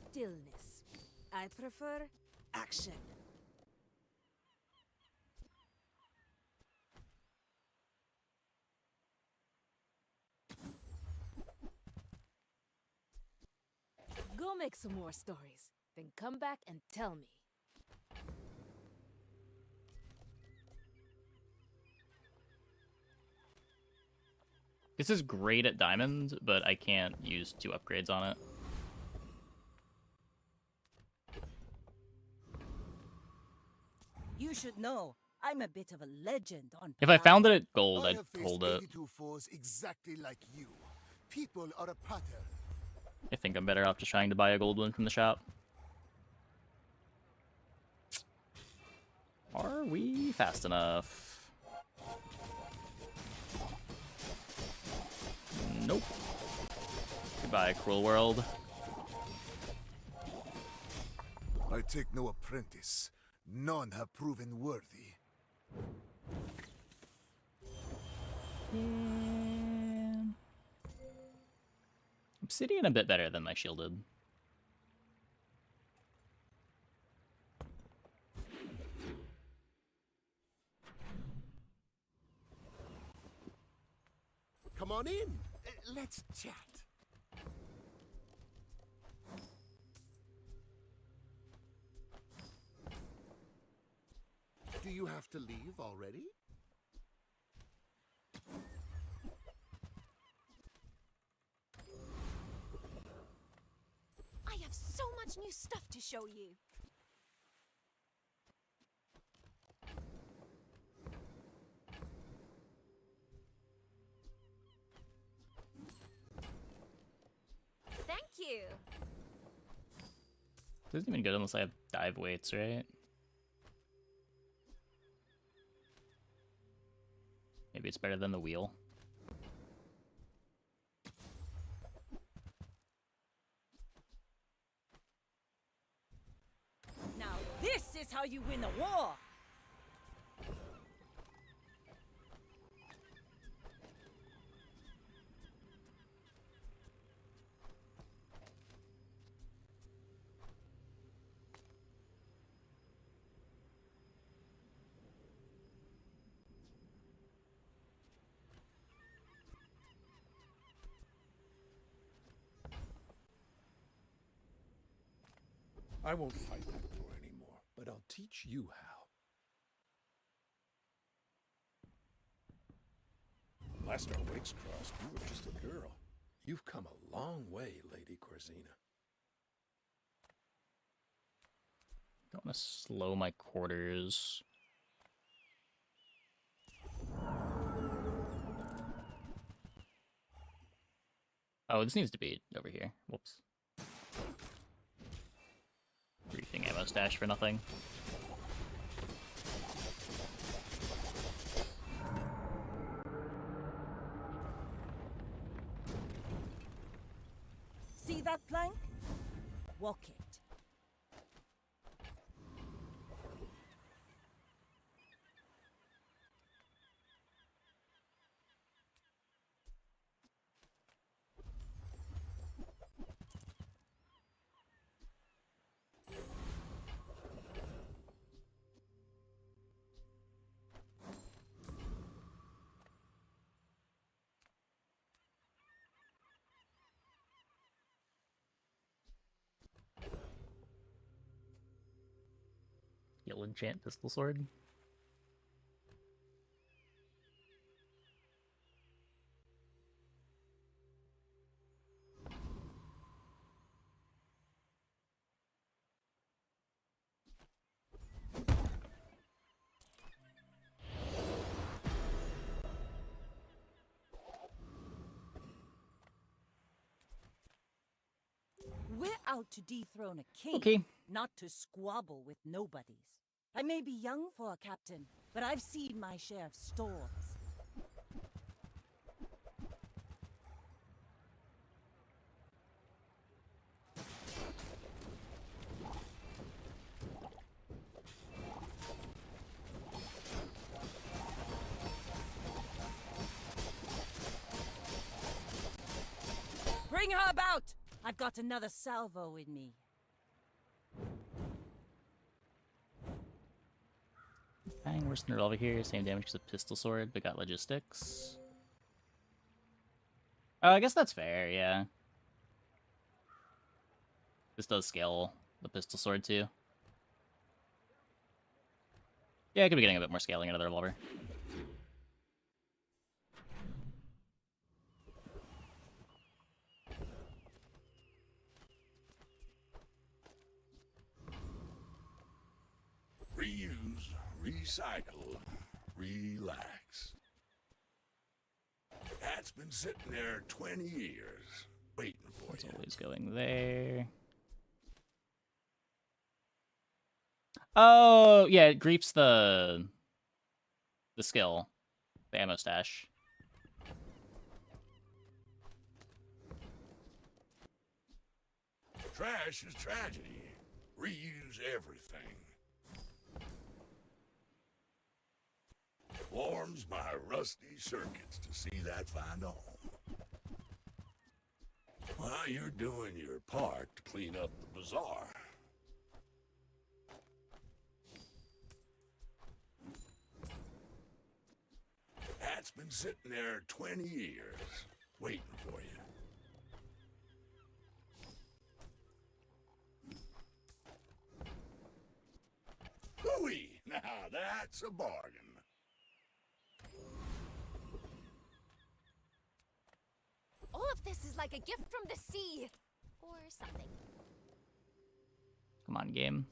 stillness. I prefer action. Go make some more stories, then come back and tell me. This is great at Diamond, but I can't use 2 upgrades on it. You should know, I'm a bit of a legend on. If I found it at gold, I I'd have faced hold it. 82 foes exactly like you. People are a pattern. I think I'm better off just trying to buy a gold one from the shop. Are we fast enough? Nope. Goodbye, Cruel World. I take no apprentice. None have proven worthy. Obsidian a bit better than my shielded. Come on in. Let's chat. Do you have to leave already? I have so much new stuff to show you. Thank you. This isn't even good unless I have dive weights, right? Maybe it's better than the wheel. Now this is how you win a war! I won't fight that war anymore, but I'll teach you how. Last our waits crossed, you were just a girl. You've come a long way, Lady Corzina. Don't want to slow my quarters. Oh, this needs to be over here. Whoops. Briefing ammo stash for nothing. See that plank? Walk it. You'll enchant pistol sword. We're out to dethrone a king, Okay. not to squabble with nobodies. I may be young for a captain, but I've seen my share of storms. Bring her about! I've got another salvo in me. Bang, worse than over here. Same damage as a pistol sword, but got logistics. Oh, I guess that's fair, yeah. This does scale the pistol sword too. Yeah, I could be getting a bit more scaling out of the revolver. Reuse, recycle, relax. That's been sitting there 20 years, waiting for It's you. always going there. Oh, yeah, it creeps the skill, the ammo stash. Trash is tragedy. Reuse everything. Warms my rusty circuits to see that find a home. While you're doing your part to clean up the bazaar. That's been sitting there 20 years, waiting for you. Hooey! Now that's a bargain. All of this is like a gift from the sea. Or something. Come on, game.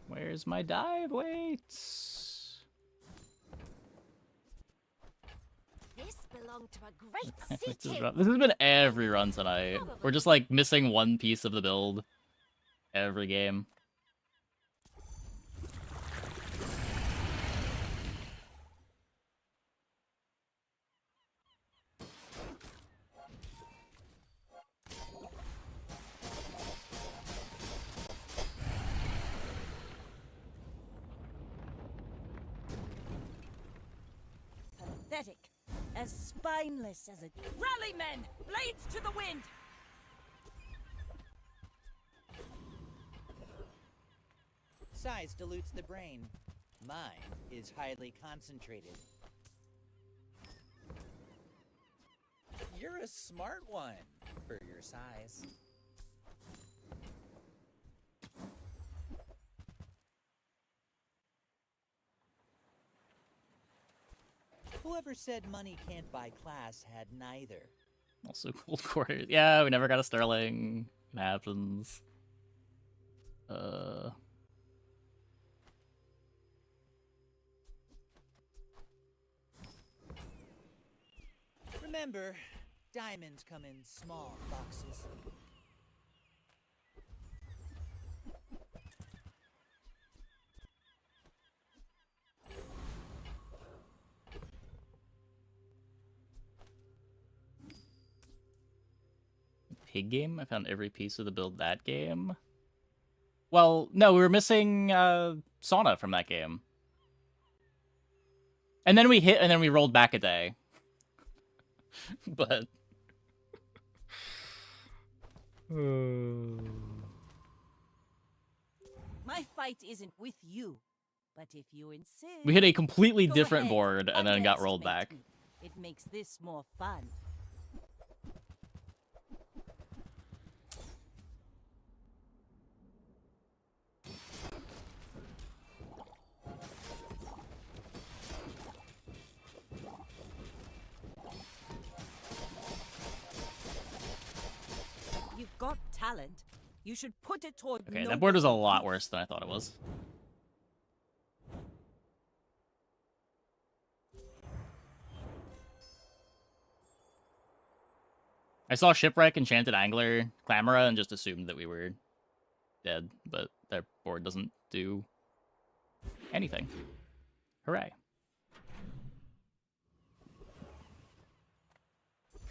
Where's my dive? Wait. This belonged to a great city. This has been every run tonight. We're just like missing one piece of the build every game. Pathetic. As spineless as a... Rally, men! Blades to the wind! Size dilutes the brain. Mine is highly concentrated. You're a smart one for your size. Whoever said money can't buy class had neither. Also, Gold Quarters. Yeah, we never got a Sterling. It happens. Remember, diamonds come in small boxes. Pig game? I found every piece of the build that game. Well, no, we were missing Sauna from that game. And then we hit, and then we rolled back a day. But... My fight isn't with you, but if you insist... We hit a completely go different ahead, board, and then got rolled back. underestimate me. It makes this more fun. You've got talent. You should put it toward Okay, noble that board was a purpose. lot worse than I thought it was. I saw Shipwreck, Enchanted Angler, Clamora, and just assumed that we were dead, but their board doesn't do anything. Hooray.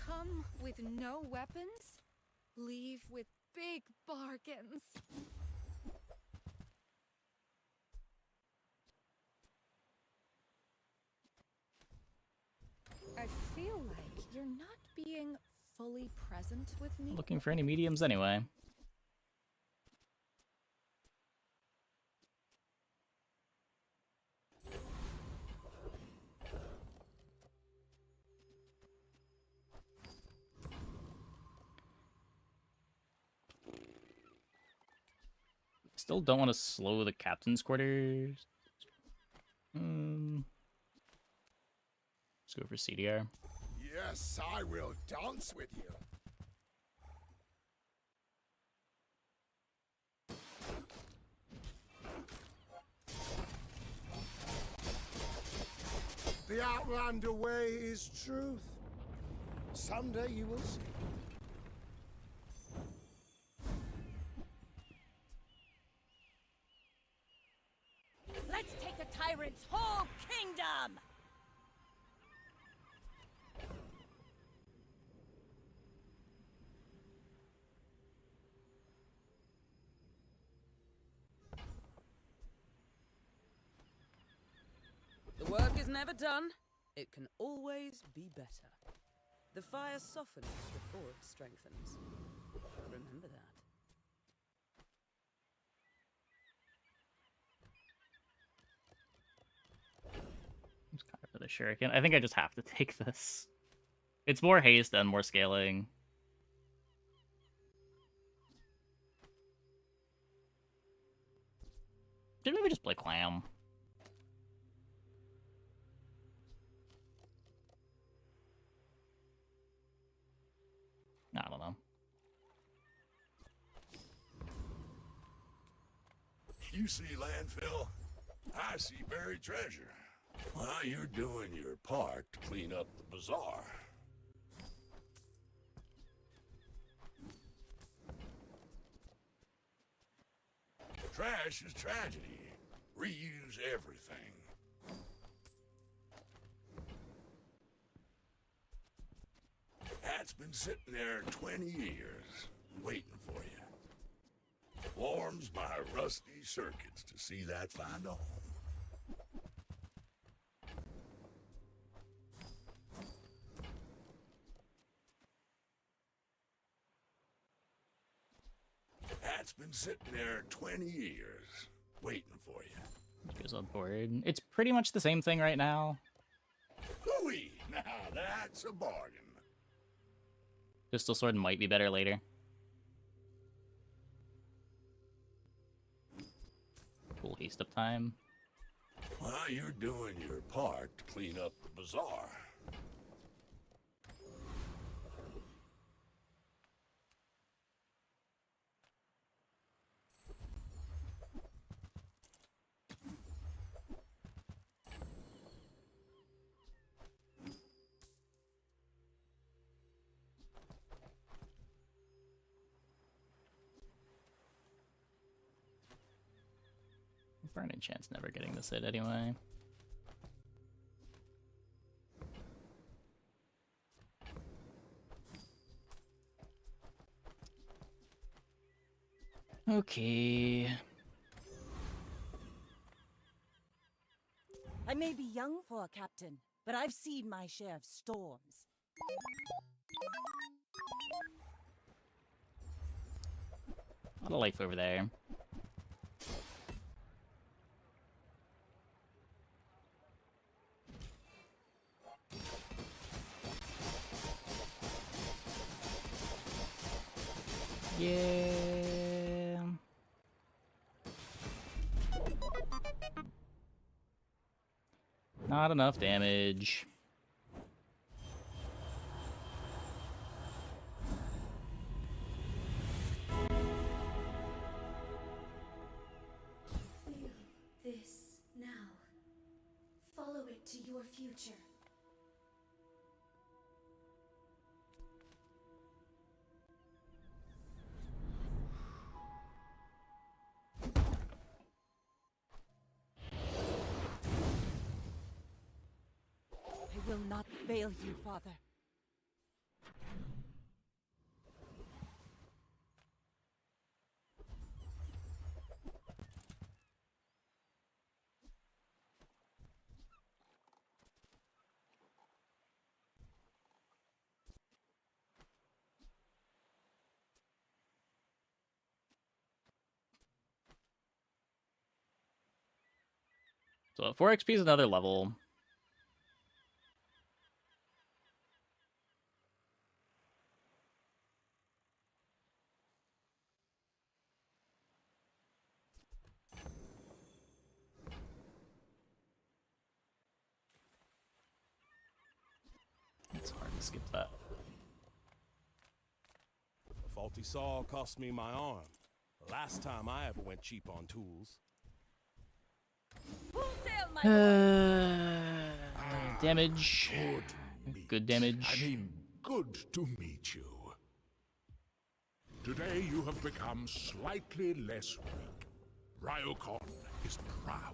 Come with no weapons, leave with big bargains. I feel like you're not being fully present with me. Looking for any mediums anyway. Still don't want to slow the captain's quarters. Let's go for CDR. Yes, I will dance with you. The Outlander way is truth. Someday you will see. Let's take a tyrant's whole kingdom! The work is never done. It can always be better. The fire softens before it strengthens. Remember that. It's kind of for the shuriken. I think I just have to take this. It's more haste and more scaling. Didn't we just play Clam? I don't know. You see landfill, I see buried treasure. Well, you're doing your part to clean up the bazaar. Trash is tragedy. Reuse everything. That's been sitting there 20 years, waiting for you. Warms my rusty circuits to see that find a home. That's been sitting there 20 years, waiting for you. Goes on board. It's pretty much the same thing right now. Hooey! Now that's a bargain. Pistol Sword might be better later. Cool haste up time. Well, While you're doing your part to clean up the bazaar. Burning Chance never getting this hit anyway. Okay. I may be young for a captain, but I've seen my share of storms. A lot of life over there. Yeah. Not enough damage. Feel this now. Follow it to your future. I will not fail you, Father. So 4 XP is another level. It's hard to skip that. A faulty saw cost me my arm. The last time I ever went cheap on tools. Damage. Good damage. I mean, good to meet you. Today you have become slightly less weak. Ryokon is proud.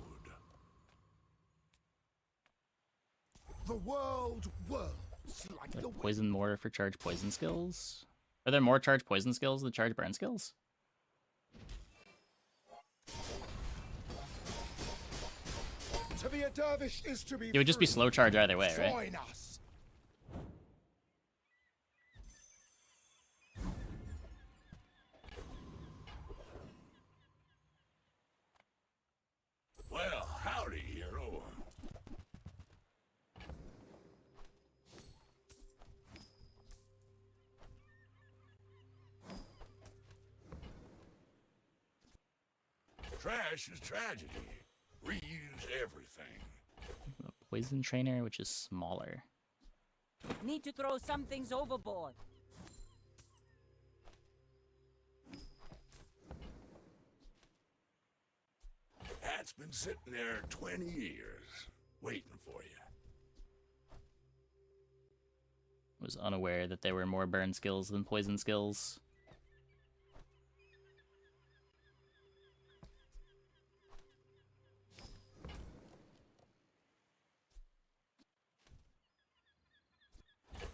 The world whirls like the wind. Poison more for charge poison skills? Are there more charge poison skills than charge burn skills? To be a dervish is to be It would just be free. slow charge either way, right? Join us. Well, howdy, hero. Trash is tragedy. Reuse everything. A poison trainer, which is smaller. Need to throw some things overboard. That's been sitting there 20 years, waiting for you. Was unaware that there were more burn skills than poison skills.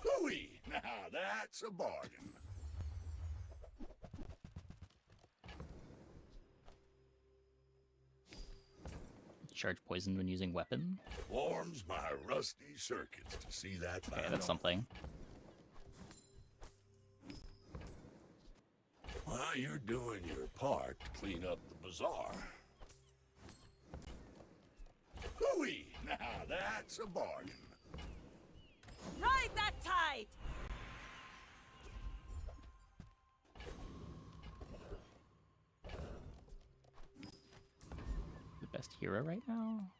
Hooey! Now that's a bargain. Charge poison when using weapon? Warms my rusty circuits to see that Okay, final. that's something. While you're doing your part to clean up the bazaar. Hooey! Now that's a bargain. Ride that tide! The best hero right now?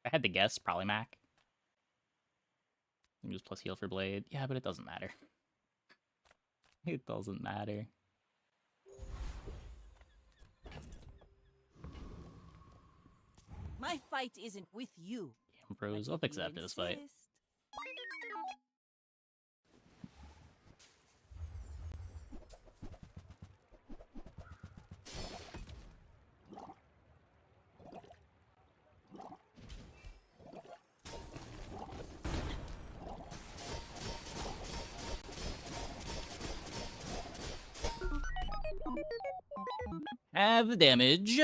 I had to guess, probably Mac. Use plus heal for Blade. Yeah, but it doesn't matter. It doesn't matter. My fight isn't with you. Ambrose, I'll fix it after this fight. Have the damage.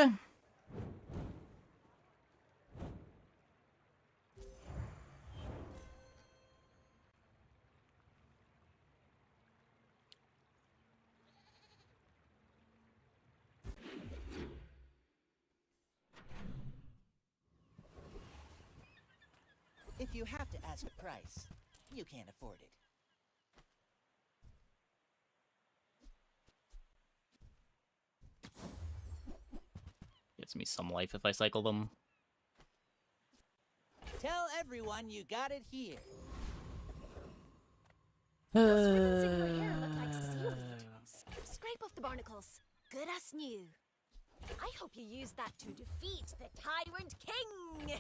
If you have to ask a price, you can't afford it. Gets me some life if I cycle them. Tell everyone you got it here. Those ribbons in your hair look like seaweed. Scrape off the barnacles. Good as new. I hope you use that to defeat the Tyrant King!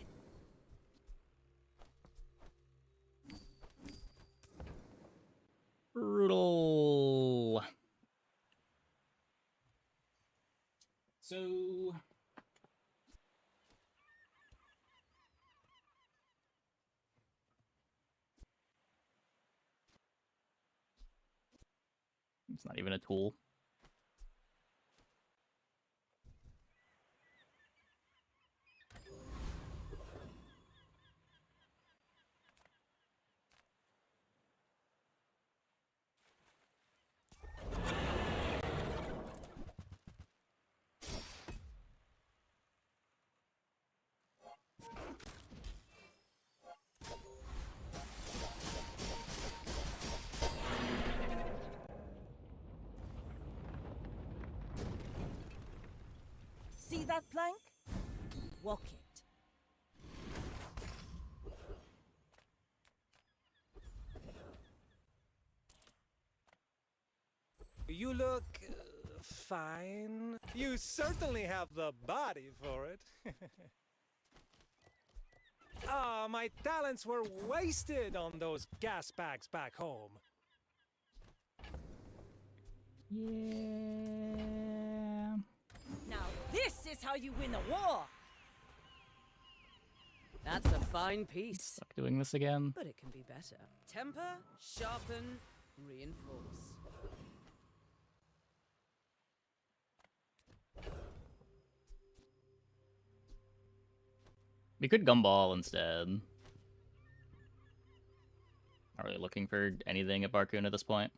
Brutal. So... It's not even a tool. See that plank? Walk it. You look fine. You certainly have the body for it. Ah, my talents were wasted on those gas bags back home. Yeah. Now this is how you win a war! That's a fine piece. Suck doing this again. But it can be better. Temper, sharpen, reinforce. We could gumball instead. Not really looking for anything at Barcoon at this point.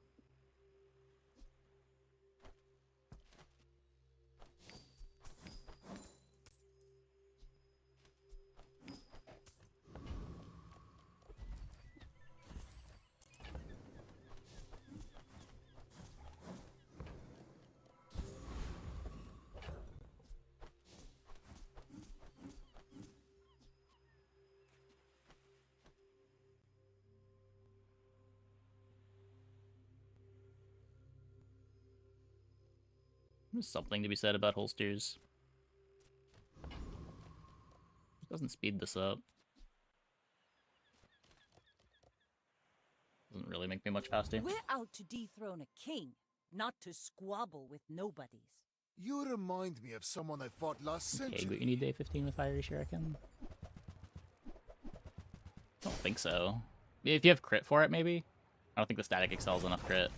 There's something to be said about holsters. It doesn't speed this up. Doesn't really make me much faster. We're out to dethrone a king, not to squabble with nobodies. You remind me of someone I fought last century. Okay, but you need day 15 with Fiery Shuriken? I don't think so. If you have crit for it, maybe? I don't think the Static Excel's enough crit.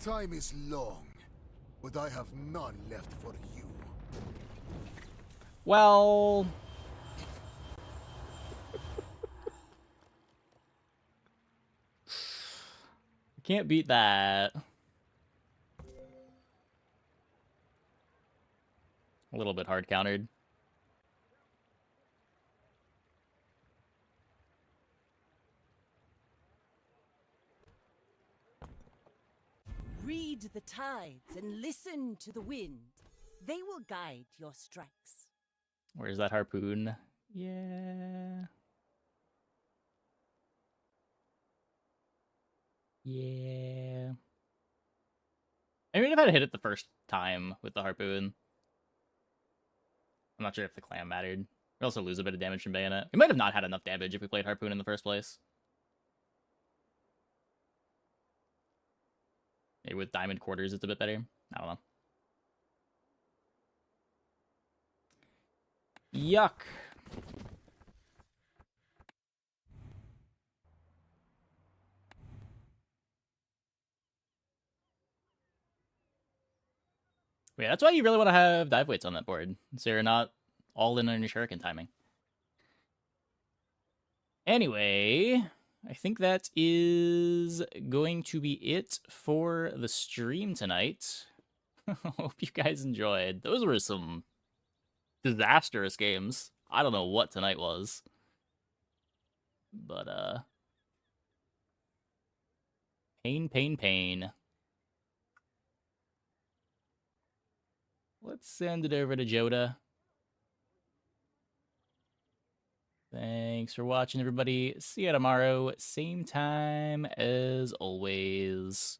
Time is long, but I have none left for you. Well... Can't beat that. A little bit hard countered. Read the tides and listen to the wind. They will guide your strikes. Where's that harpoon? Yeah. Yeah. I mean, if I'd hit it the first time with the harpoon, I'm not sure if the clam mattered. We also lose a bit of damage from bayonet. We might have not had enough damage if we played harpoon in the first place. Maybe with diamond quarters, it's a bit better. I don't know. Yuck. Yeah, that's why you really want to have dive weights on that board, so you're not all in on your shuriken timing. Anyway, I think that is going to be it for the stream tonight. Hope you guys enjoyed. Those were some disastrous games. I don't know what tonight was. But, pain, pain, pain. Let's send it over to Joda. Thanks for watching, everybody. See you tomorrow. Same time as always.